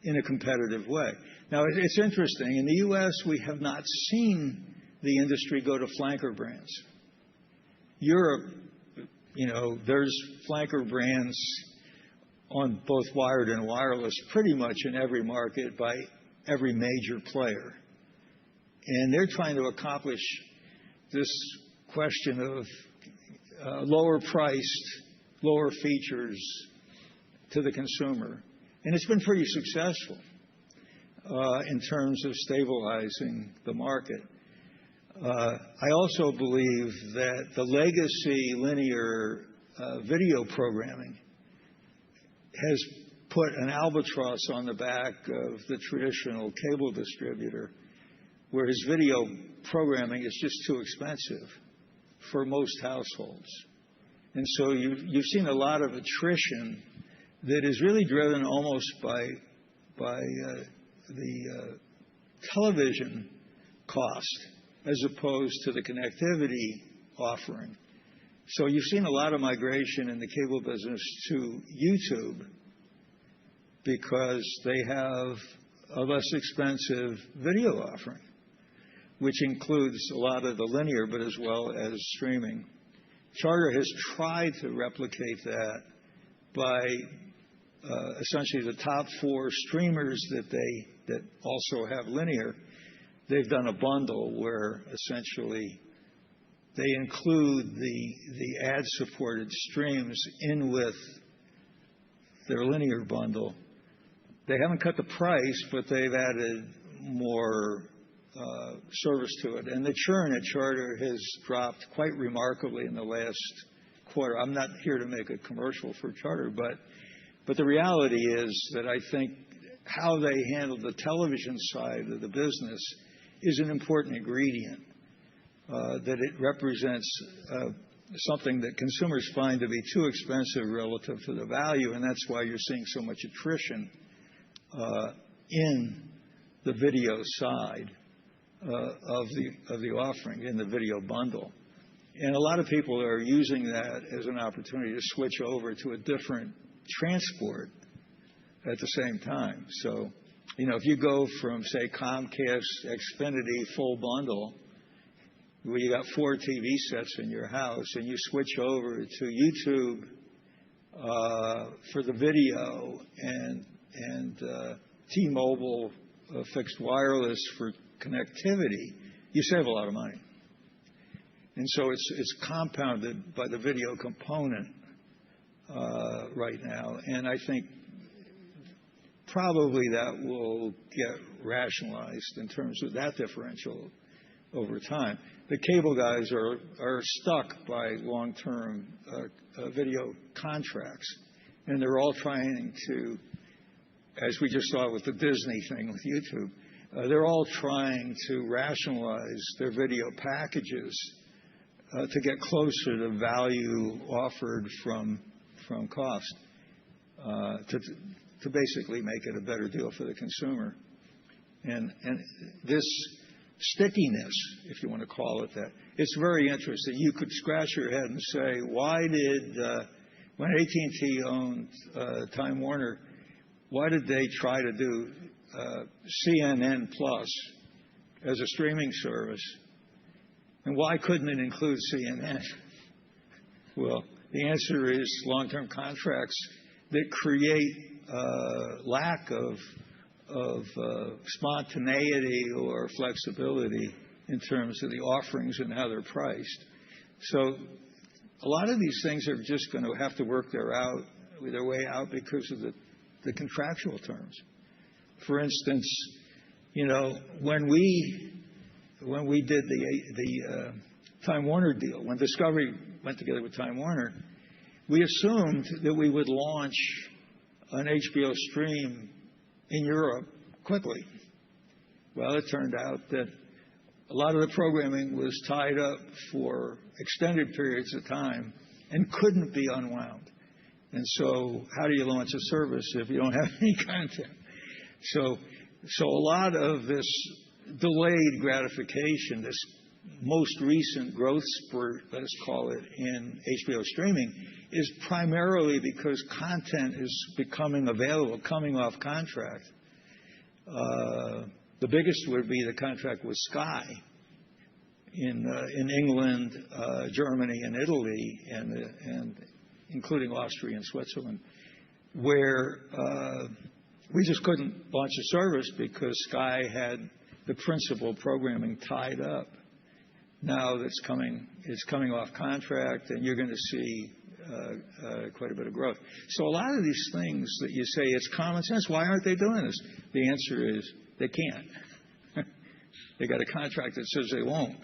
in a competitive way? Now, it's interesting. In the U.S., we have not seen the industry go to flanker brands. Europe, there's flanker brands on both wired and wireless pretty much in every market by every major player. And they're trying to accomplish this question of lower priced, lower features to the consumer. And it's been pretty successful in terms of stabilizing the market. I also believe that the legacy linear video programming has put an albatross on the back of the traditional cable distributor, where his video programming is just too expensive for most households. And so you've seen a lot of attrition that is really driven almost by the television cost as opposed to the connectivity offering. So you've seen a lot of migration in the cable business to YouTube because they have a less expensive video offering, which includes a lot of the linear, but as well as streaming. Charter has tried to replicate that by essentially the top 4 streamers that also have linear. They've done a bundle where essentially they include the ad-supported streams in with their linear bundle. They haven't cut the price, but they've added more service to it. And the churn at Charter has dropped quite remarkably in the last quarter. I'm not here to make a commercial for Charter, but the reality is that I think how they handle the television side of the business is an important ingredient, that it represents something that consumers find to be too expensive relative to the value, and that's why you're seeing so much attrition in the video side of the offering, in the video bundle. And a lot of people are using that as an opportunity to switch over to a different transport at the same time. So, if you go from, say, Comcast Xfinity full bundle, where you got 4 TV sets in your house, and you switch over to YouTube for the video and T-Mobile fixed wireless for connectivity, you save a lot of money. And so it's compounded by the video component right now. And I think probably that will get rationalized in terms of that differential over time. The cable guys are stuck by long-term video contracts, and they're all trying to, as we just saw with the Disney thing with YouTube, they're all trying to rationalize their video packages to get closer to value offered from cost, to basically make it a better deal for the consumer. And this stickiness, if you want to call it that, it's very interesting. You could scratch your head and say, why did, when AT&T owned Time Warner, why did they try to do CNN Plus as a streaming service? And why couldn't it include CNN? Well, the answer is long-term contracts that create lack of spontaneity or flexibility in terms of the offerings and how they're priced. So a lot of these things are just going to have to work their way out because of the contractual terms. For instance, when we did the Time Warner deal, when Discovery went together with Time Warner, we assumed that we would launch an HBO stream in Europe quickly. Well, it turned out that a lot of the programming was tied up for extended periods of time and couldn't be unwound. And so how do you launch a service if you don't have any content? So a lot of this delayed gratification, this most recent growth spurt, let's call it, in HBO streaming, is primarily because content is becoming available, coming off contract. The biggest would be the contract with Sky in England, Germany, and Italy, and including Austria and Switzerland, where we just couldn't launch a service because Sky had the principal programming tied up. Now it's coming off contract, and you're going to see quite a bit of growth. So a lot of these things that you say it's common sense, why aren't they doing this? The answer is they can't. They got a contract that says they won't.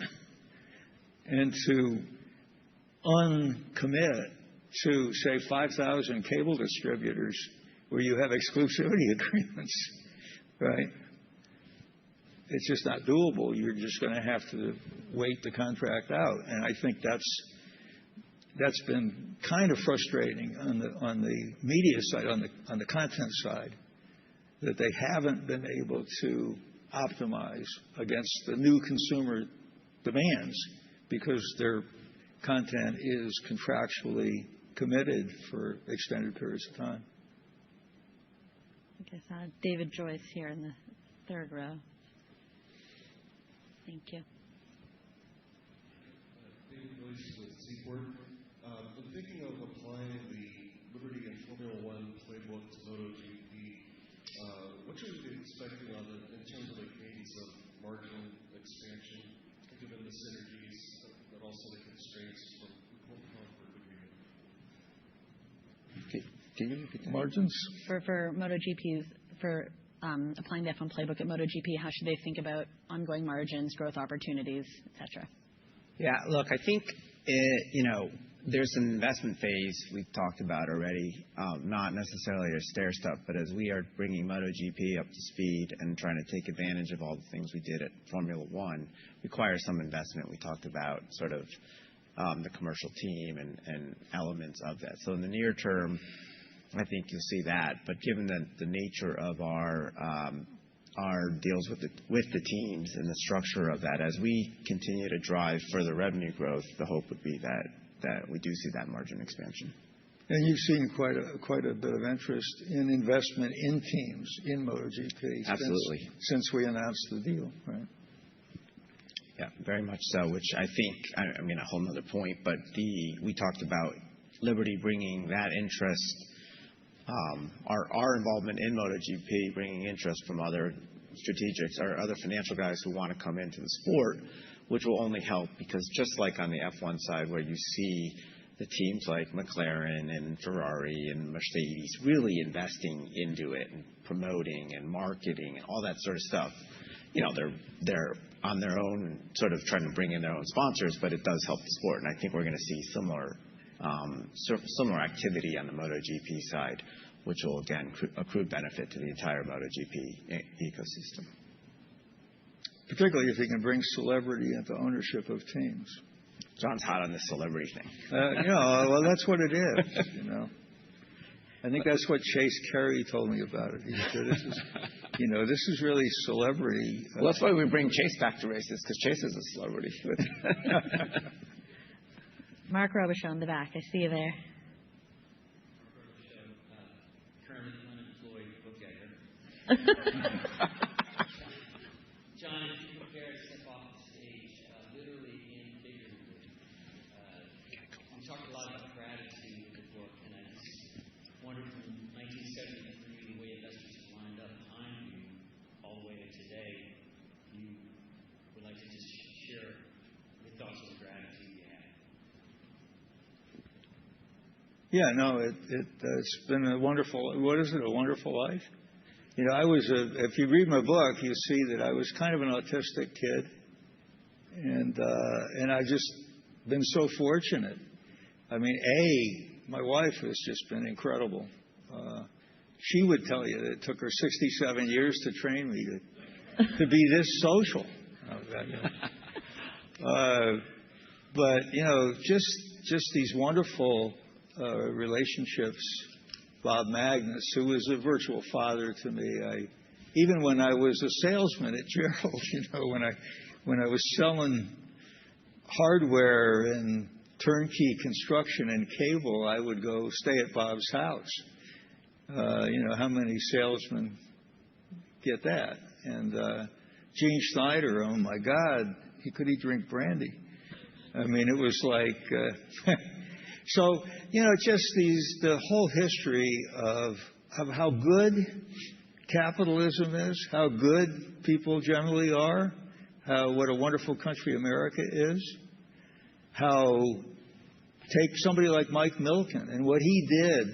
And to uncommit to, say, 5,000 cable distributors where you have exclusivity agreements, right? It's just not doable. You're just going to have to wait the contract out. And I think that's been kind of frustrating on the media side, on the content side, that they haven't been able to optimize against the new consumer demands because their content is contractually committed for extended periods of time. I guess David Joyce here in the third row. Thank you. David Joyce with Seaport. In thinking of applying the Liberty and Formula One playbook to MotoGP, what should we be expecting in terms of the cadence of margin expansion? given the synergies, but also the constraints from the Comfort Agreement? Can you repeat that? Margins? For MotoGP's, for applying the F1 playbook at MotoGP, how should they think about ongoing margins, growth opportunities, et cetera? Yeah, look, I think, there's an investment phase we've talked about already, not necessarily a stair step, but as we are bringing MotoGP up to speed and trying to take advantage of all the things we did at Formula One, requires some investment. We talked about sort of the commercial team and elements of that. So in the near term, I think you'll see that. But given the nature of our deals with the teams and the structure of that, as we continue to drive further revenue growth, the hope would be that we do see that margin expansion. And you've seen quite a bit of interest in investment in teams in MotoGP. Absolutely. Since we announced the deal, right? Yeah, very much so. Which I think, I mean, a whole nother point, but we talked about Liberty bringing that interest, our involvement in MotoGP, bringing interest from other strategics or other financial guys who want to come into the sport, which will only help because just like on the F1 side where you see the teams like McLaren and Ferrari and Mercedes really investing into it and promoting and marketing and all that sort of stuff, they're on their own sort of trying to bring in their own sponsors, but it does help the sport. And I think we're going to see similar activity on the MotoGP side, which will again accrue benefit to the entire MotoGP ecosystem. Particularly if you can bring celebrity into ownership of teams. John's hot on this celebrity thing. Well, that's what it is. I think that's what Chase Carey told me about it. He said, "This is really celebrity." Well, that's why we bring Chase back to races because Chase is a celebrity. Mark Robichaux in the back. I see you there. Currently unemployed bookender. John, if you compare it, step off the stage, literally and figuratively. You talked a lot about gratitude in the book, and I just wondered from 1973, the way investors have lined up behind you all the way to today, you would like to just share your thoughts on the gratitude you had. Yeah, no, it's been a wonderful, what is it, a wonderful life? If you read my book, you see that I was kind of an autistic kid. And I've just been so fortunate. I mean, my wife has just been incredible. She would tell you that it took her 67 years to train me to be this social. But, just these wonderful relationships. Bob Magnus, who was a virtual father to me. Even when I was a salesman at Gerald, when I was selling hardware and turnkey construction and cable, I would go stay at Bob's house. How many salesmen get that? And Gene Schneider, oh my God, could he drink brandy? I mean, it was like. So, just the whole history of how good capitalism is, how good people generally are, what a wonderful country America is, take somebody like Mike Milken and what he did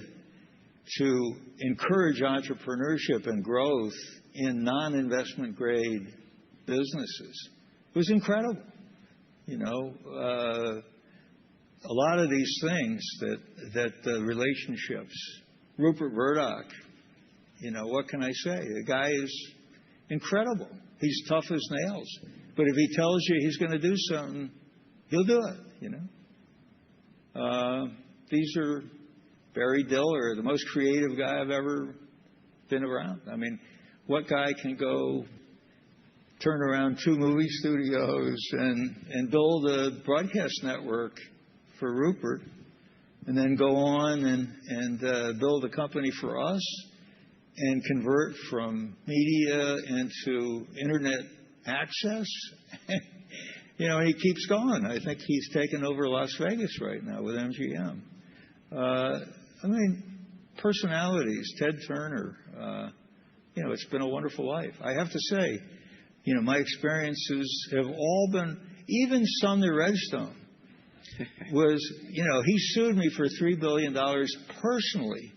to encourage entrepreneurship and growth in non-investment grade businesses. It was incredible. A lot of these things that the relationships, Rupert Murdoch, what can I say? The guy is incredible. He's tough as nails. But if he tells you he's going to do something, he'll do it, These are Barry Diller, the most creative guy I've ever been around. I mean, what guy can go turn around 2 movie studios and build a broadcast network for Rupert, and then go on and build a company for us and convert from media into internet access? And he keeps going. I think he's taken over Las Vegas right now with MGM. I mean, personalities, Ted Turner, it's been a wonderful life. I have to say, my experiences have all been, Even Sumner Redstone was, he sued me for $3 billion personally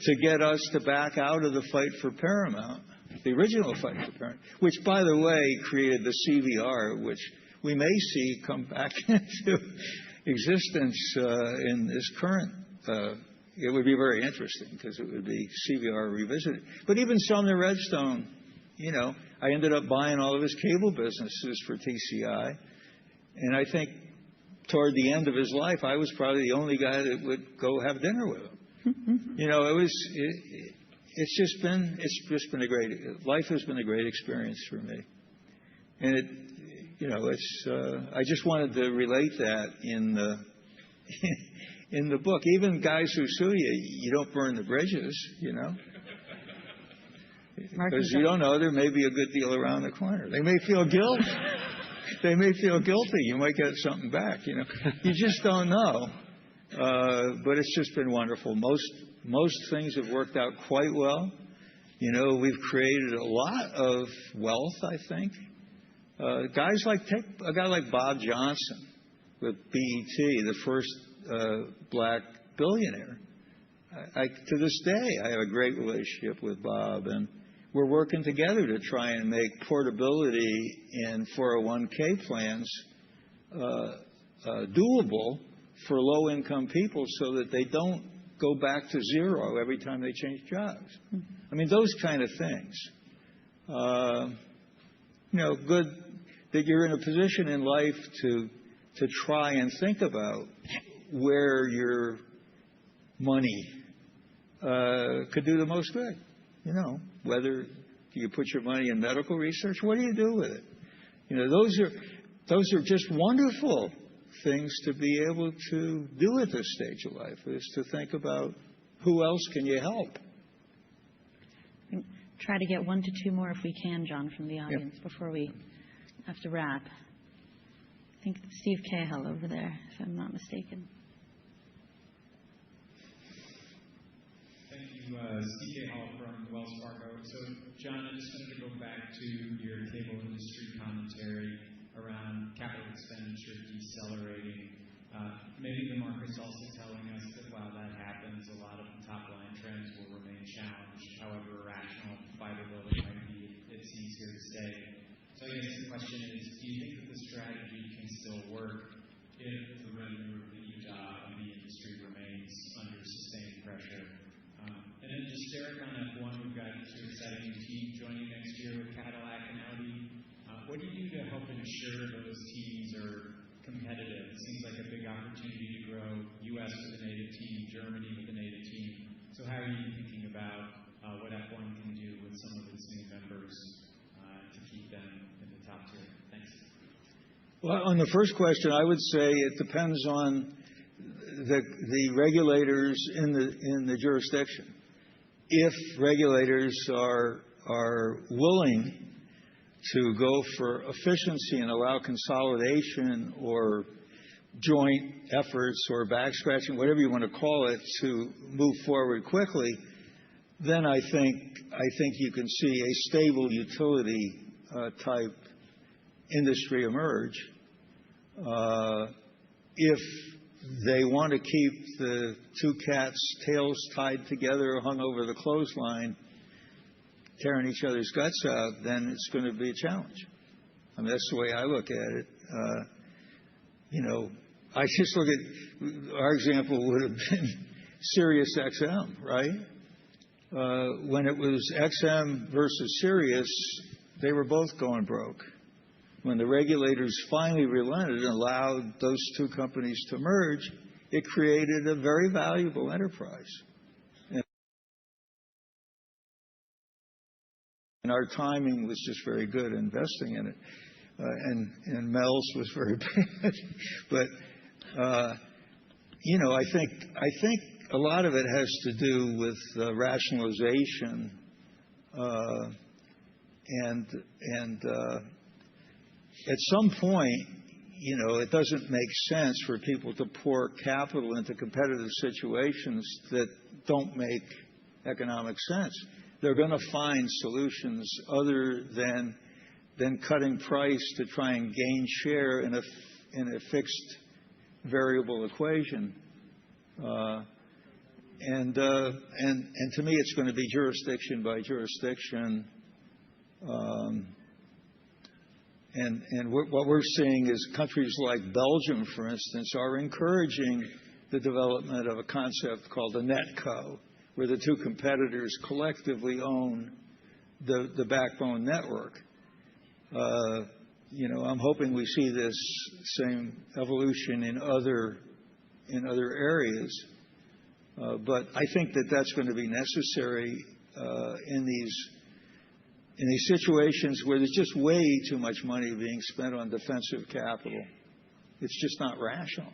to get us to back out of the fight for Paramount, the original fight for Paramount, which, by the way, created the CVR, which we may see come back into existence in this current. It would be very interesting because it would be CVR revisited. But even Sumner Redstone, I ended up buying all of his cable businesses for TCI. And I think toward the end of his life, I was probably the only guy that would go have dinner with him. It's just been a great, life has been a great experience for me. And I just wanted to relate that in the book. Even guys who sue you don't burn the bridges, because you don't know, there may be a good deal around the corner. They may feel guilt. They may feel guilty. You might get something back. You just don't know. But it's just been wonderful. Most things have worked out quite well. We've created a lot of wealth, I think. Guys take a guy like Bob Johnson with BET, the first black billionaire. To this day, I have a great relationship with Bob, and we're working together to try and make portability in 401k plans doable for low-income people so that they don't go back to zero every time they change jobs. I mean, those kind of things. Good that you're in a position in life to try and think about where your money could do the most good. Whether you put your money in medical research, what do you do with it? Those are just wonderful things to be able to do at this stage of life, is to think about who else can you help. Try to get 1 to 2 more if we can, John, from the audience before we have to wrap. I think Steve Cahill over there, if I'm not mistaken. Thank you, Steve Cahill from Wells Fargo. So, John, I just wanted to go back to your cable industry commentary around capital expenditure decelerating. Maybe the market's also telling us that while that happens, a lot of the top-line trends will remain challenged. However rational fiber building might be, it seems here to stay. So I guess the question is, do you think that the strategy can still work if the revenue of the EBITDA of the industry remains under sustained pressure? And then just Derek on F1, we've got 2 exciting new teams joining next year with Cadillac and Audi. What do you do to help ensure those teams are competitive? It seems like a big opportunity to grow U.S. with a native team, Germany with a native team. So how are you thinking about what F1 can do with some of its new members to keep them in the top tier? Thanks. Well, on the first question, I would say it depends on the regulators in the jurisdiction. If regulators are willing to go for efficiency and allow consolidation or joint efforts or back scratching, whatever you want to call it, to move forward quickly, then I think you can see a stable utility type industry emerge. If they want to keep the 2 cats' tails tied together, hung over the clothesline, tearing each other's guts out, then it's going to be a challenge. I mean, that's the way I look at it. I just look at our example would have been Sirius XM, right? When it was XM versus Sirius, they were both going broke. When the regulators finally relented and allowed those 2 companies to merge, it created a very valuable enterprise. And our timing was just very good investing in it. And Mel's was very bad. But, I think a lot of it has to do with rationalization and at some point, it doesn't make sense for people to pour capital into competitive situations that don't make economic sense. They're going to find solutions other than than cutting price to try and gain share in a fixed variable equation. And to me, it's going to be jurisdiction by jurisdiction. And what we're seeing is countries like Belgium, for instance, are encouraging the development of a concept called a NetCo, where the two competitors collectively own the backbone network. I'm hoping we see this same evolution in other areas. But I think that that's going to be necessary in these situations where there's just way too much money being spent on defensive capital. It's just not rational.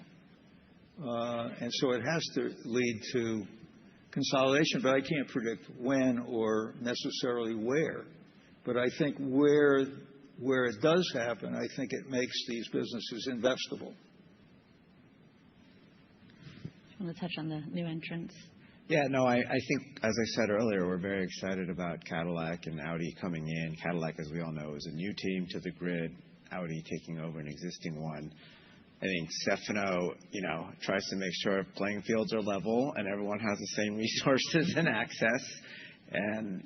And so it has to lead to consolidation, but I can't predict when or necessarily where. But I think where it does happen, I think it makes these businesses investable. I want to touch on the new entrants. Yeah, no, I think, as I said earlier, we're very excited about Cadillac and Audi coming in. Cadillac, as we all know, is a new team to the grid. Audi taking over an existing one. I think Stefano, tries to make sure playing fields are level and everyone has the same resources and access. And,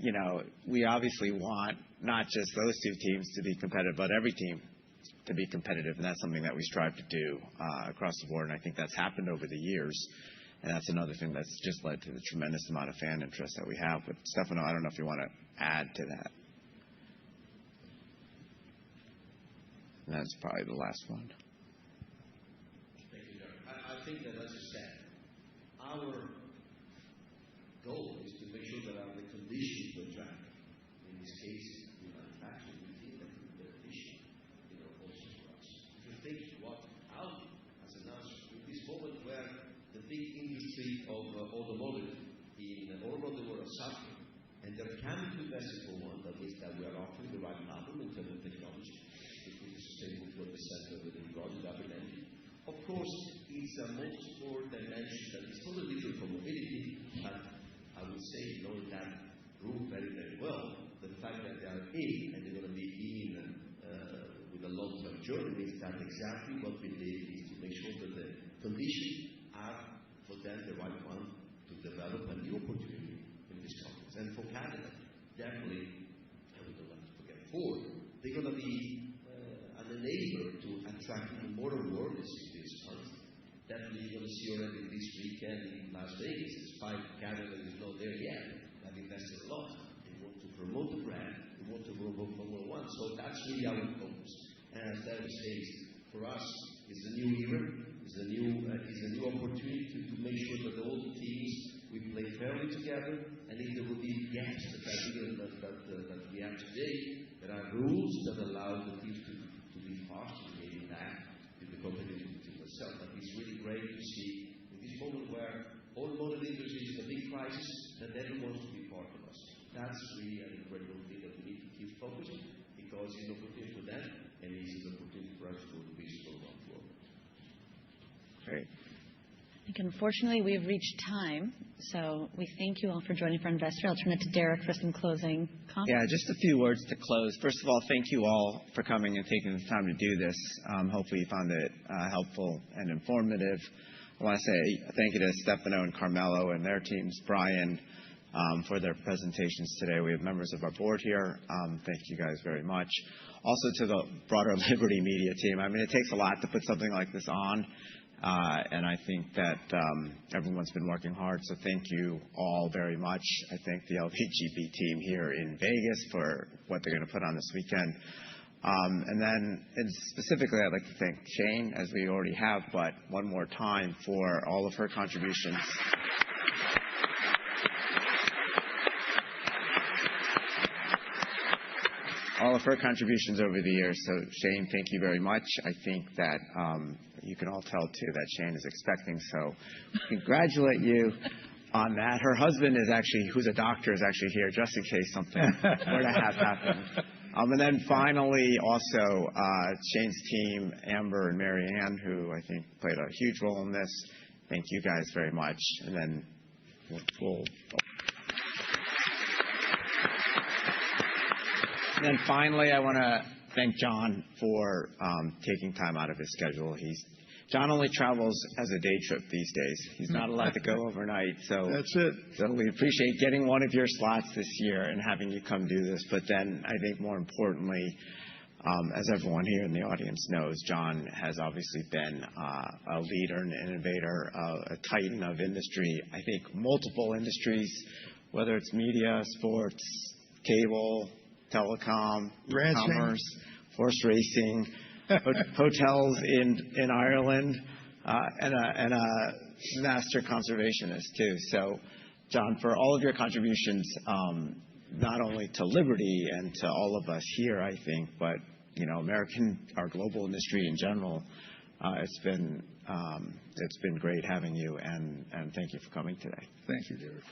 we obviously want not just those two teams to be competitive, but every team to be competitive. And that's something that we strive to do across the board. And I think that's happened over the years. And that's another thing that's just led to the tremendous amount of fan interest that we have. But Stefano, I don't know if you want to add to that. And that's probably the last one. Thank you, Derek. I think that, as you said, our goal is to make sure that the conditions to attract, in this case, we manufacture, we think that would be beneficial, also for us. If you think what Audi has announced in this moment where the big industry of automotive in all over the world are suffering, and they're coming to invest in one, that means that we are offering the right platform in terms of technology. It is sustainable to the center of the project that we mentioned. Of course, it's a multi-sport dimension that is totally different from mobility, but I would say, knowing that group very, very well, the fact that they are in and they're going to be in with a long-term journey means that exactly what we did is to make sure that the conditions are for them the right one to develop a new opportunity in this context. And for Canada, definitely, and we don't have to forget Ford, they're going to be an enabler to attract more awareness in this country. Definitely, you're going to see already this weekend in Las Vegas, despite Canada is not there yet, have invested a lot. They want to promote the brand, they want to promote Formula One. So that's really our focus. And as Derek says, for us, it's a new era. It's a new opportunity to make sure that all the teams we play fairly together, and if there will be gaps that we have today, there are rules that allow the teams to be fast in getting back to the competitive team itself. But it's really great to see in this moment where automotive industry is in a big crisis, that everyone wants to be part of us. That's really an incredible thing that we need to keep focusing, because it's an opportunity for them, and it's an opportunity for us to go to business all around the world. Great. I think, unfortunately, we've reached time, so we thank you all for joining for Investor. I'll turn it to Derek for some closing comments. Yeah, just a few words to close. First of all, thank you all for coming and taking the time to do this. Hopefully you found it helpful and informative. I want to say thank you to Stefano and Carmelo and their teams, Brian, for their presentations today. We have members of our board here. Thank you guys very much. Also to the broader Liberty Media team. I mean, it takes a lot to put something like this on. And I think that everyone's been working hard, so thank you all very much. I thank the LPGP team here in Vegas for what they're going to put on this weekend. And specifically, I'd like to thank Shane, as we already have, but one more time for all of her contributions. All of her contributions over the years. So, Shane, thank you very much. I think that you can all tell, too, that Shane is expecting. So, congratulate you on that. Her husband is actually, who's a doctor, is actually here just in case something were to have happened. And then finally, also, Shane's team, Amber and Mary Ann, who I think played a huge role in this. Thank you guys very much. And then And then finally, I want to thank John for taking time out of his schedule. John only travels as a day trip these days. He's not allowed to go overnight. So that's it. So we appreciate getting one of your slots this year and having you come do this. But then I think more importantly, as everyone here in the audience knows, John has obviously been a leader, an innovator, a titan of industry. I think multiple industries, whether it's media, sports, cable, telecom, commerce, horse racing, hotels in Ireland, and a master conservationist too. So, John, for all of your contributions, not only to Liberty and to all of us here, I think, but our global industry in general, it's been great having you, and thank you for coming today. Thank you, Derek.